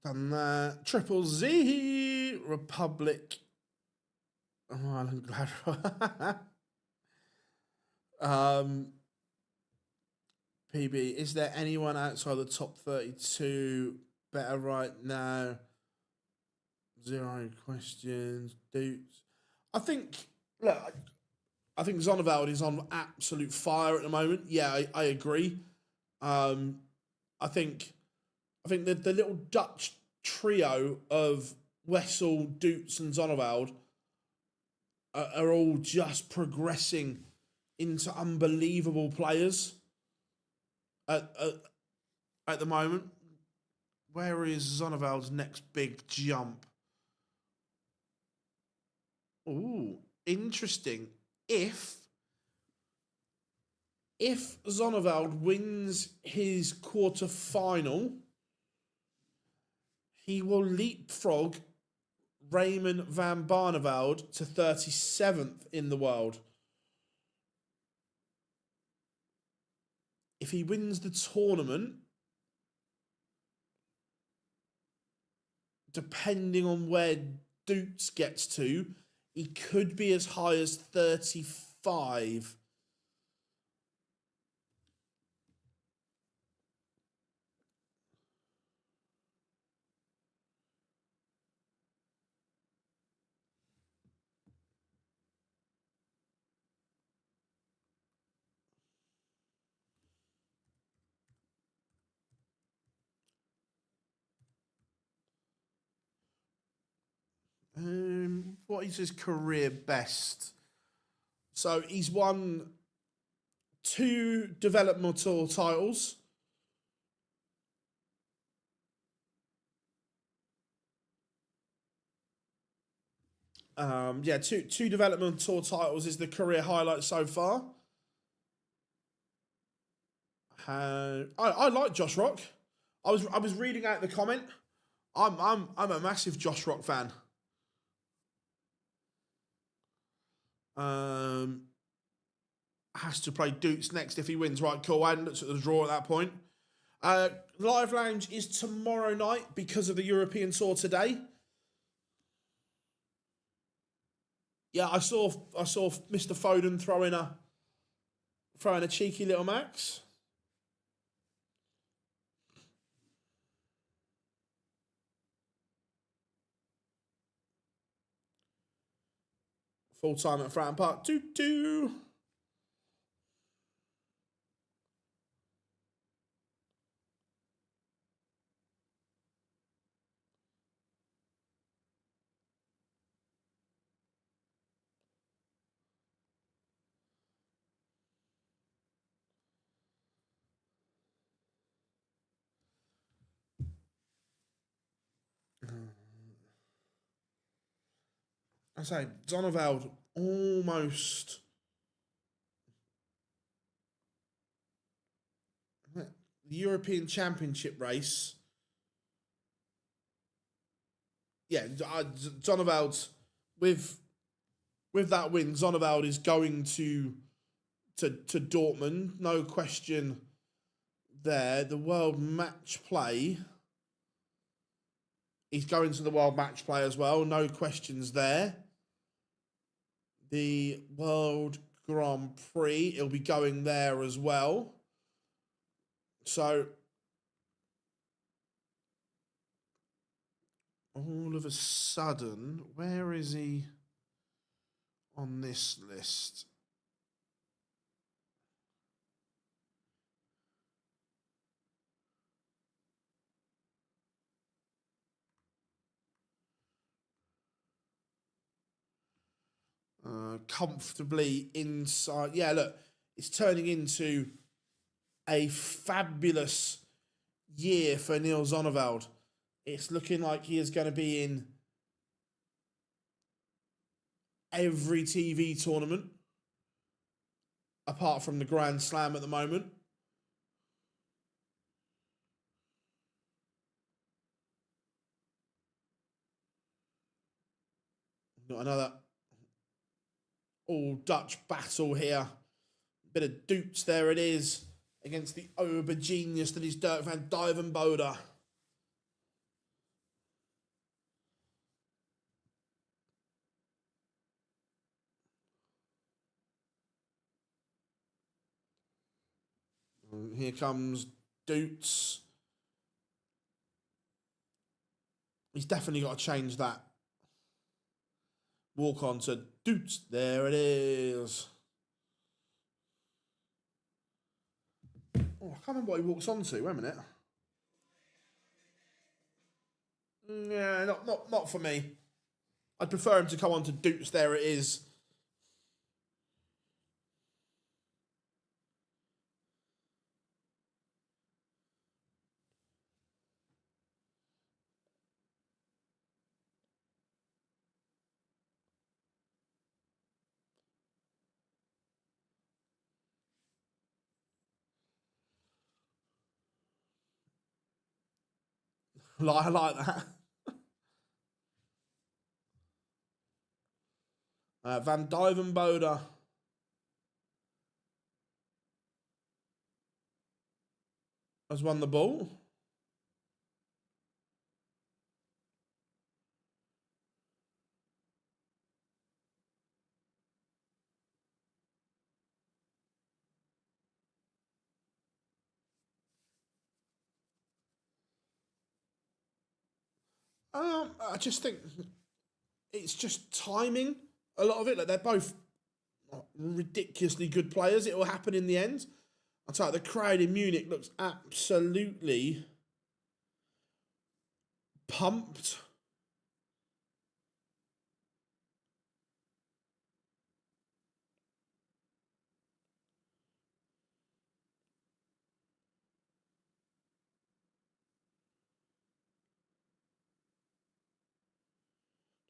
Done that. Triple Z Republic. Oh, I'm glad. PB, is there anyone outside the top 32 better right now? Zero questions. Doets. I think, look, I think Zonneveld is on absolute fire at the moment. Yeah, I agree. I think the little Dutch trio of Wessel, Doets and Zonneveld are all just progressing into unbelievable players at the moment. Where is Zonneveld's next big jump? Ooh, interesting. If Zonneveld wins his quarter-final, he will leapfrog Raymond van Barneveld to 37th in the world. If he wins the tournament, depending on where Doets gets to, he could be as high as 35. What is his career best? So he's won 2 developmental titles. Two developmental titles is the career highlight so far. I like Josh Rock. I was reading out the comment. I'm a massive Josh Rock fan. Has to play Doets next if he wins. Right, cool. I hadn't looked at the draw at that point. Live Lounge is tomorrow night because of the European Tour today. Yeah, I saw Mr. Foden throwing a cheeky little max. Full time at Fratton Park. 2-2. I say Zonneveld almost. The European Championship race. Yeah, Zonneveld's with that win. Zonneveld is going to Dortmund, no question there. The World Match Play. He's going to the World Match Play as well, no questions there. The World Grand Prix, he'll be going there as well. So, all of a sudden, where is he on this list? Comfortably inside. Yeah, look, it's turning into a fabulous year for Neil Zonneveld. It's looking like he is going to be in every TV tournament, apart from the Grand Slam at the moment. Got another all Dutch battle here. Bit of Doets, there it is, against the Ober genius that is Dirk van Duijvenbode. Here comes Doets. He's definitely got to change that. Walk on to Doets. There it is. Oh, I can't remember what he walks on to. Wait a minute. Yeah, not for me. I'd prefer him to come on to Doets. There it is. I like that. Van Duijvenbode has won the ball. I just think it's just timing. A lot of it, like they're both ridiculously good players. It will happen in the end. I'll tell you, the crowd in Munich looks absolutely pumped.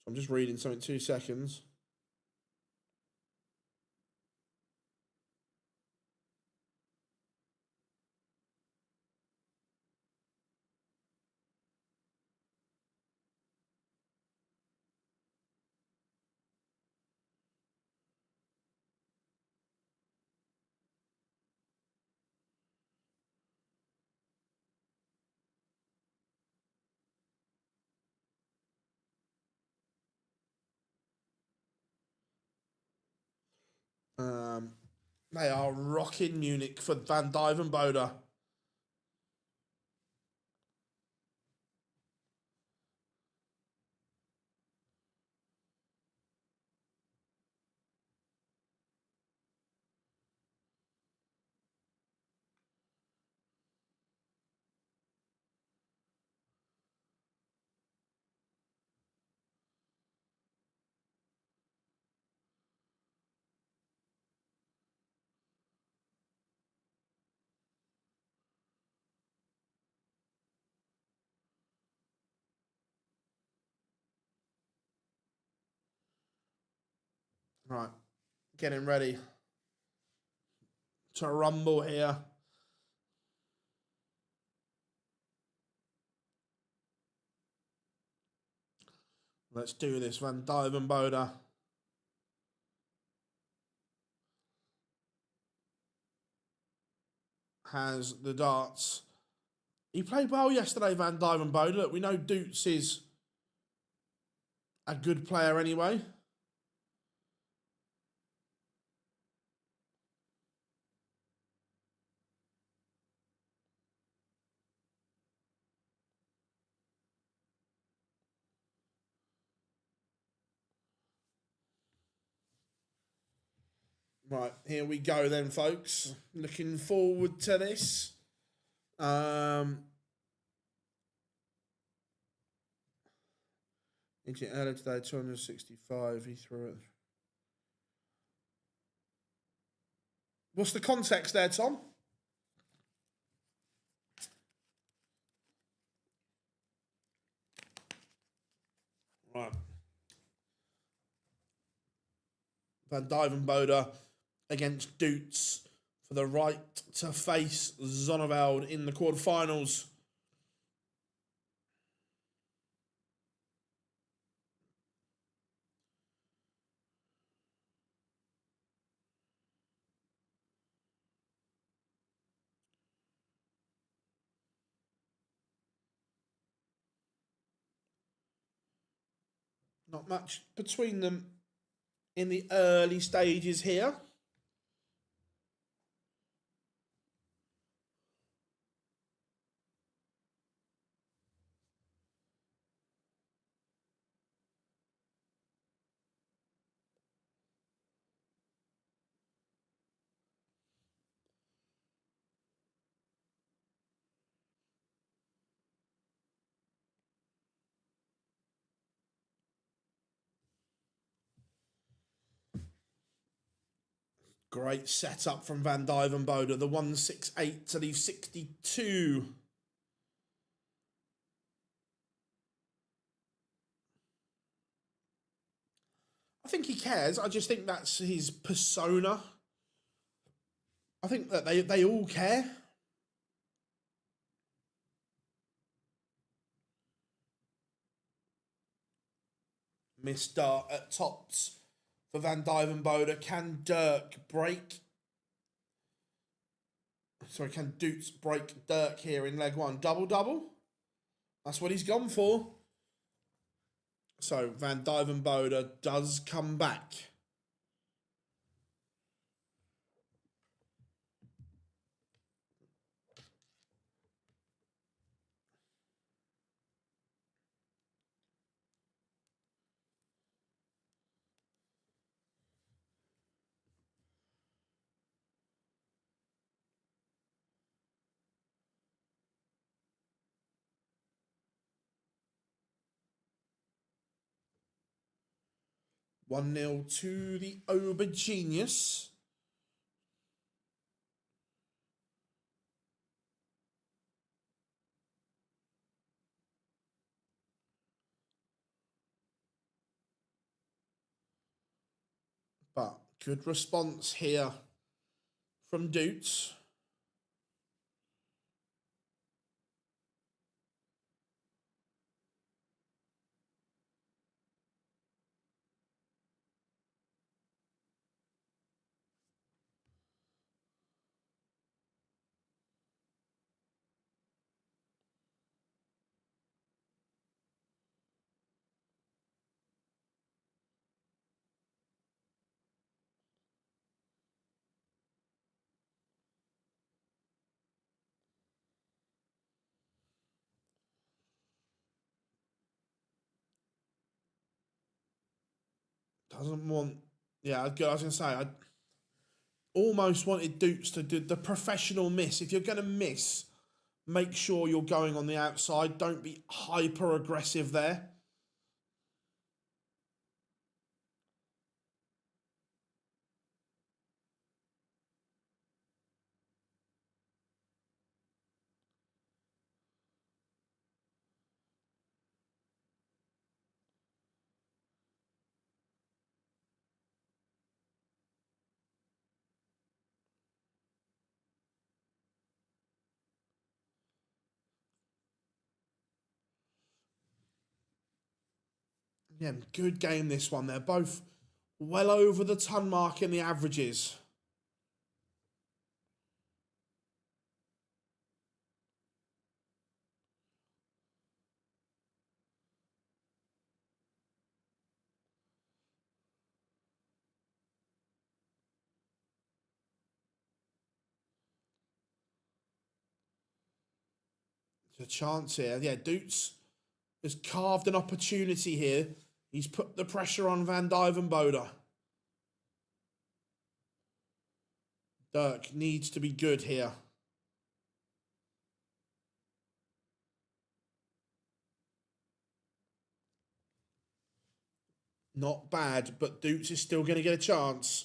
So I'm just reading something, 2 seconds. They are rocking Munich for Van Duijvenbode. Right, getting ready to rumble here. Let's do this. Van Duijvenbode has the darts. He played well yesterday, Van Duijvenbode. Look, we know Doets is a good player anyway. Right, here we go then, folks. Looking forward to this. Into earlier today, 265. He threw it. What's the context there, Tom? Right. Van Duijvenbode against Doets for the right to face Zonneveld in the quarterfinals. Not much between them in the early stages here. Great setup from Van Duijvenbode. The 168 to the 62. I think he cares. I just think that's his persona. I think that they all care. Missed dart at tops for Van Duijvenbode. Can Dirk break? Sorry, can Doets break Dirk here in leg one? Double-double? That's what he's gone for. So Van Duijvenbode does come back. One 0 to the Aubergenius. But good response here from Doets. Doesn't want... Yeah, I was going to say, I almost wanted Doets to do the professional miss. If you're going to miss, make sure you're going on the outside. Don't be hyper aggressive there. Yeah, good game this one. They're both well over the ton mark in the averages. It's a chance here. Yeah, Doets has carved an opportunity here. He's put the pressure on Van Duijvenbode. Dirk needs to be good here. Not bad, but Doets is still going to get a chance.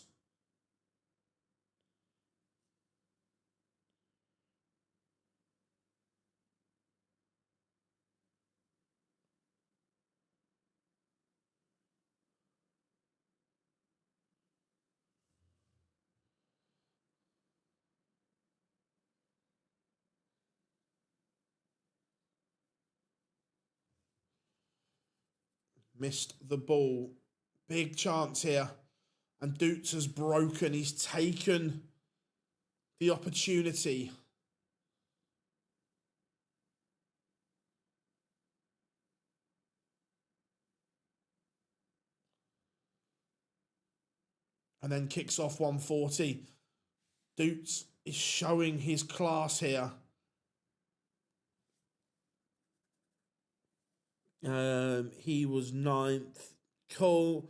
Missed the ball. Big chance here. And Doets has broken. He's taken the opportunity. And then kicks off 140. Doets is showing his class here. He was 9th. Cool.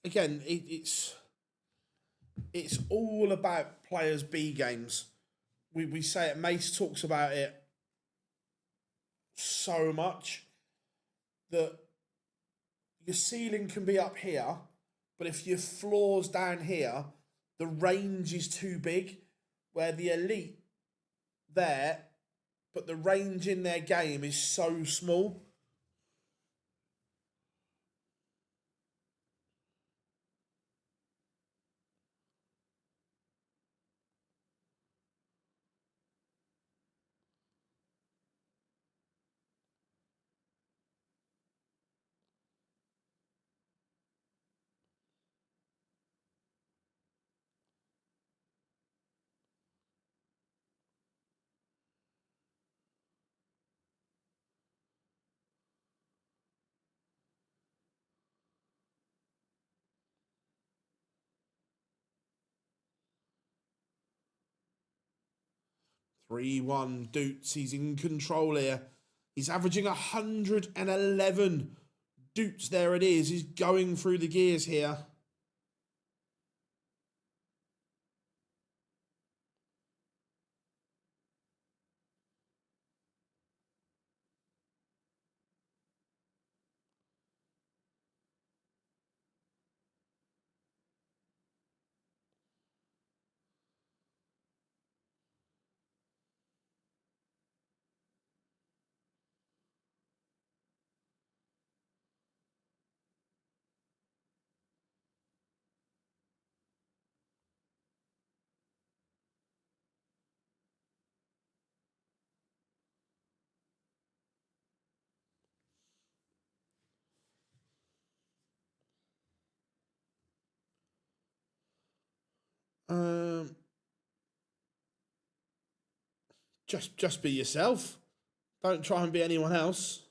Again, it's all about players' B games. We say it. Mace talks about it so much that your ceiling can be up here, but if your floor's down here, the range is too big. Where the elite there, but the range in their game is so small. Three-one Doets. He's in control here. He's averaging 111. Doets, there it is. He's going through the gears here. Just be yourself. Don't try and be anyone else.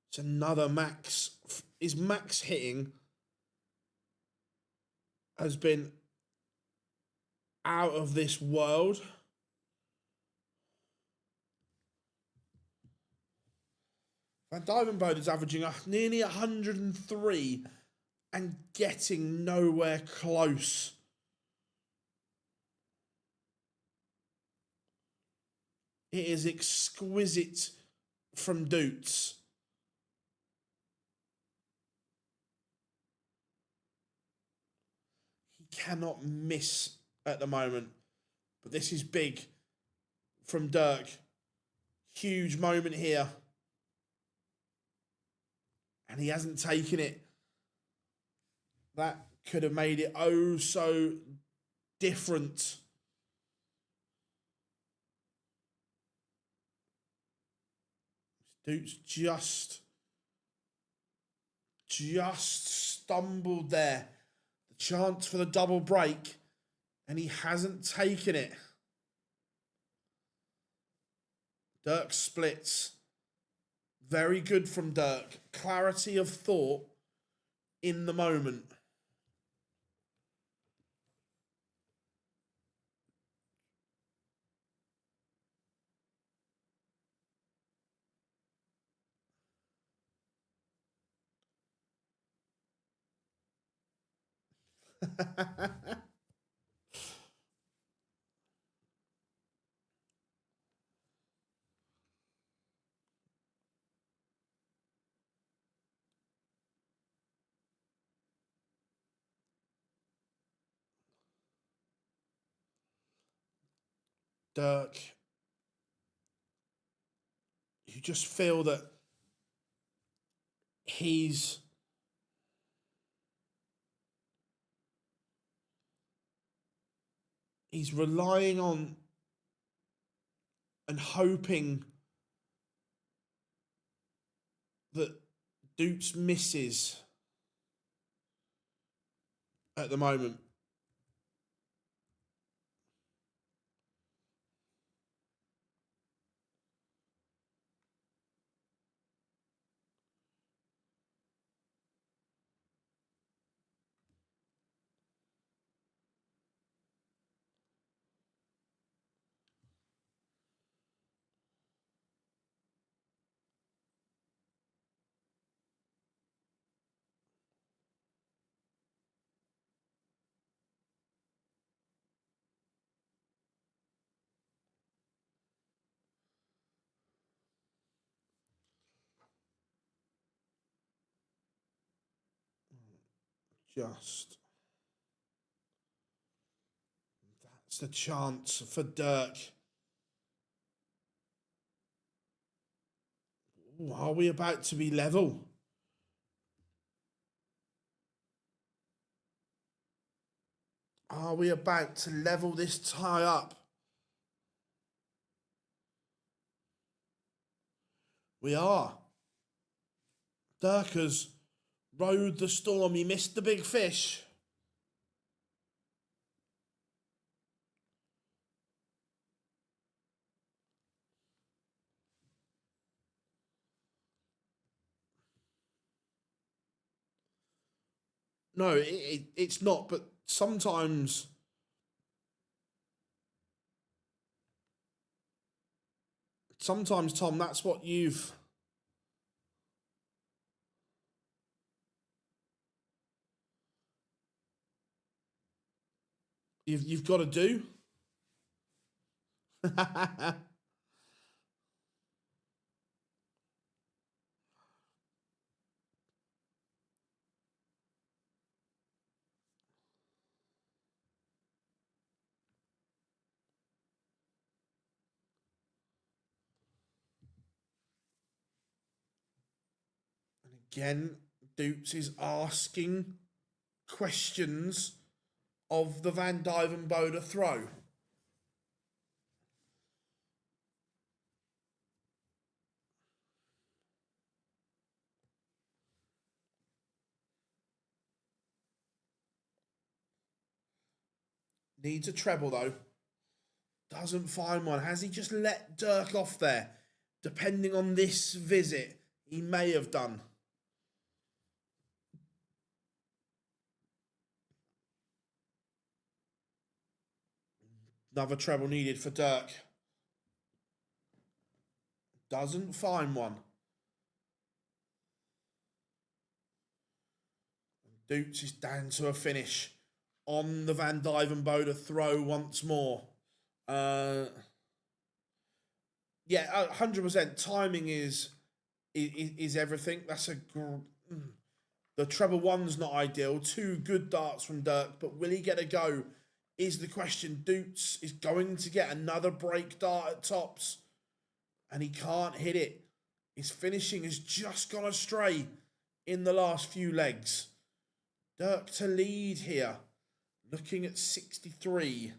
It's another max. His max hitting has been out of this world. Van Duijvenbode is averaging nearly 103 and getting nowhere close. It is exquisite from Doets. He cannot miss at the moment. But this is big from Dirk. Huge moment here. And he hasn't taken it. That could have made it oh so different. Doets just stumbled there. The chance for the double break, and he hasn't taken it. Dirk splits. Very good from Dirk. Clarity of thought in the moment. Dirk, you just feel that he's relying on and hoping that Doets misses at the moment. Just. That's the chance for Dirk. Ooh, are we about to be level? Are we about to level this tie up? We are. Dirk has rode the storm. He missed the big fish. No, it's not, but sometimes Tom, that's what you've got to do. Again, Doets is asking questions of the Van Duijvenbode throw. Needs a treble though. Doesn't find one. Has he just let Dirk off there? Depending on this visit, he may have done. Another treble needed for Dirk. Doesn't find one. Doets is down to a finish on the Van Duijvenbode throw once more. Yeah, 100%. Timing is everything. That's the treble one's not ideal. Two good darts from Dirk, but will he get a go? Is the question. Doets is going to get another break dart at tops, and he can't hit it. His finishing has just gone astray in the last few legs. Dirk to lead here. Looking at 63.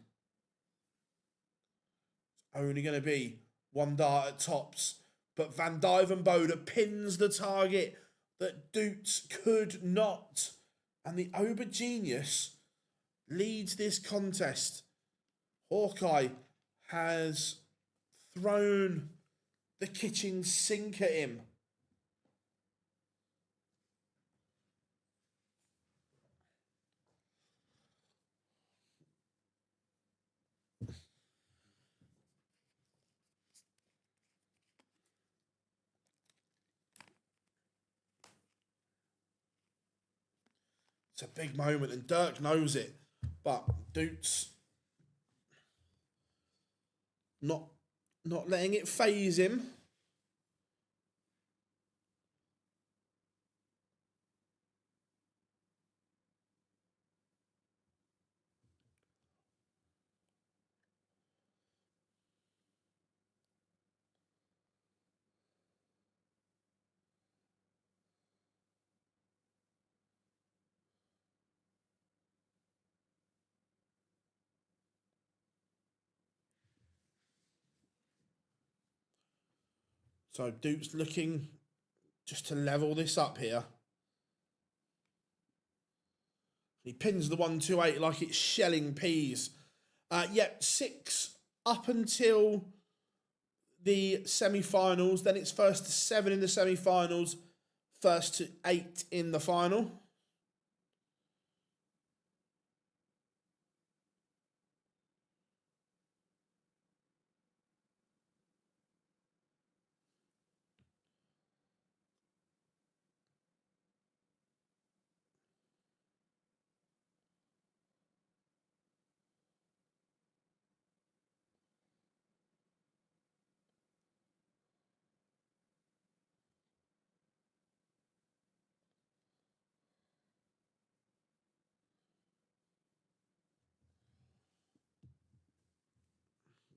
Only going to be one dart at tops. But Van Duijvenbode pins the target that Doets could not. And the Ober Genius leads this contest. Hawkeye has thrown the kitchen sink at him. It's a big moment, and Dirk knows it. But Doets not letting it faze him. So Doets looking just to level this up here. He pins the 128 like it's shelling peas. Yep, 6 up until the semi-finals. Then it's first to 7 in the semi-finals. First to 8 in the final.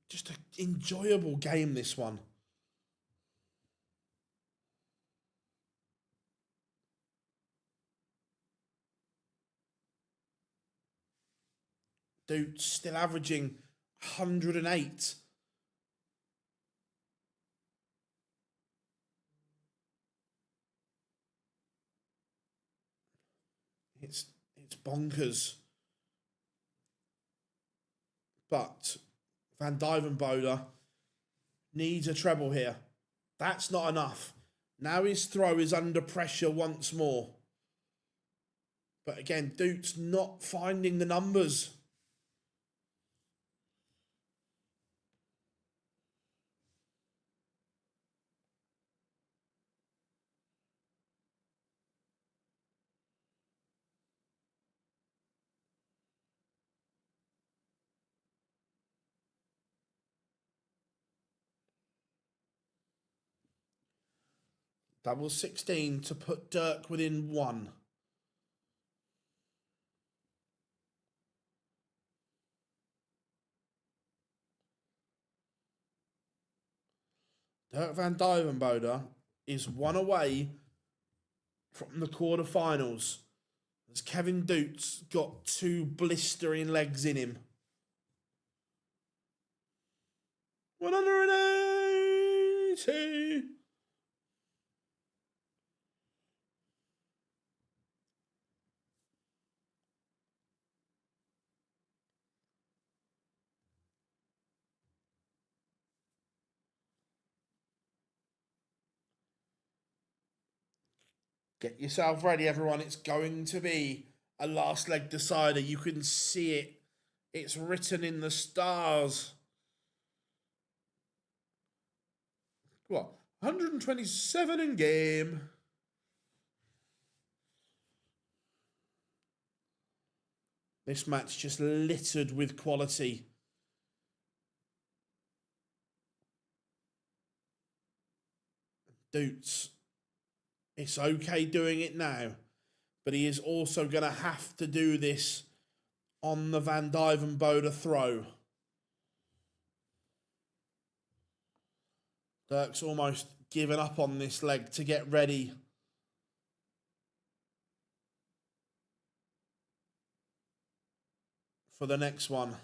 Just an enjoyable game, this one. Doets still averaging 108. It's bonkers. But Van Duijvenbode needs a treble here. That's not enough. Now his throw is under pressure once more. But again, Doets not finding the numbers. Double 16 to put Dirk within 1. Dirk Van Duijvenbode is 1 away from the quarterfinals, as Kevin Doets got 2 blistering legs in him. 180. Get yourself ready, everyone. It's going to be a last leg decider. You can see it. It's written in the stars. What? 127 in game. This match just littered with quality. Doets. It's okay doing it now, but he is also going to have to do this on the Van Duijvenbode throw. Dirk's almost given up on this leg to get ready. for the next one.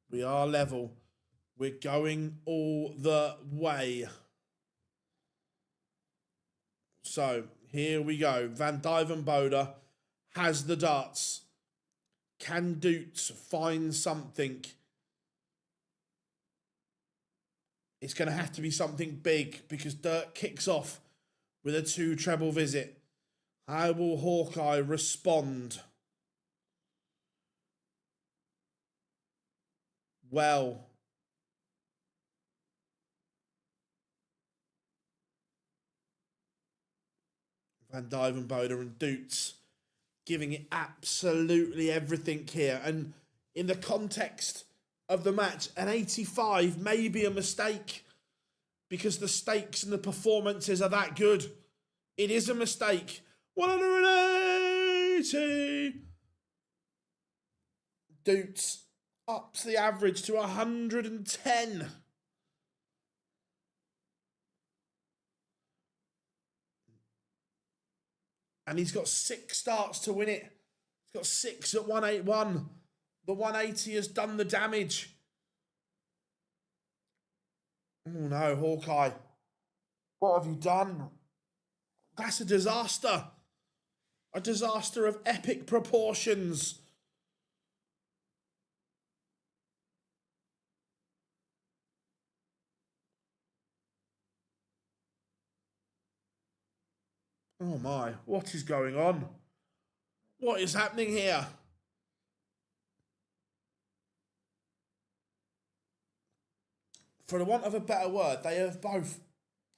We are level. We're going all the way. So, here we go. Van Duijvenbode has the darts. Can Doets find something? It's going to have to be something big because Dirk kicks off with a 2 treble visit. How will Hawkeye respond? Well, Van Duijvenbode and Doets giving it absolutely everything here. And in the context of the match, an 85 may be a mistake because the stakes and the performances are that good. It is a mistake. 180. Doets ups the average to 110. And he's got 6 starts to win it. He's got 6 at 181. The 180 has done the damage. Oh no, Hawkeye. What have you done? That's a disaster. A disaster of epic proportions. Oh my, what is going on? What is happening here? For the want of a better word, they have both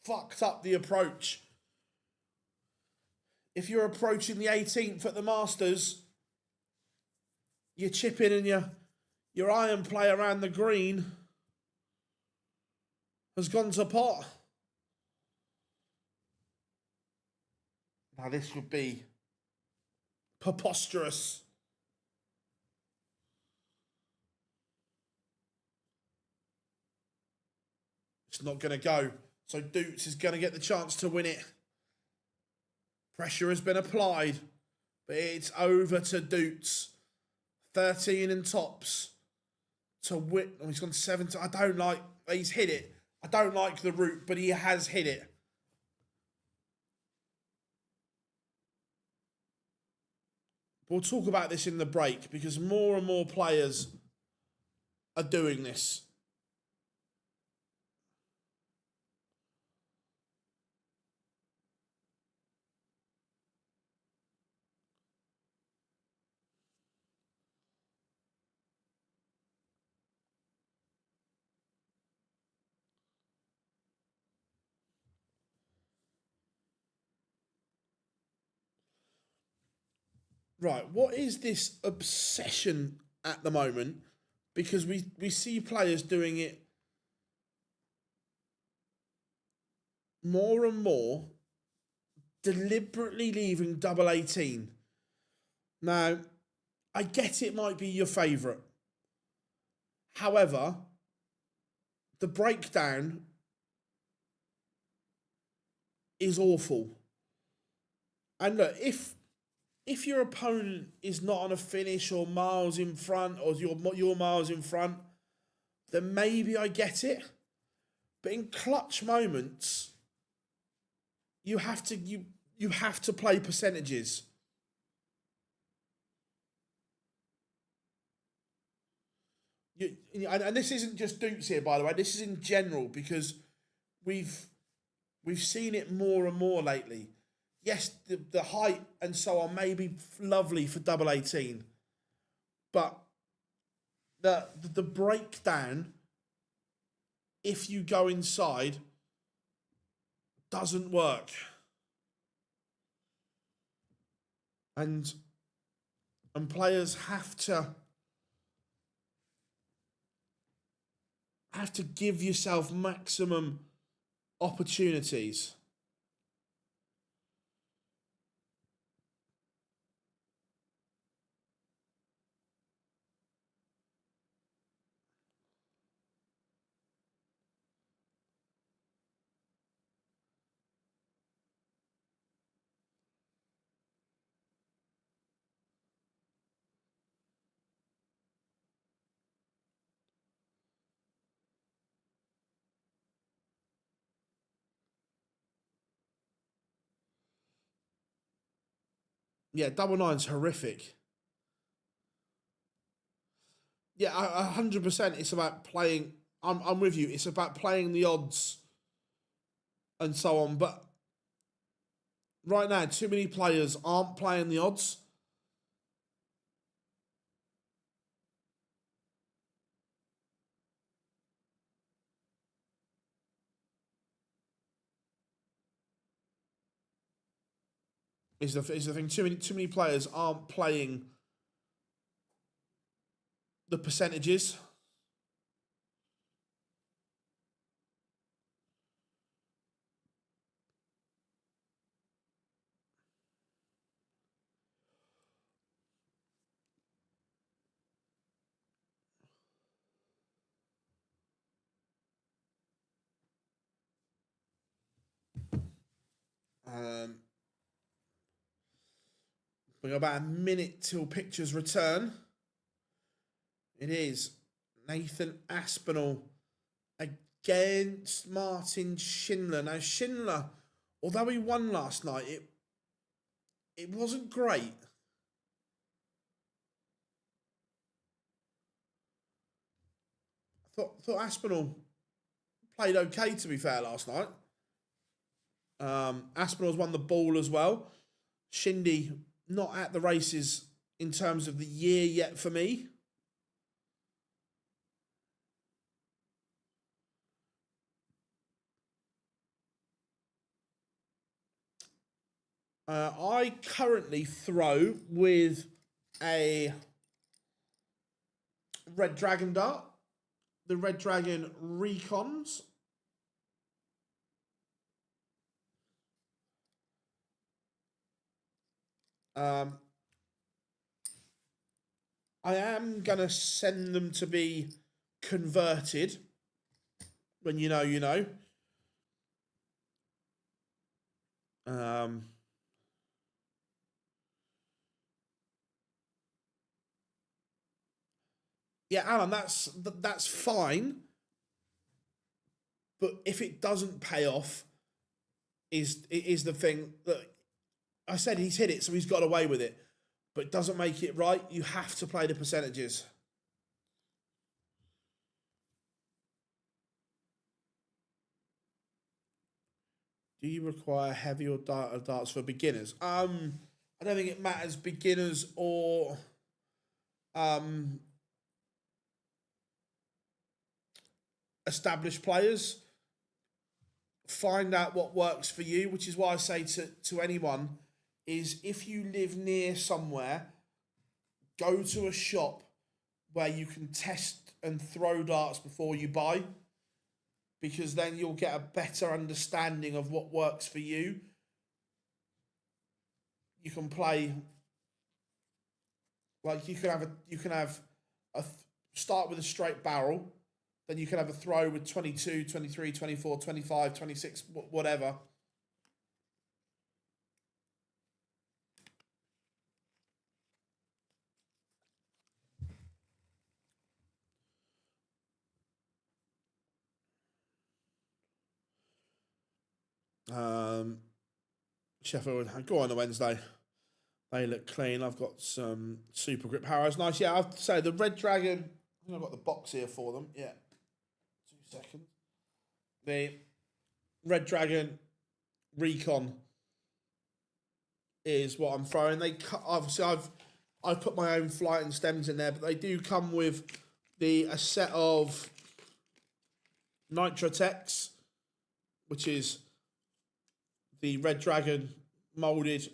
fucked up the approach. If you're approaching the 18th at the Masters, you chip in and your iron play around the green has gone to pot. Now this would be preposterous. It's not going to go. So Doets is going to get the chance to win it. Pressure has been applied, but it's over to Doets. 13 and tops to win. Oh, he's gone 17. I don't like, he's hit it. I don't like the route, but he has hit it. We'll talk about this in the break because more and more players are doing this. Right, what is this obsession at the moment? Because we see players doing it more and more, deliberately leaving double 18. Now, I get it might be your favourite. However, the breakdown is awful. And look, if your opponent is not on a finish or miles in front, or you're miles in front, then maybe I get it. But in clutch moments, you have to play percentages. And this isn't just Doets here, by the way. This is in general because we've seen it more and more lately. Yes, the height and so on may be lovely for double 18, but the breakdown, if you go inside, doesn't work. And players have to give yourself maximum opportunities. Yeah, double nine's horrific. Yeah, 100%. It's about playing. I'm with you. It's about playing the odds and so on. But right now, too many players aren't playing the odds. Is the thing. Too many players aren't playing the percentages. We've got about a minute till pictures return. It is Nathan Aspinall against Martin Schindler. Now Schindler, although he won last night, it wasn't great. Thought Aspinall played okay, to be fair, last night. Aspinall's won the ball as well. Shindy not at the races in terms of the year yet for me. I currently throw with a Red Dragon dart, the Red Dragon Recons. I am going to send them to be converted. When you know, you know. Yeah, Alan, that's fine. But if it doesn't pay off, is the thing that I said he's hit it, so he's got away with it. But it doesn't make it right. You have to play the percentages. Do you require heavy or darts for beginners? I don't think it matters, beginners or established players. Find out what works for you, which is why I say to anyone is if you live near somewhere, go to a shop where you can test and throw darts before you buy, because then you'll get a better understanding of what works for you. You can play, like you can have a start with a straight barrel, then you can have a throw with 22, 23, 24, 25, 26, whatever. Sheffield, go on a Wednesday. They look clean. I've got some super grip arrows. Nice. Yeah, I have to say the Red Dragon. I think I've got the box here for them. Yeah. 2 seconds. The Red Dragon Recon is what I'm throwing. They obviously I've put my own flight and stems in there, but they do come with a set of Nitrotechs, which is the Red Dragon molded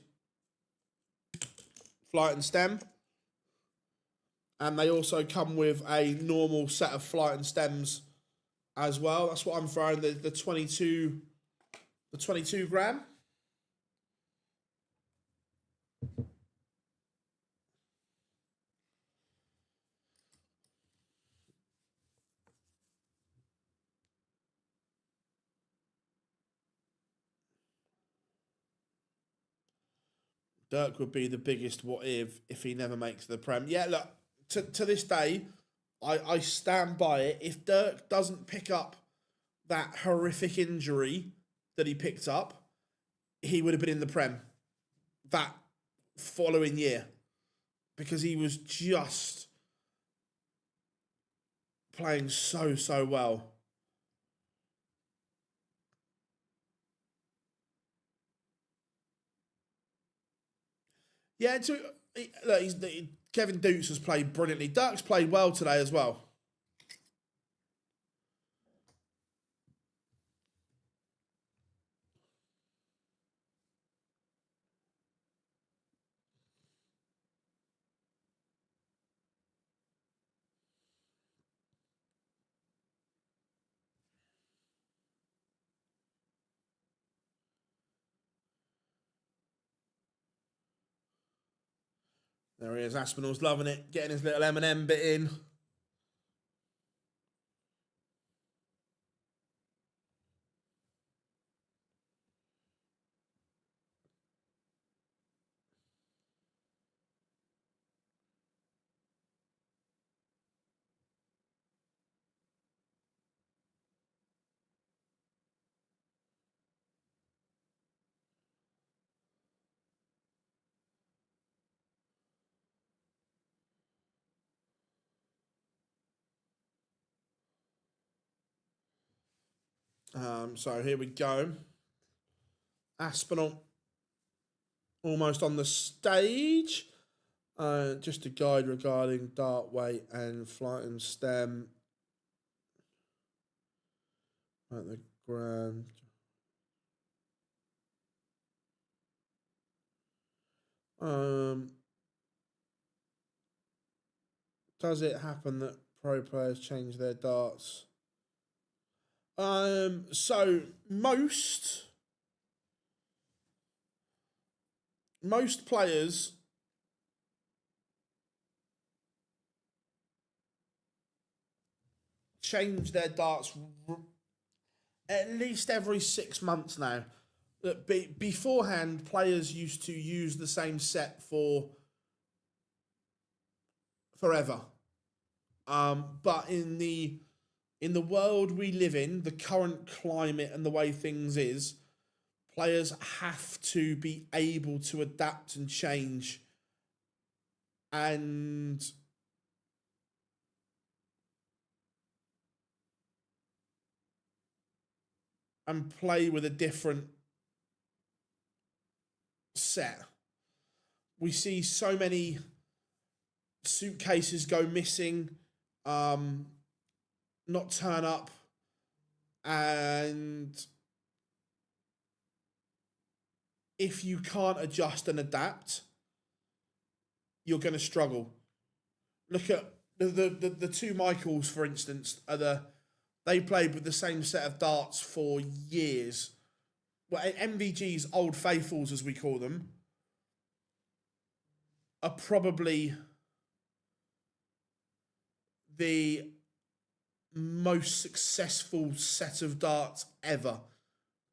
flight and stem, and they also come with a normal set of flight and stems as well. That's what I'm throwing, the 22 gram. Dirk would be the biggest what if he never makes the Prem. Yeah, look, to this day, I stand by it. If Dirk doesn't pick up that horrific injury that he picked up, he would have been in the Prem. That following year because he was just playing so well. Yeah, Kevin Doets has played brilliantly. Dirk's played well today as well. There he is. Aspinall's loving it, getting his little M&M bit in. So here we go. Aspinall almost on the stage. Just a guide regarding dart weight and flight and stem at the ground. Does it happen that pro players change their darts? So most players change their darts at least every 6 months now. Beforehand, players used to use the same set for forever. But in the world we live in, the current climate and the way things is, players have to be able to adapt and change and play with a different set. We see so many suitcases go missing, not turn up, and if you can't adjust and adapt, you're going to struggle. Look at the two Michaels, for instance, they played with the same set of darts for years. Well, MVG's Old Faithfuls, as we call them, are probably the most successful set of darts ever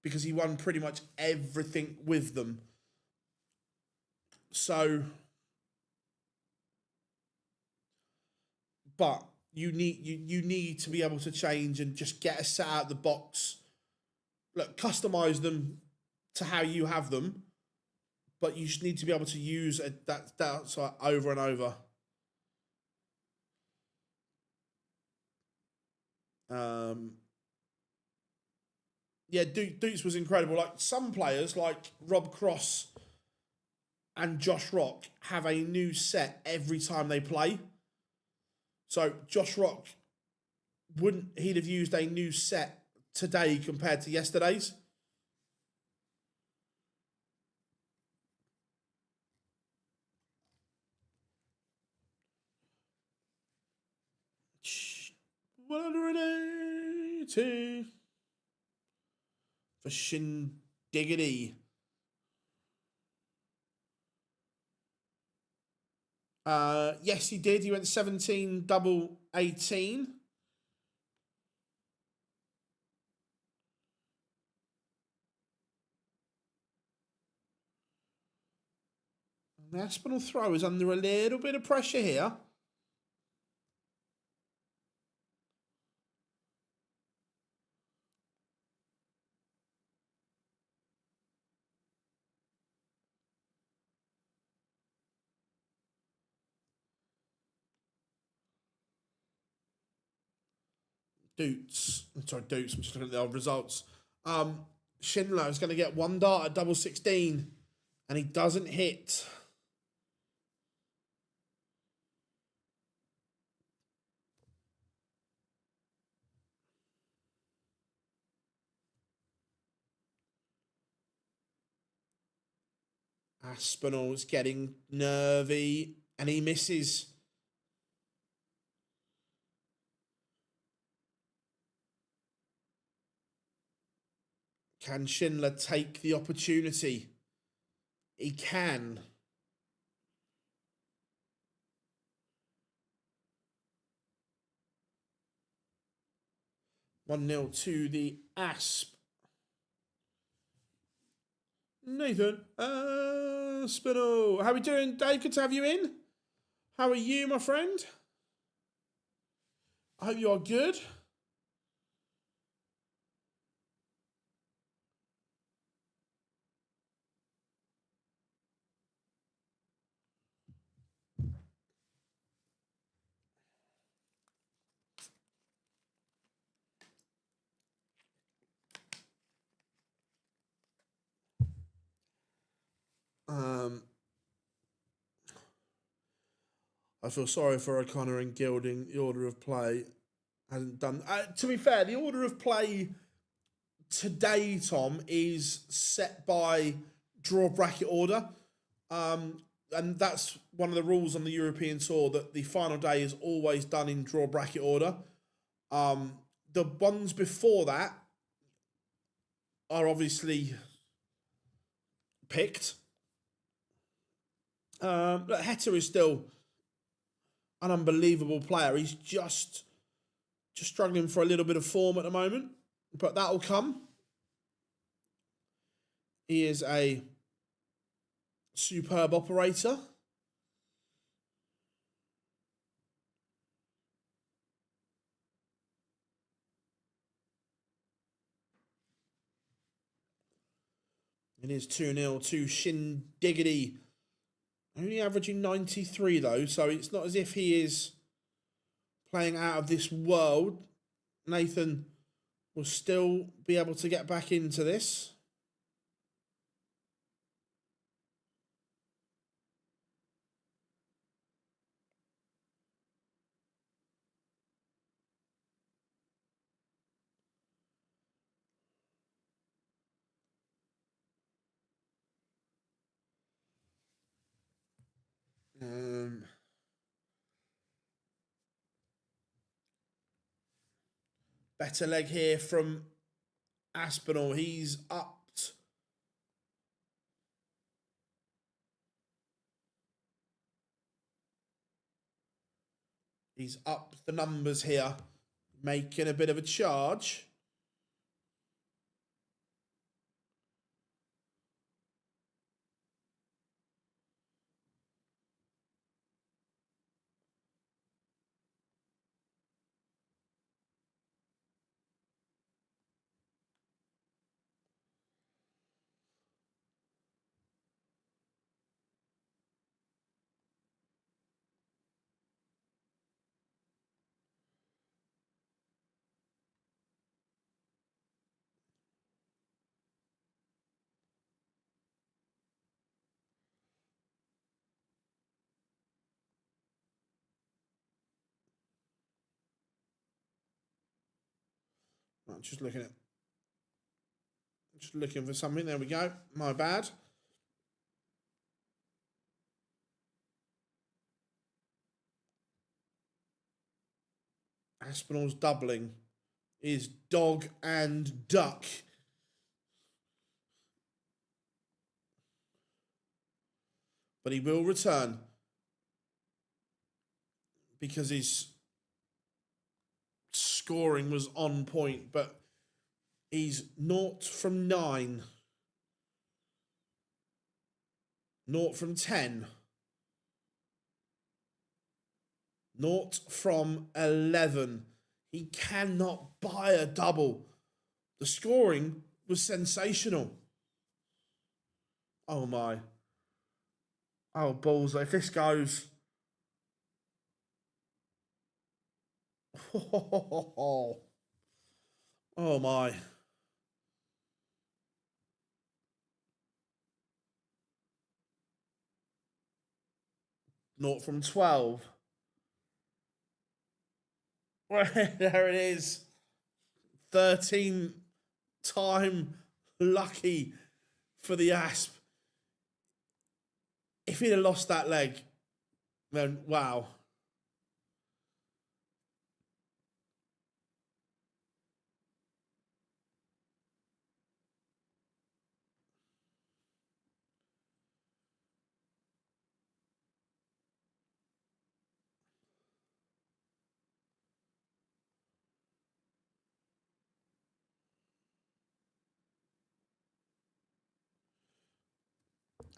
because he won pretty much everything with them. So, but you need to be able to change and just get a set out of the box. Look, customize them to how you have them, but you just need to be able to use that sort over and over. Yeah, Doets was incredible. Like some players, like Rob Cross and Josh Rock, have a new set every time they play. So Josh Rock he'd have used a new set today compared to yesterday's. $180 for Shindiggity. Yes, he did. He went 17 double 18. The Aspinall throw is under a little bit of pressure here. Doets. I'm just looking at the old results. Schindler is going to get one dart at double 16, and he doesn't hit. Aspinall's getting nervy, and he misses. Can Schindler take the opportunity? He can. 1-0 to the Asp. Nathan Aspinall. How are we doing, Dave? Good to have you in. How are you, my friend? I hope you are good. I feel sorry for O'Connor and Gilding. The order of play hasn't done. To be fair, the order of play today, Tom, is set by draw bracket order. And that's one of the rules on the European Tour, that the final day is always done in draw bracket order. The ones before that are obviously picked. But Hector is still an unbelievable player. He's just struggling for a little bit of form at the moment, but that'll come. He is a superb operator. It is 2-0 to Shindiggity. Only averaging 93 though, so it's not as if he is playing out of this world. Nathan will still be able to get back into this. Better leg here from Aspinall. He's upped. He's upped the numbers here, making a bit of a charge. I'm just looking for something. There we go. My bad. Aspinall's doubling is dog and duck. But he will return because his scoring was on point, but he's 0 from 9. 0 from 10. 0 from 11. He cannot buy a double. The scoring was sensational. Oh my. Oh, balls. If this goes... Oh my. 0 from 12. There it is. 13 time lucky for the Asp. If he'd have lost that leg, then wow.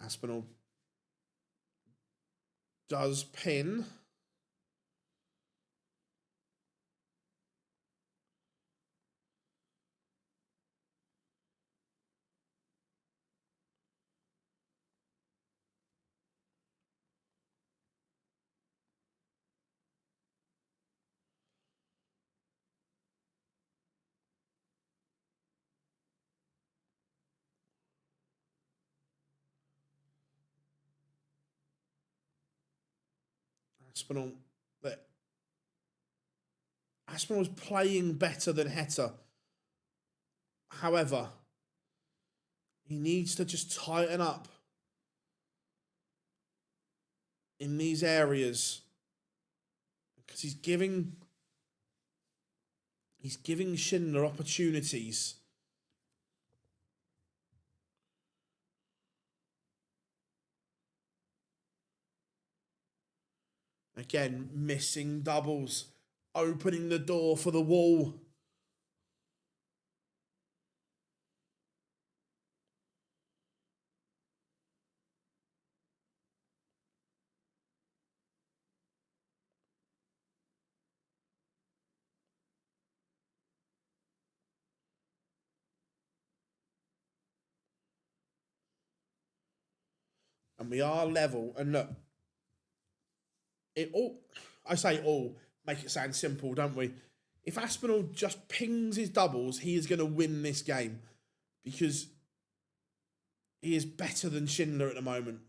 Aspinall does pin. Aspinall. Aspinall's playing better than Heta. However, he needs to just tighten up in these areas because he's giving Schindler opportunities. Again, missing doubles, opening the door for the wall. And we are level. And look, I say all, make it sound simple, don't we? If Aspinall just pings his doubles, he is going to win this game because he is better than Schindler at the moment.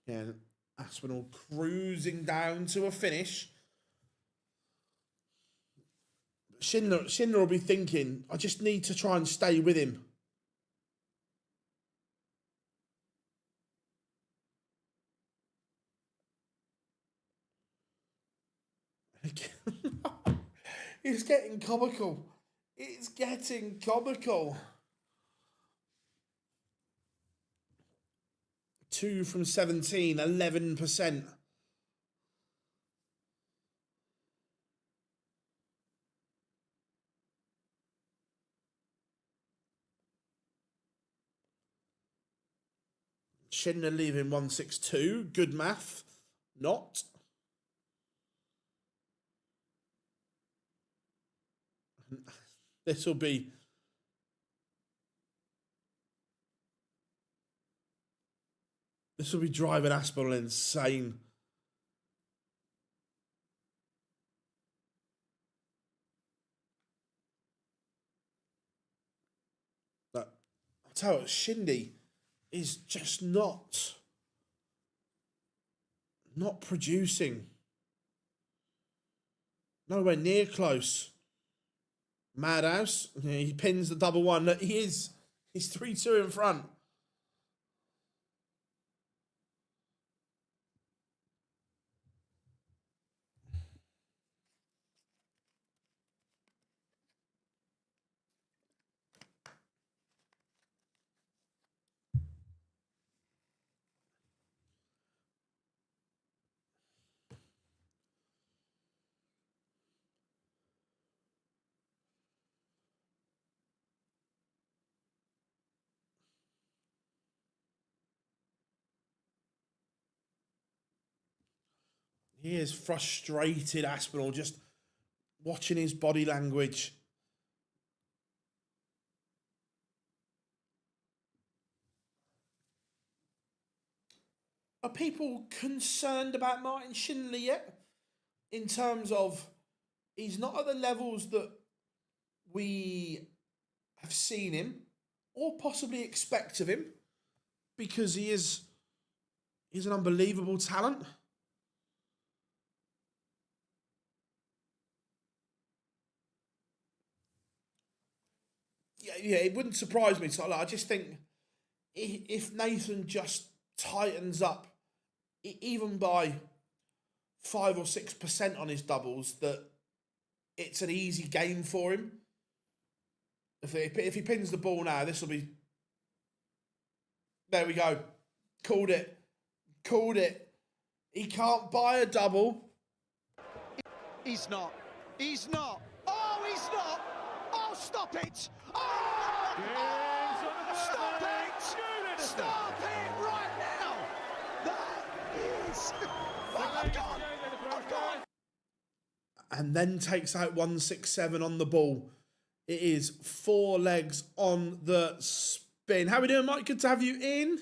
Yeah, Aspinall cruising down to a finish. Schindler will be thinking, I just need to try and stay with him. It's getting comical. It's getting comical. 2 from 17, 11%. Schindler leaving 162. Good math. Not. This will be driving Aspinall insane. But I'll tell you, Shindy is just not producing. Nowhere near close. Madhouse, he pins the double one. Look, he's 3-2 in front. He is frustrated, Aspinall, just watching his body language. Are people concerned about Martin Schindler yet? In terms of, he's not at the levels that we have seen him or possibly expect of him, because he's an unbelievable talent. Yeah, it wouldn't surprise me. So I just think if Nathan just tightens up, even by 5 or 6% on his doubles, that it's an easy game for him. If he pins the ball now, this will be... There we go. Called it. Called it. He can't buy a double. He's not. He's not. Oh, he's not. Oh, stop it. Oh! Stop it. Stop it right now. That is... Oh, I've gone. I've gone. And then takes out 167 on the ball. It is 4 legs on the spin. How are we doing, Mike? Good to have you in.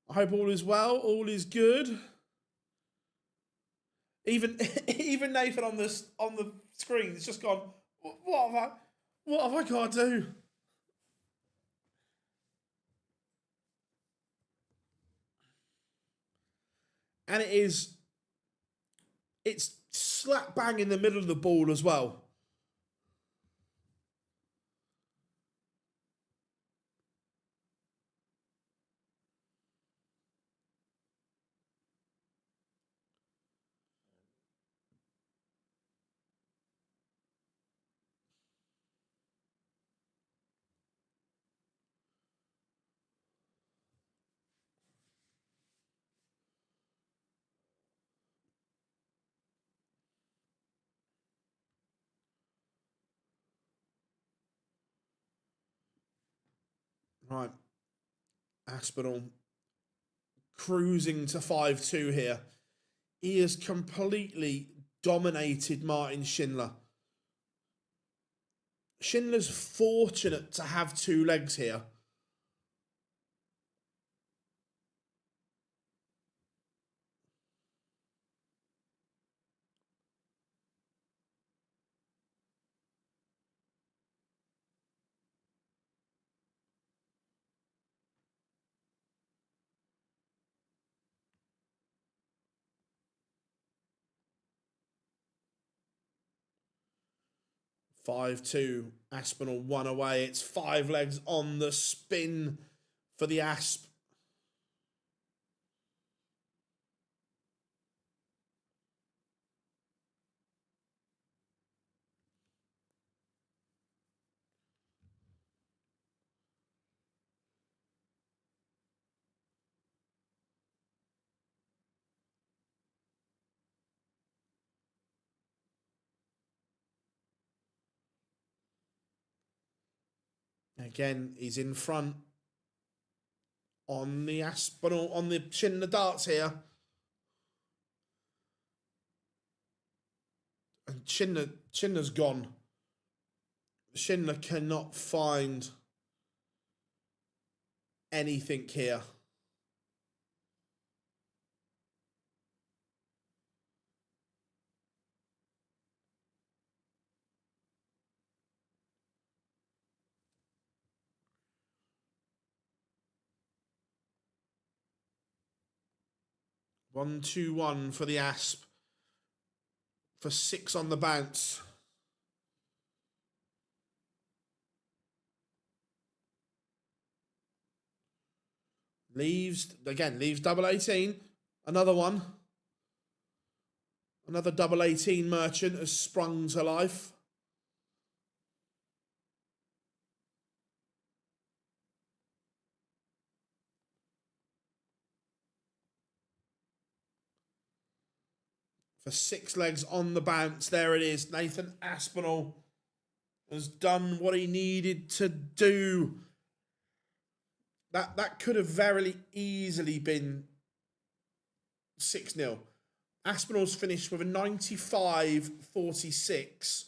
I hope all is well. All is good. Even Nathan on the screen has just gone, what have I got to do? And it's slap bang in the middle of the ball as well. Right. Aspinall cruising to 5-2 here. He has completely dominated Martin Schindler. Schindler's fortunate to have 2 legs here. Five-two, Aspinall 1 away. It's 5 legs on the spin for the Asp. Again, he's in front on the Aspinall, on the Schindler darts here. And Schindler's gone. Schindler cannot find anything here. One, 2-1 for the Asp. For 6 on the bounce. Leaves double 18. Another one. Another double 18 merchant has sprung to life. For 6 legs on the bounce. There it is. Nathan Aspinall has done what he needed to do. That could have very easily been 6-0. Aspinall's finished with a 95-46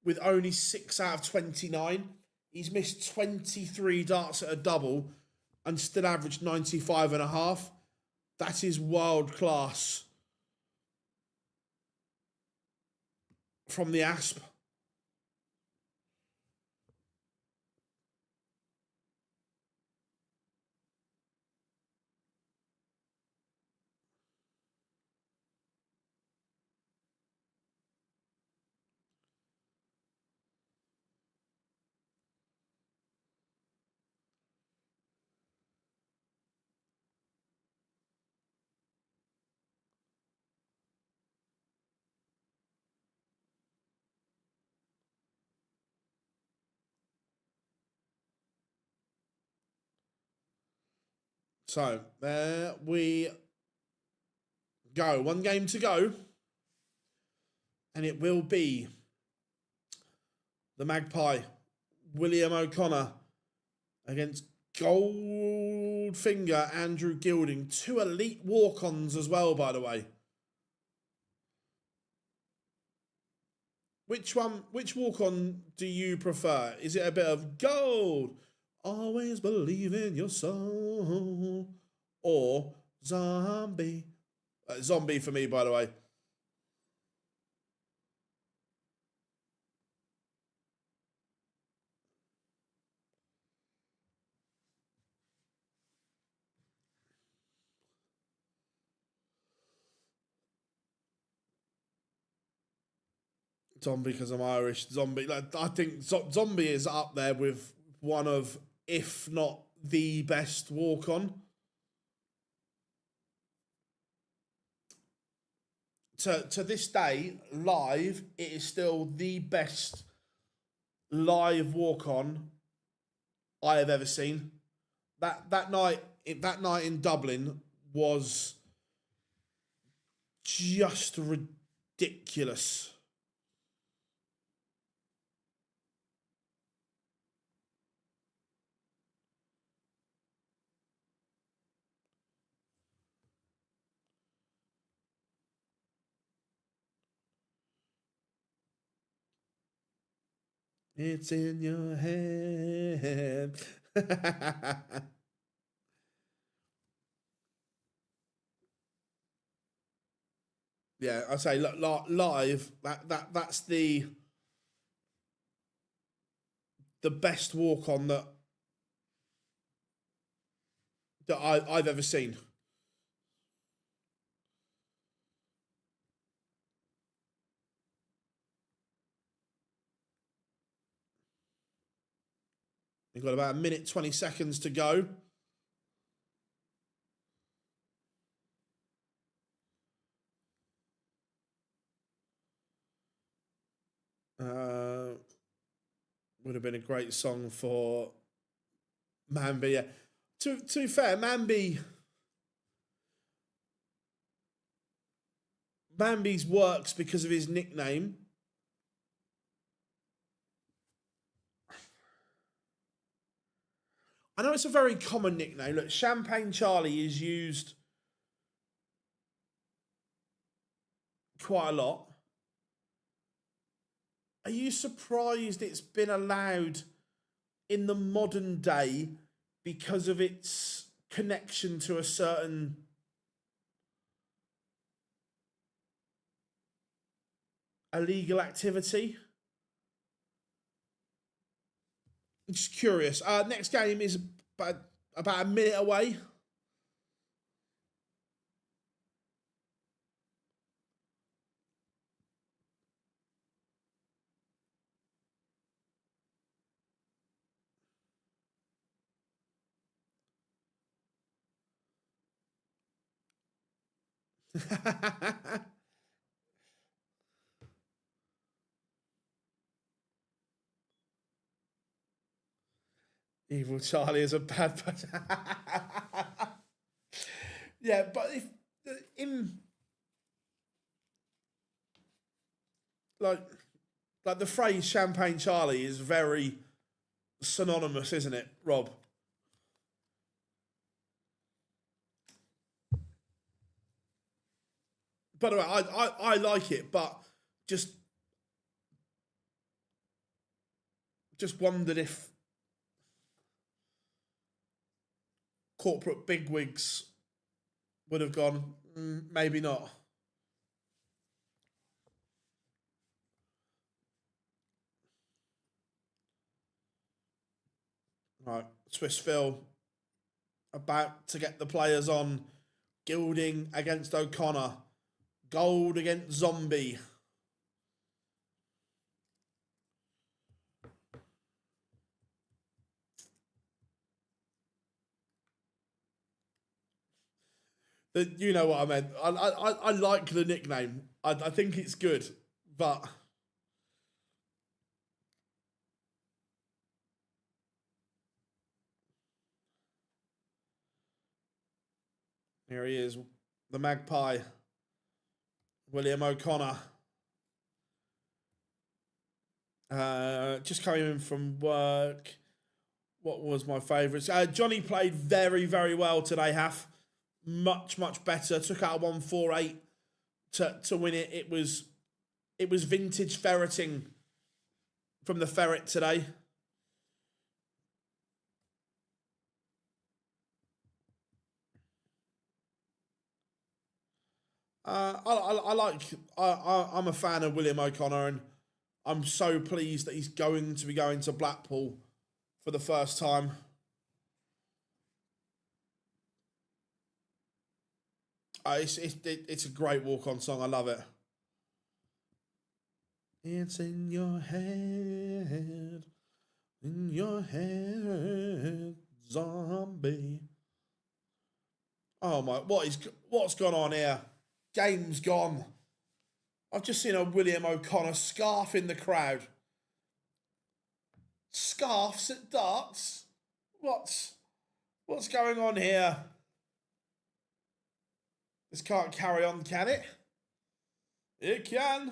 with only 6 out of 29. He's missed 23 darts at a double and still averaged 95.5. That is world class from the Asp. So, there we go. One game to go. And it will be the Magpie, William O'Connor, against Goldfinger, Andrew Gilding. 2 elite walk-ons as well, by the way. Which walk-on do you prefer? Is it a bit of gold? Always believe in your soul. Or zombie? Zombie for me, by the way. Zombie because I'm Irish. Zombie, I think Zombie is up there with one of, if not the best walk-on. To this day, live, it is still the best live walk-on I have ever seen. That night in Dublin was just ridiculous. It's in your head. Yeah, I say live. That's the best walk on that I've ever seen. We've got about 1 minute 20 seconds to go. Would have been a great song for Mambi. Yeah. To be fair, Mambi's works because of his nickname. I know it's a very common nickname. Look, Champagne Charlie is used quite a lot. Are you surprised it's been allowed in the modern day because of its connection to a certain illegal activity? I'm just curious. Next game is about 1 minute away. Evil Charlie is a bad person. Yeah, but if in like the phrase Champagne Charlie is very synonymous, isn't it, Rob? By the way, I like it, but just wondered if corporate bigwigs would have gone, maybe not. Right, Swiss Phil about to get the players on. Gilding against O'Connor. Gold against Zombie. You know what I meant. I like the nickname. I think it's good, but here he is, the Magpie, William O'Connor. Just coming in from work. What was my favourites? Johnny played very, very well today, Half. Much, much better. Took out a 148 to win it. It was vintage ferreting from the ferret today. I'm a fan of William O'Connor, and I'm so pleased that he's going to be going to Blackpool for the first time. It's a great walk-on song. I love it. It's in your head, zombie. Oh my! What's gone on here? Game's gone. I've just seen a William O'Connor scarf in the crowd. Scarves at darts? What's going on here? This can't carry on, can it? It can.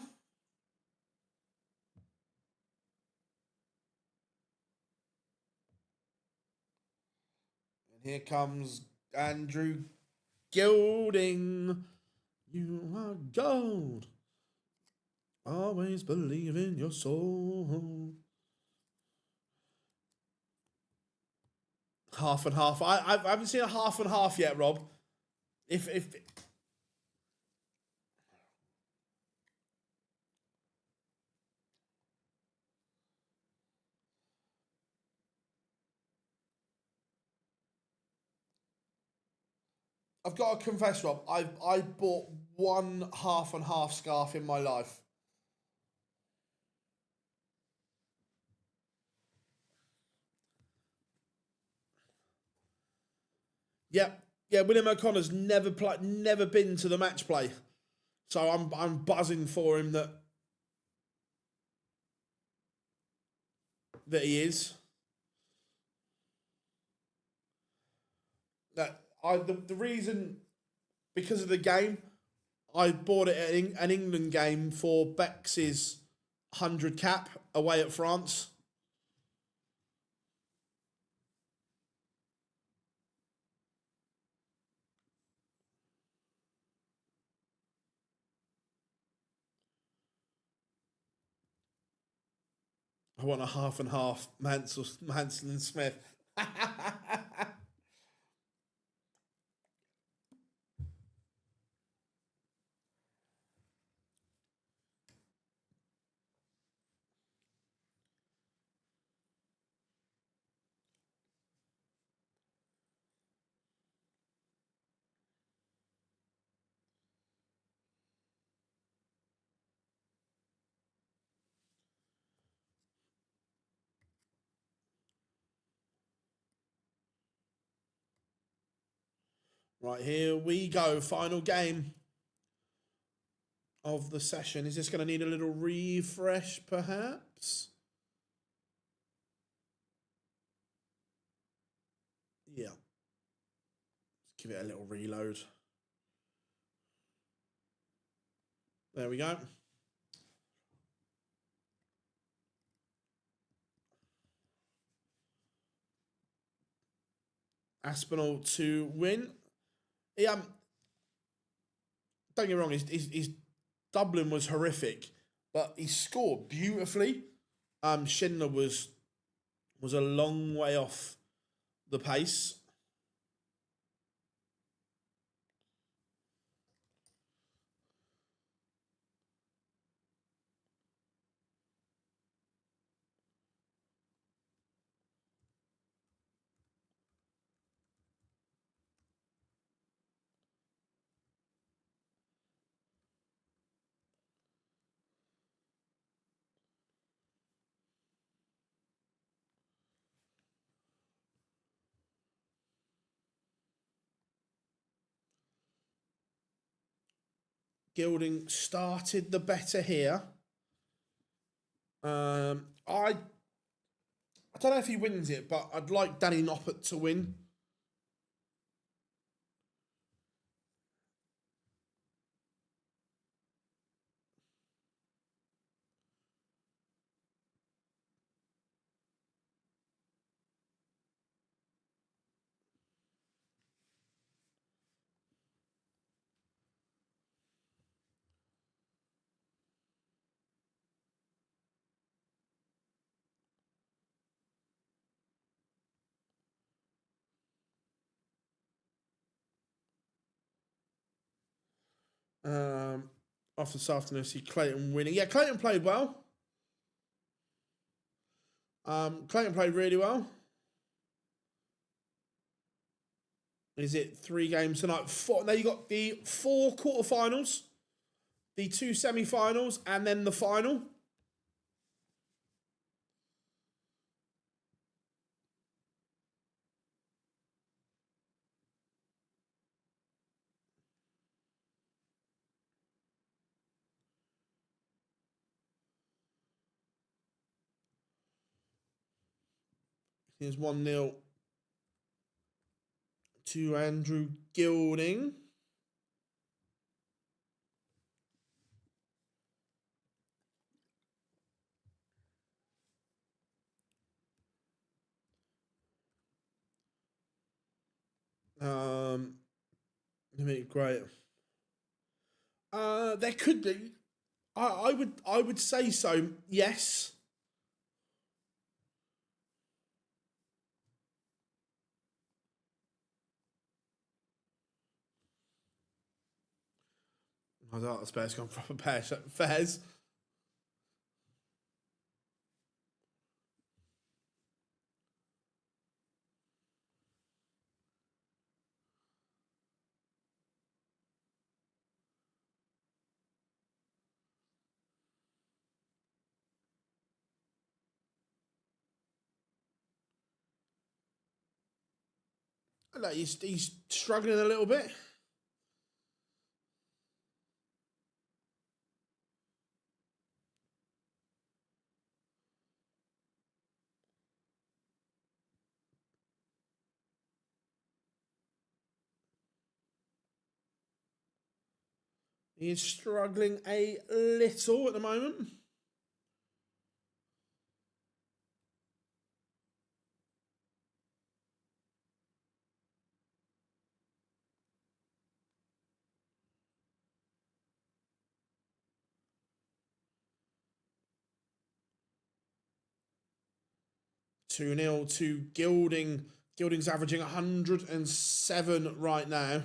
And here comes Andrew Gilding. You are gold. Always believe in your soul. Half and half. I haven't seen a half and half yet, Rob. If I've got to confess, Rob, I bought one half and half scarf in my life. Yeah, William O'Connor's never been to the match play, so I'm buzzing for him that he is. That the reason, because of the game, I bought it at an England game for Bex's 100 cap away at France. I want a half and half Mansell and Smith. Right, here we go. Final game of the session. Is this going to need a little refresh, perhaps? Yeah. Let's give it a little reload. There we go. Aspinall to win. don't get me wrong, his Dublin was horrific, but he scored beautifully. Schindler was a long way off the pace. Gilding started the better here. I don't know if he wins it, but I'd like Danny Noppert to win. After this afternoon, I see Clayton winning. Yeah, Clayton played well. Clayton played really well. Is it 3 games tonight? 4. Now you got the 4 quarterfinals, the 2 semi-finals, and then the final. Here's 1-0 to Andrew Gilding. I mean, great. There could be. I would say so. Yes. I thought the Spurs gone proper fairs. Like he's struggling a little bit. He's struggling a little at the moment. Two 0 to Gilding. Gilding's averaging 107 right now.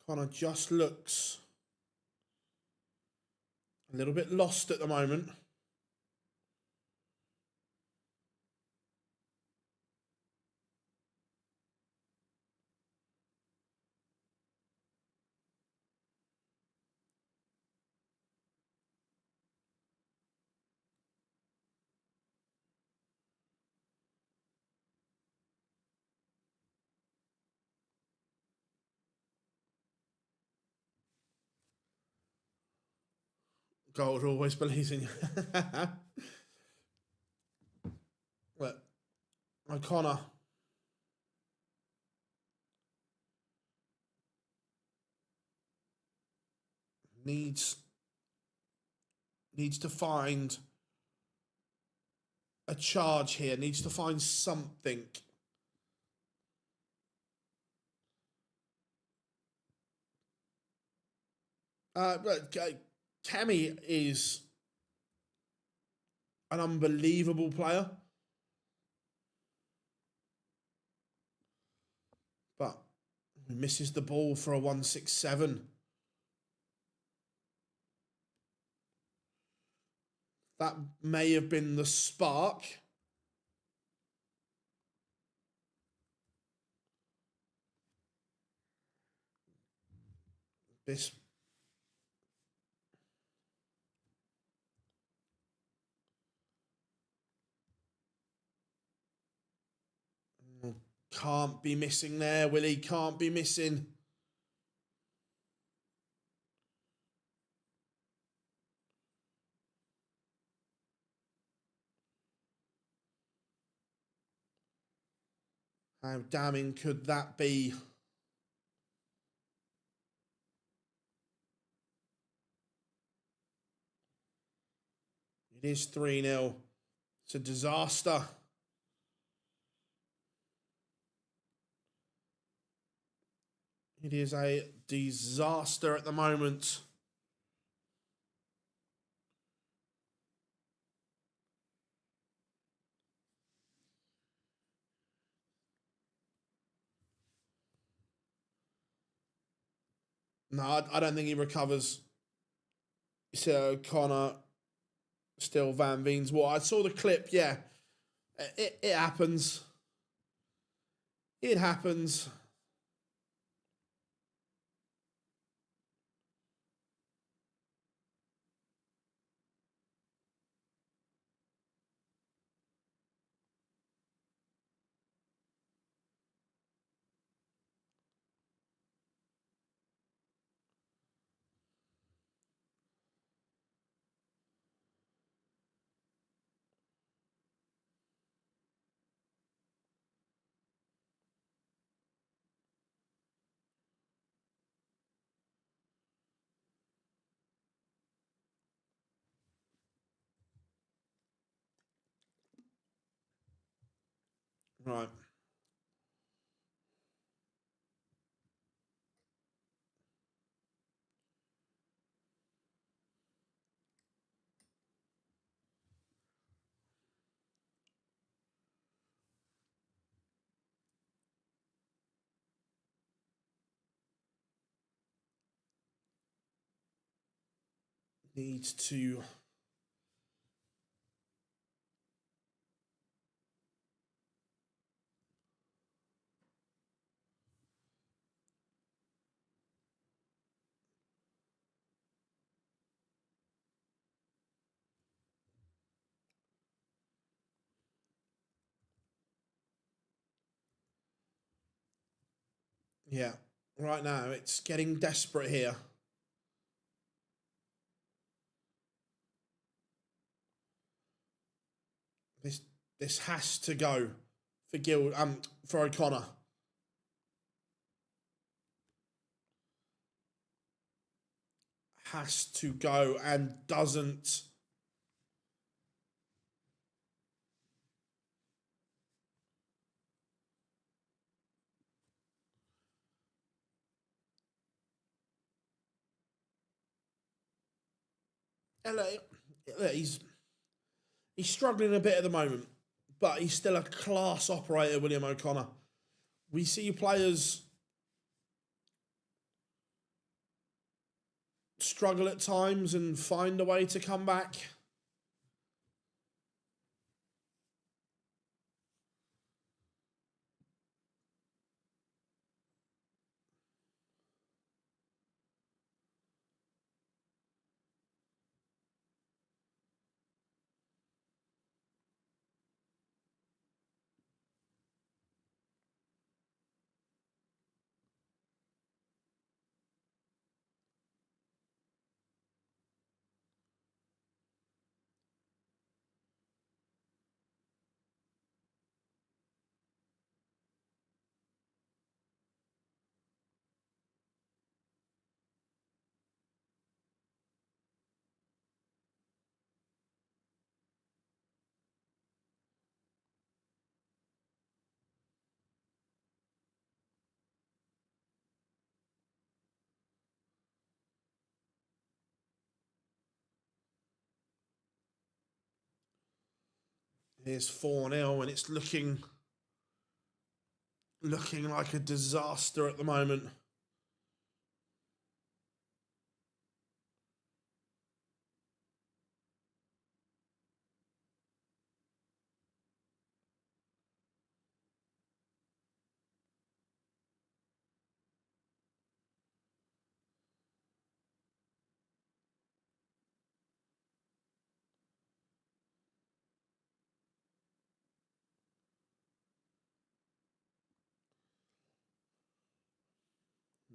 Connor just looks a little bit lost at the moment. Gold always believes in you. Look, O'Connor. Needs to find a charge here. Needs to find something. Kemi is an unbelievable player. But he misses the ball for a 167. That may have been the spark. This can't be missing there, Willie. Can't be missing. How damning could that be? It is 3-0. It's a disaster. It is a disaster at the moment. No, I don't think he recovers. So Connor, still Van Veen's what? I saw the clip, yeah. It happens. It happens. Right. Needs to... Yeah. Right now, it's getting desperate here. This has to go for O'Connor. Has to go and doesn't. He's struggling a bit at the moment, but he's still a class operator, William O'Connor. We see players struggle at times and find a way to come back. Here's 4-0, and it's looking like a disaster at the moment.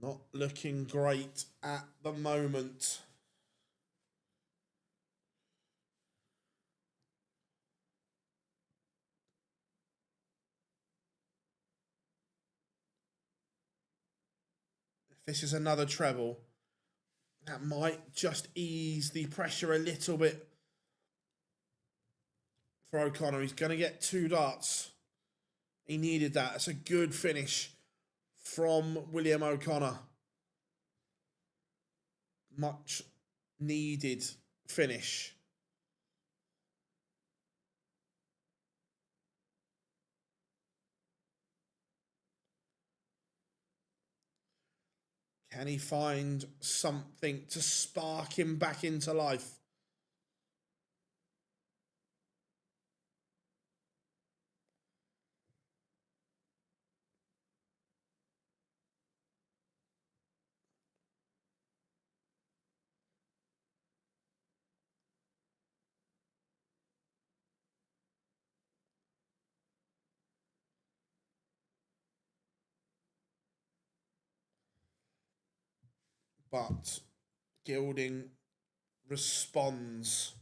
Not looking great at the moment. If this is another treble, that might just ease the pressure a little bit for O'Connor. He's going to get 2 darts. He needed that. It's a good finish from William O'Connor. Much needed finish. Can he find something to spark him back into life? But Gilding responds.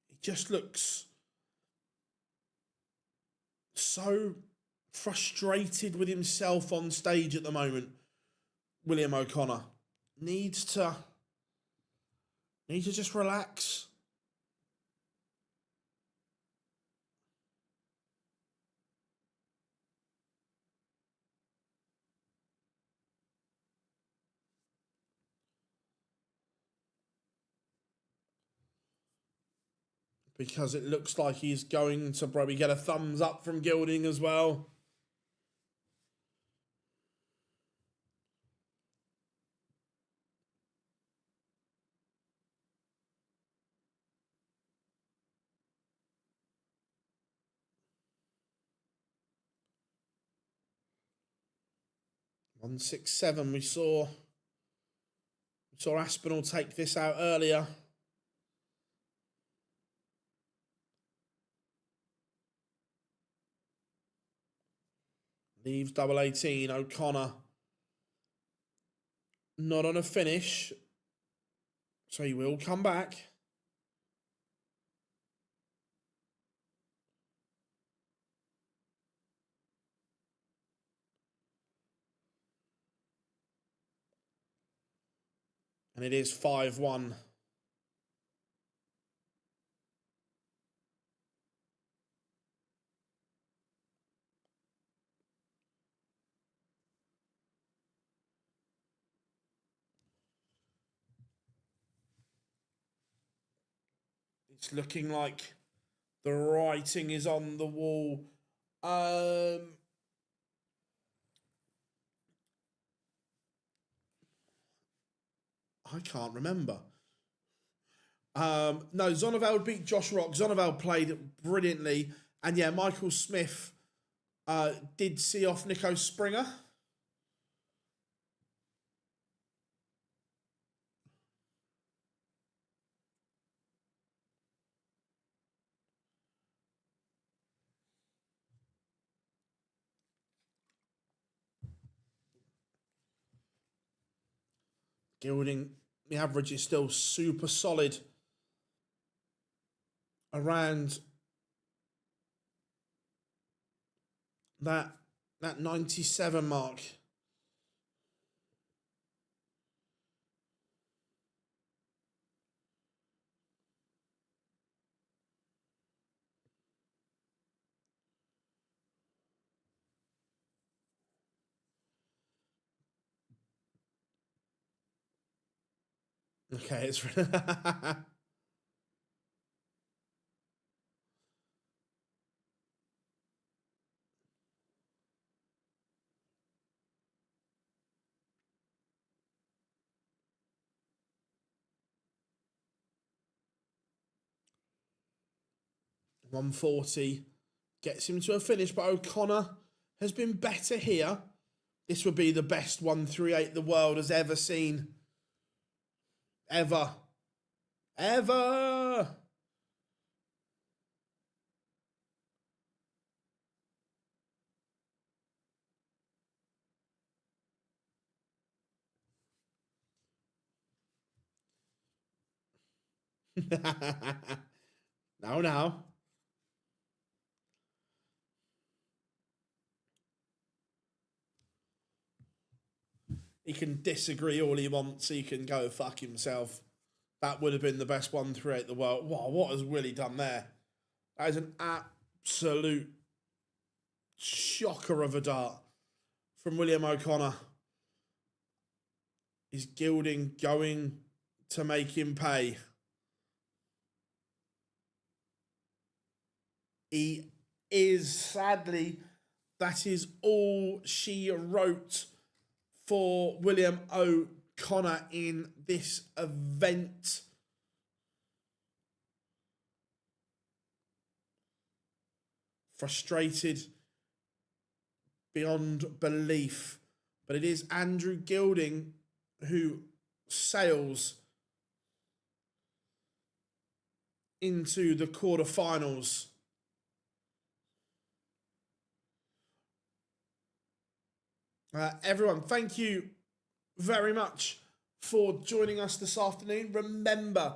He just looks so frustrated with himself on stage at the moment. William O'Connor needs to just relax. Because it looks like he's going to probably get a thumbs up from Gilding as well. On 6-7, we saw Aspinall take this out earlier. Leaves double 18. O'Connor not on a finish, so he will come back. And it is 5-1. It's looking like the writing is on the wall. I can't remember. No, Zonneveld beat Josh Rock. Zonneveld played brilliantly. And yeah, Michael Smith did see off Nico Springer. Gilding, the average is still super solid. Around that 97 mark. Okay, it's... 140 gets him to a finish, but O'Connor has been better here. This would be the best 138 the world has ever seen. Ever. Ever! No. He can disagree all he wants. He can go fuck himself. That would have been the best 138 the world. Wow, what has Willie done there? That is an absolute shocker of a dart from William O'Connor. Is Gilding going to make him pay? He is, sadly, that is all she wrote for William O'Connor in this event. Frustrated beyond belief. But it is Andrew Gilding who sails into the quarterfinals. Everyone, thank you very much for joining us this afternoon. Remember,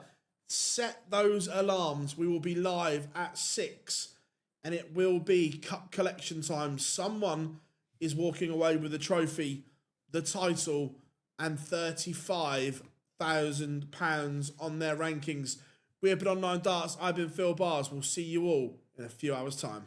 set those alarms. We will be live at 6 and it will be cup collection time. Someone is walking away with the trophy, the title, and £35,000 on their rankings. We have been on 9 Darts. I've been Phil Bars. We'll see you all in a few hours' time.